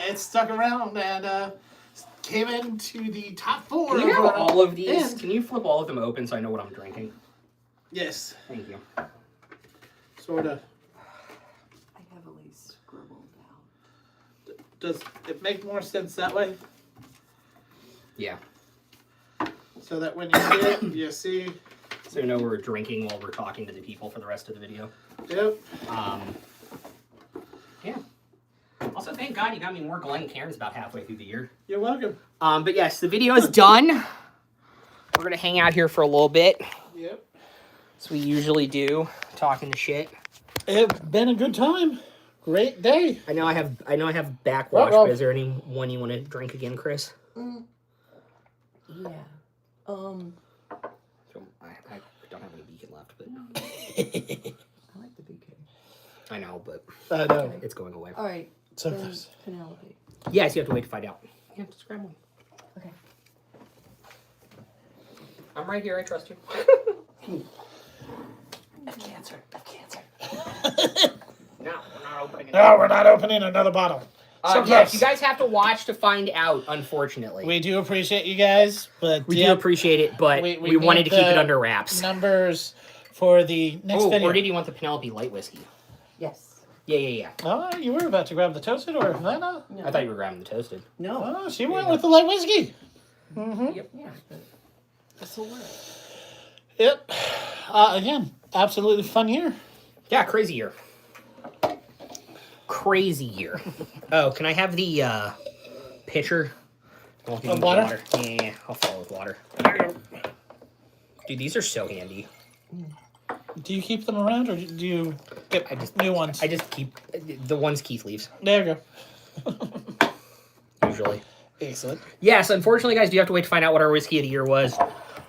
it stuck around and came into the top 4.
Can you have all of these?
And-
Can you flip all of them open so I know what I'm drinking?
Yes,
Thank you.
sort of.
I heavily scribbled down.
Does it make more sense that way?
Yeah.
So that when you see it, you see.
So you know we're drinking while we're talking to the people for the rest of the video.
Yep.
Yeah. Also, thank God you got me more Glen Cairns about halfway through the year.
You're welcome.
But yes, the video is done. We're gonna hang out here for a little bit,
Yep.
as we usually do, talking to shit.
It's been a good time. Great day.
I know I have backwash,
Well.
but is there any one you want to drink again, Chris?
Yeah.
So, I don't have any beacon left, but
I like the BK.
I know, but
I know.
it's going away.
All right.
So
then
close.
Penelope.
Yes, you have to wait to find out. You have to grab one.
Okay.
I'm right here. I trust you.
Have cancer. Have cancer.
No, we're not opening it.
No, we're not opening another bottle. So
Yes,
close.
you guys have to watch to find out, unfortunately.
We do appreciate you guys, but
We do appreciate it, but
We
we wanted
need
to keep it
the
under wraps.
numbers for the next video.
Or did you want the Penelope light whiskey?
Yes.
Yeah.
Oh, you were about to grab the toasted or Helena?
No.
I thought you were grabbing the toasted.
No.
Oh, she went with the light whiskey.
Yep.
Yeah. But this will work.
Yep. Again, absolutely fun year.
Yeah, crazy year. Crazy year. Oh, can I have the pitcher? I'll give
Of
you the
water?
Yeah, I'll follow with water. Dude, these are so handy.
Do you keep them around or do you get new ones?
I just keep the ones Keith leaves,
There you go.
usually.
Excellent.
Yes, unfortunately, guys, you have to wait to find out what our whiskey of the year was.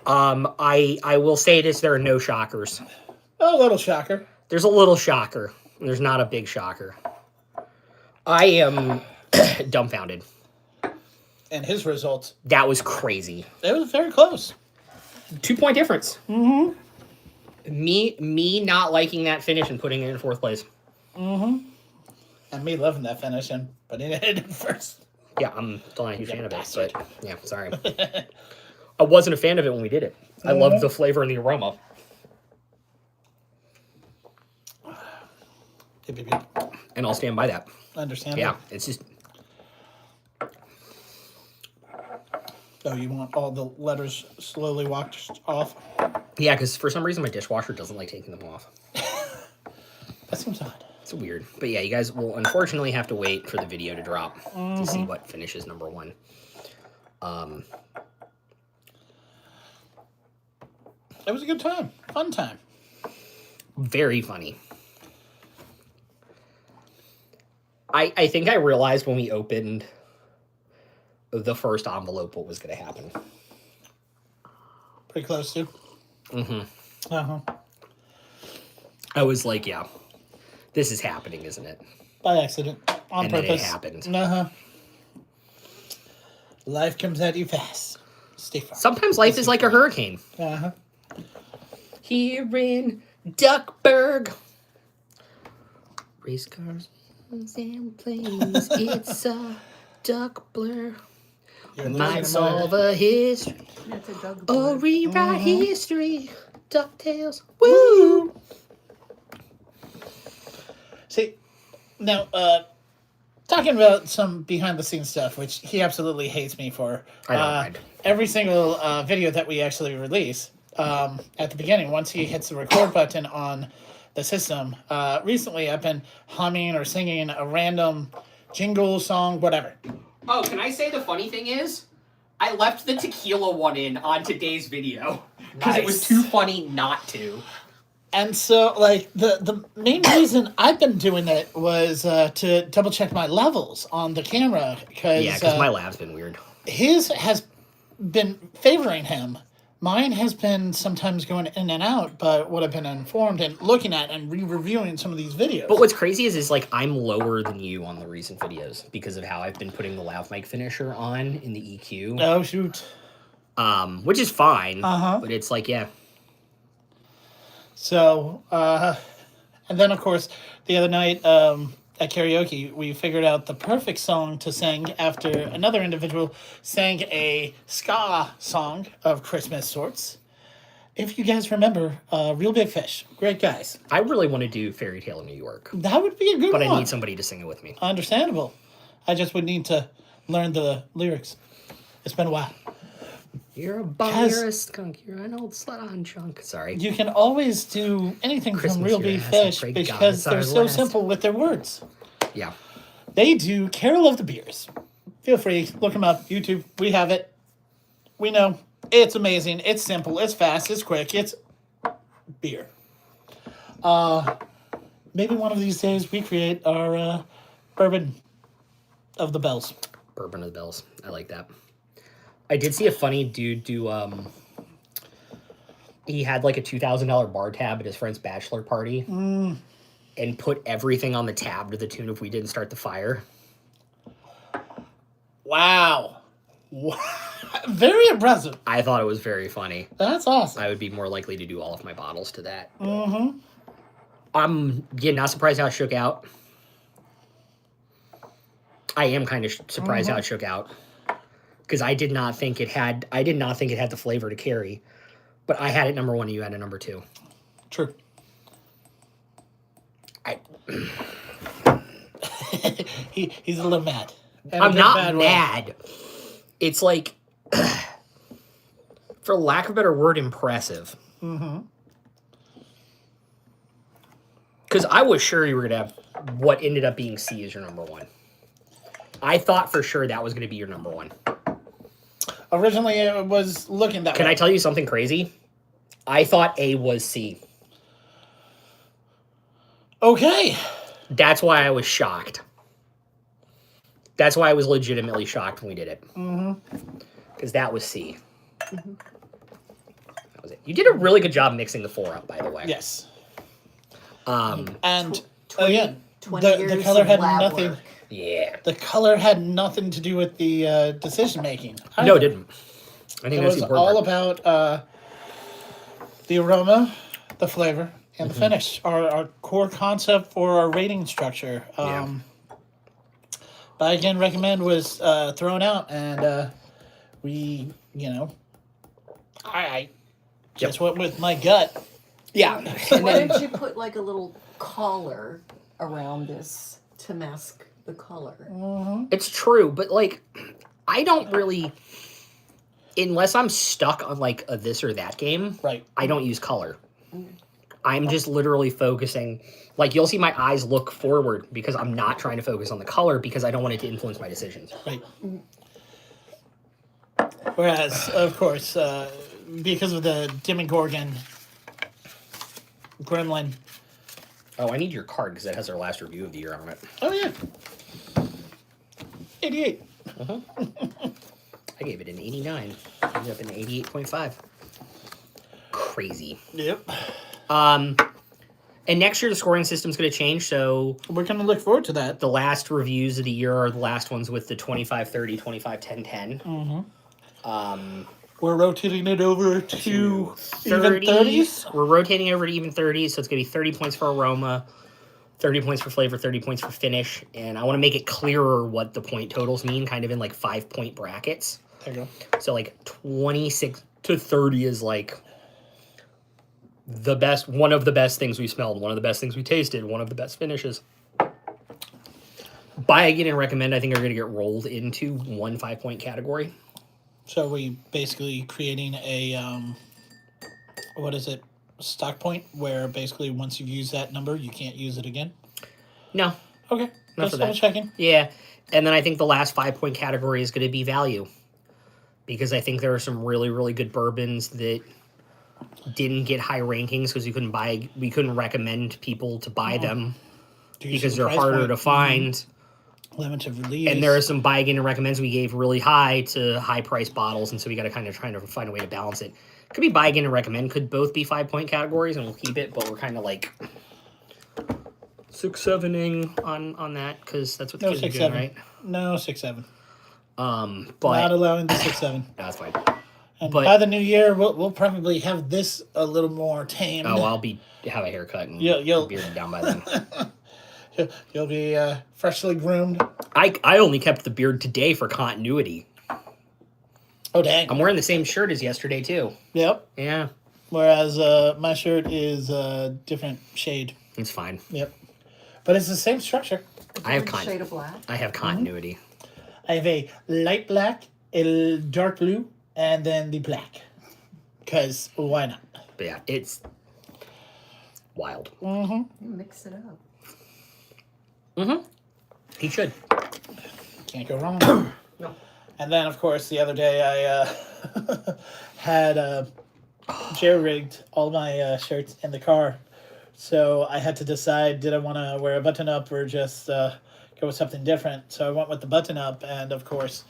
I will say this: there are no shockers.
A little shocker.
There's a little shocker. There's not a big shocker. I am dumbfounded.
And his results.
That was crazy.
It was very close.
2-point difference. Mm-hmm. Me not liking that finish and putting it in 4th place.
Mm-hmm. And me loving that finish and putting it in first.
Yeah, I'm still not a huge fan of it,
bastard.
but yeah, sorry. I wasn't a fan of it when we did it. I loved the flavor and the aroma. And I'll stand by that.
Understand?
Yeah, it's just...
Oh, you want all the letters slowly walked off?
Yeah, because for some reason my dishwasher doesn't like taking them off.
That seems odd.
It's weird. But yeah, you guys will unfortunately have to wait for the video to drop to see what finishes number 1.
It was a good time. Fun time.
Very funny. I think I realized when we opened the first envelope what was going to happen.
Pretty close to.
Mm-hmm.
Uh-huh.
I was like, yeah, this is happening, isn't it?
By accident. On
And then
purpose.
it happened.
Uh-huh. Life comes at you fast. Stay far.
Sometimes life is like a hurricane.
Uh-huh.
Here in Duckburg. Race cars and planes. It's a duck blur.
You're losing
Might
your
solve
mind.
a history.
That's a Doug
Or
boy.
rewrite history. DuckTales. Woo!
See, now, talking about some behind the scenes stuff, which he absolutely hates me for.
I don't mind.
Every single video that we actually release, at the beginning, once he hits the record button on the system, recently I've been humming or singing a random jingle song, whatever.
Oh, can I say the funny thing is, I left the tequila one in on today's video because it was
Nice.
too funny not to.
And so, like, the main reason I've been doing it was to double check my levels on the camera.
Yeah, because my lab's been weird.
his has been favoring him. Mine has been sometimes going in and out, but what I've been informed and looking at and re-reviewing some of these videos.
But what's crazy is like I'm lower than you on the recent videos because of how I've been putting the lav mic finisher on in the EQ.
Oh, shoot.
Which is fine.
Uh-huh.
But it's like, yeah.
So, and then, of course, the other night at karaoke, we figured out the perfect song to sing after another individual sang a ska song of Christmas sorts. If you guys remember, Real Big Fish, great guys.
I really want to do Fairy Tale in New York.
That would be a good
But
one.
I need somebody to sing it with me.
Understandable. I just would need to learn the lyrics. It's been a while.
You're a bum,
Because-
you're a skunk, you're an old slut on junk. Sorry.
You can always do anything
Christmas,
from Real
your
Big
ass,
Fish
I pray God
because
it's
they're
our
so
last.
simple with their words.
Yeah.
They do Carol of the Beers. Feel free, look them up. YouTube, we have it. We know. It's amazing. It's simple. It's fast. It's quick. It's beer. Maybe one of these days we create our bourbon of the bells.
Bourbon of the Bells. I like that. I did see a funny dude do, he had like a $2,000 bar tab at his friend's bachelor party and put everything on the tab to the tune of We Didn't Start the Fire.
Wow. Very impressive.
I thought it was very funny.
That's awesome.
I would be more likely to do all of my bottles to that.
Mm-hmm.
I'm not surprised how it shook out. I am kind of surprised how it shook out. Because I did not think it had the flavor to carry. But I had it number 1 and you had it number 2.
True. He's a little mad. In a
I'm
good,
not
bad way.
mad. It's like, for lack of a better word, impressive.
Mm-hmm.
Because I was sure you were going to have what ended up being C as your number 1. I thought for sure that was going to be your number 1.
Originally, it was looking that
Can
way.
I tell you something crazy? I thought A was C.
Okay.
That's why I was shocked. That's why I was legitimately shocked when we did it. Because that was C. That was it. You did a really good job mixing the 4 up, by the way.
Yes.
Tw-
And
20
again,
20
the
years
color
of
had
lab
nothing.
work.
Yeah.
The color had nothing to do with the decision making.
No, it didn't. I think
It
that's
was
the important
all
part.
about the aroma, the flavor, and the finish. Our core concept for our rating structure.
Yeah.
But I again recommend was thrown out, and we, I just went with my gut.
Yeah.
Why didn't you put like a little collar around this to mask the color?
It's true, but like, I don't really, unless I'm stuck on like a this or that game,
Right.
I don't use color. I'm just literally focusing, like you'll see my eyes look forward because I'm not trying to focus on the color because I don't want it to influence my decisions.
Right. Whereas, of course, because of the Demogorgon Gremlin.
Oh, I need your card because that has our last review of the year on it.
Oh, yeah. 88.
I gave it an 89. Ended up in 88.5. Crazy.
Yep.
And next year the scoring system's going to change, so
We're going to look forward to that.
the last reviews of the year are the last ones with the 25-30, 25-10-10.
We're rotating it over to
30.
even 30s.
We're rotating over to even 30s, so it's going to be 30 points for aroma, 30 points for flavor, 30 points for finish. And I want to make it clearer what the point totals mean, kind of in like 5-point brackets.
There you go.
So like 26 to 30 is like the best, one of the best things we smelled, one of the best things we tasted, one of the best finishes. Buy again and recommend, I think, are going to get rolled into one 5-point category.
So we basically creating a what is it? Stock point where basically once you've used that number, you can't use it again.
No.
Okay,
Not
just
for that.
double checking.
Yeah. And then I think the last 5-point category is going to be value. Because I think there are some really, really good bourbons that didn't get high rankings because we couldn't recommend people to buy them because they're harder to find.
Limited release.
And there are some buy again and recommends we gave really high to high price bottles, and so we got to kind of try to find a way to balance it. Could be buy again and recommend, could both be 5-point categories, and we'll keep it, but we're kind of like 6-7ing on that because that's what the kids are doing, right?
No, 6-7.
But
Not allowing the 6-7.
that's fine.
And
But-
by the new year, we'll probably have this a little more tamed.
Oh, I'll have a haircut and
You'll-
bearded down by then.
You'll be freshly groomed.
I only kept the beard today for continuity.
Oh, dang.
I'm wearing the same shirt as yesterday too.
Yep.
Yeah,
Whereas my shirt is a different shade.
it's fine.
Yep. But it's the same structure.
I have
Different shade of black.
I have continuity.
I have a light black, a dark blue, and then the black. Because why not?
But yeah, it's wild.
You mix it up.
He should.
Can't go wrong.
No.
And then, of course, the other day I had jerry-rigged all my shirts in the car. So I had to decide, did I want to wear a button-up or just go with something different? So I went with the button-up, and of course,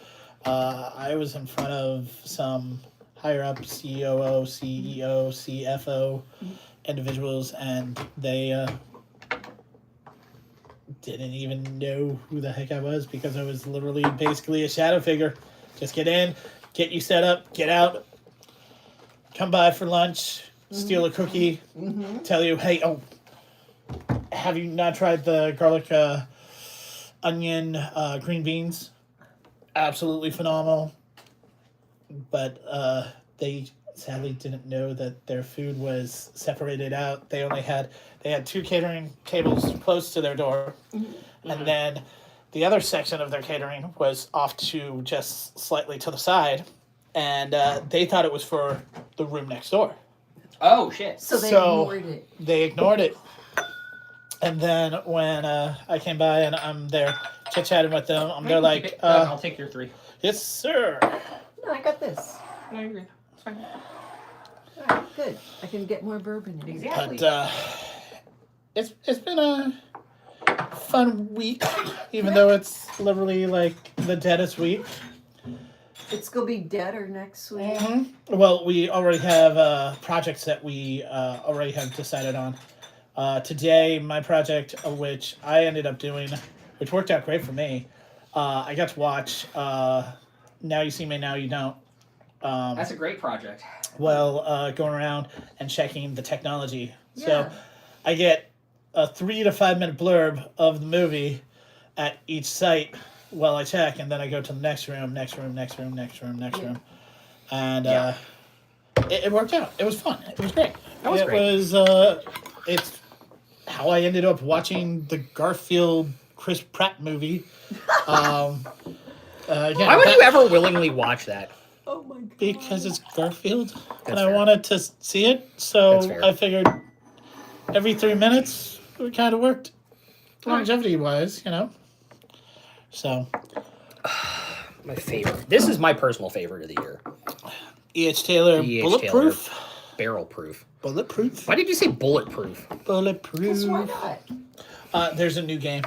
I was in front of some higher-up COO, CEO, CFO individuals, and they didn't even know who the heck I was because I was literally basically a shadow figure. Just get in, get you set up, get out, come by for lunch, steal a cookie, tell you, hey, have you not tried the garlic onion green beans? Absolutely phenomenal. But they sadly didn't know that their food was separated out. They had 2 catering tables close to their door, and then the other section of their catering was off to just slightly to the side, and they thought it was for the room next door.
Oh shit!
So they
So-
ignored it.
They ignored it. And then when I came by and I'm there chit-chatting with them, they're like,
I'll take your 3.
yes, sir.
No, I got this.
No, you're good. It's fine.
All right, good. I can get more bourbon in.
Exactly.
But it's been a fun week, even though it's literally like the deadest week.
It's gonna be deader next week.
Well, we already have projects that we already have decided on. Today, my project, which I ended up doing, which worked out great for me, I got to watch Now You See Me, Now You Don't.
That's a great project.
Going around and checking the technology.
Yeah.
So I get a 3 to 5 minute blurb of the movie at each site while I check, and then I go to the next room. And it worked out. It was fun. It was great.
That was great.
It's how I ended up watching the Garfield Chris Pratt movie.
Why would you ever willingly watch that?
Oh my god.
Because it's Garfield, and I
fair.
wanted to see it,
That's
so
fair.
I figured every 3 minutes it kind of worked, longevity-wise, So,
My favorite. This is my personal favorite of the year.
E.H. Taylor,
E.H.
bulletproof.
Barrel proof.
Bulletproof.
Why did you say bulletproof?
Bulletproof.
Because why not?
There's a new game.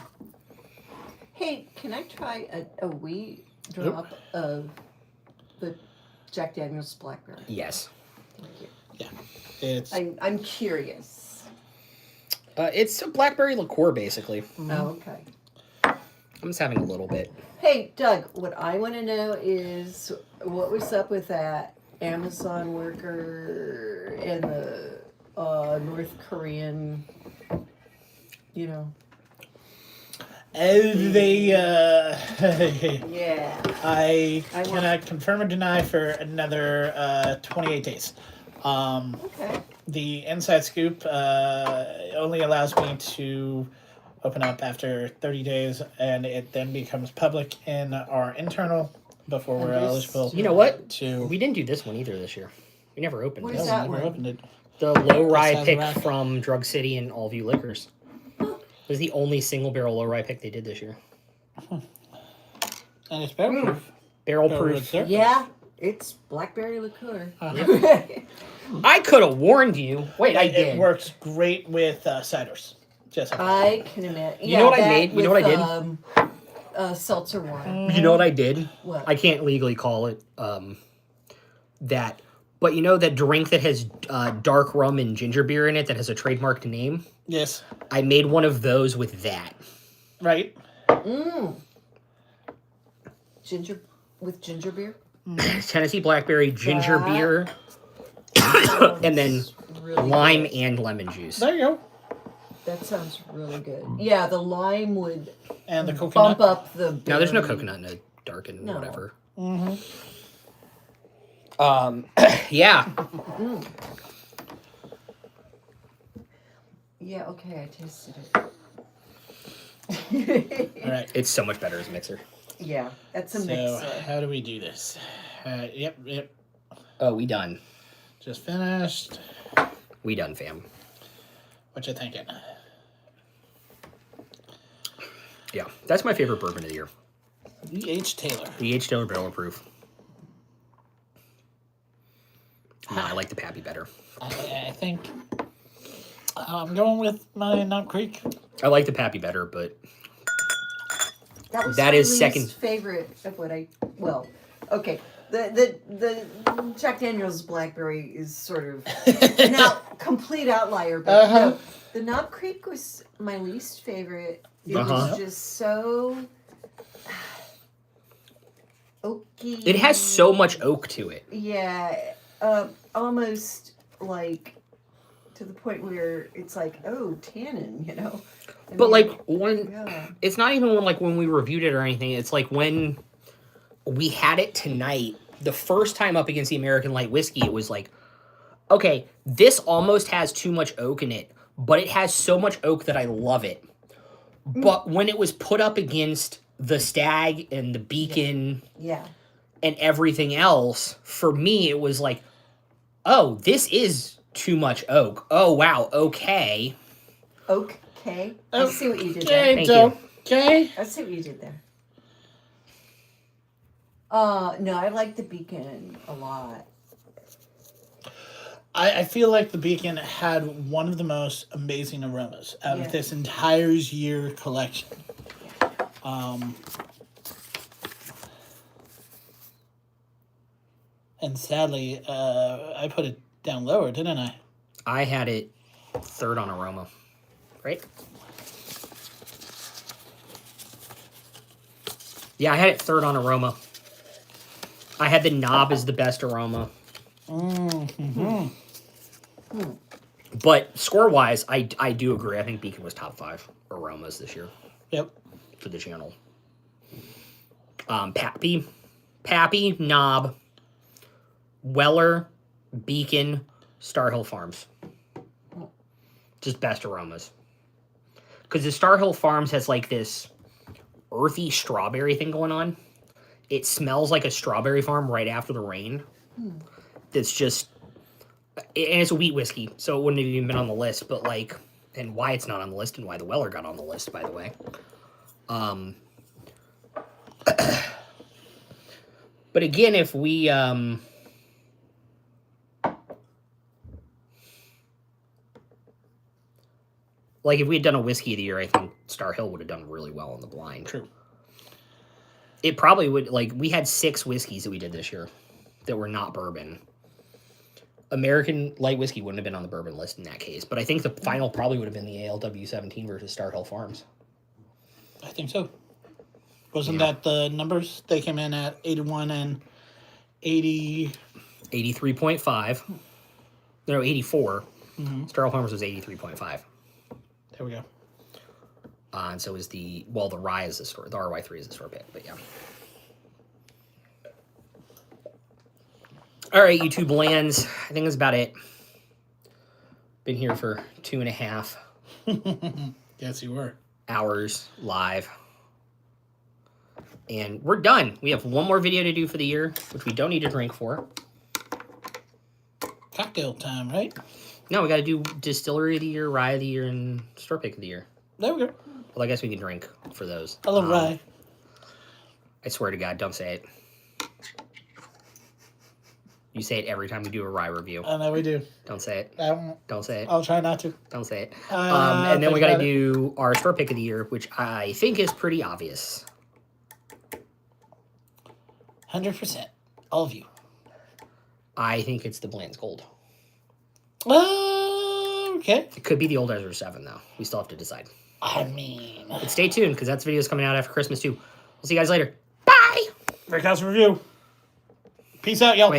Hey, can I try a wee drop of the Jack Daniel's Blackberry?
Yes.
Thank you.
Yeah, it's
I'm curious.
It's a blackberry liqueur, basically.
Oh, okay.
I'm just having a little bit.
Hey, Doug, what I want to know is what was up with that Amazon worker and the North Korean,
they.
Yeah.
I
I want-
cannot confirm or deny for another 28 days.
Okay.
The inside scoop only allows me to open up after 30 days, and it then becomes public in our internal before we're eligible.
You know what?
To
We didn't do this one either this year. We never opened
What
this.
is
no, we
that
never
one?
opened it.
The low rye
Just has
pick
rack.
from Drug City and Allview Liquors. It was the only single barrel low rye pick they did this year.
And it's barrel proof.
Barrel
Barrel
proof.
syrup.
Yeah, it's blackberry liqueur.
I could have warned you. Wait, I did.
It works great with ciders. Just
I can imagine.
You know what I made? You know what I
did? Seltzer water.
You know what I did?
What?
I can't legally call it that. But you know that drink that has dark rum and ginger beer in it that has a trademarked name?
Yes.
I made one of those with that.
Right.
Ginger with ginger beer.
Tennessee blackberry ginger
That
beer and then
Really
lime
good.
and lemon juice.
There you go.
That sounds really good. Yeah, the lime would
And the coconut.
bump up the.
No, there's no
berry.
coconut in a darkened
No.
whatever.
Mm-hmm.
Yeah.
Yeah. Okay, I tasted it.
All right.
It's so much better as a mixer.
Yeah, that's a
So
mixer.
how do we do this? Yep.
Oh, we done.
Just finished.
We done, fam.
What you thinking?
Yeah. That's my favorite bourbon of the year.
E.H. Taylor.
The H. Taylor Barrel Proof. No, I like the Pappy better.
I think I'm going with my Knob Creek.
I like the Pappy better, but
That was
That
my
is
least
second-
favorite of what I. Well, okay. The Jack Daniel's blackberry is sort of now complete outlier, but no, the Knob Creek was my least favorite. It was just so oaky.
it has so much oak to it.
Yeah, almost like to the point where it's like, oh, tannin, you know. I
But
mean,
like when
yeah.
it's not even like when we reviewed it or anything. It's like when we had it tonight, the first time up against the American Light Whiskey, it was like, okay, this almost has too much oak in it, but it has so much oak that I love it. But when it was put up against the Stag and the Beacon
Yeah.
and everything else, for me, it was like, oh, this is too much oak. Oh, wow, okay.
Okay. I see what you did there.
Okay,
Thank you.
okay.
I see what you did there. No, I like the Beacon a lot.
I feel like the Beacon had one of the most amazing aromas out
Yeah.
of this entire year collection. And sadly, I put it down lower, didn't I?
I had it third on aroma, right? Yeah, I had it third on aroma. I had the knob as the best aroma.
Mm-hmm.
But score-wise, I do agree. I think Beacon was top 5 aromas this year
Yep.
for the channel. Pappy, Knob, Weller, Beacon, Star Hill Farms. Just best aromas. Because the Star Hill Farms has like this earthy strawberry thing going on. It smells like a strawberry farm right after the rain. That's just... And it's a wheat whiskey, so it wouldn't have even been on the list, but like... And why it's not on the list, and why the Weller got on the list, by the way. But again, if we... Like, if we had done a whiskey of the year, I think Star Hill would have done really well on the blind.
True.
It probably would, like, we had 6 whiskeys that we did this year that were not bourbon. American Light Whiskey wouldn't have been on the bourbon list in that case, but I think the final probably would have been the ALW 17 versus Star Hill Farms.
I think so. Wasn't
Yeah.
that the numbers? They came in at 81 and 80.
83.5. No, 84. Star Hill Farms was 83.5.
There we go.
And so is the rye is the store, the RY3 is the store pick, but yeah. All right, YouTube lands. I think that's about it. Been here for 2.5.
Yes, you were.
hours live. And we're done. We have one more video to do for the year, which we don't need a drink for.
Cocktail time, right?
No, we got to do distillery of the year, rye of the year, and store pick of the year.
There we go.
Well, I guess we can drink for those.
I love rye.
I swear to God, don't say it. You say it every time we do a rye review.
I know we do.
Don't say it.
I won't.
Don't say it.
I'll try not to.
Don't say it. And then we got to
think
do our store pick of the year, which I think is pretty obvious.
100%. All of you.
I think it's the Bland's Gold.
Okay.
It could be the Old Ezra 7, though. We still have to decide.
I mean...
But stay tuned, because that's video's coming out after Christmas, too. We'll see you guys later. Bye!
Breakhouse Review. Peace out, y'all.
Wait.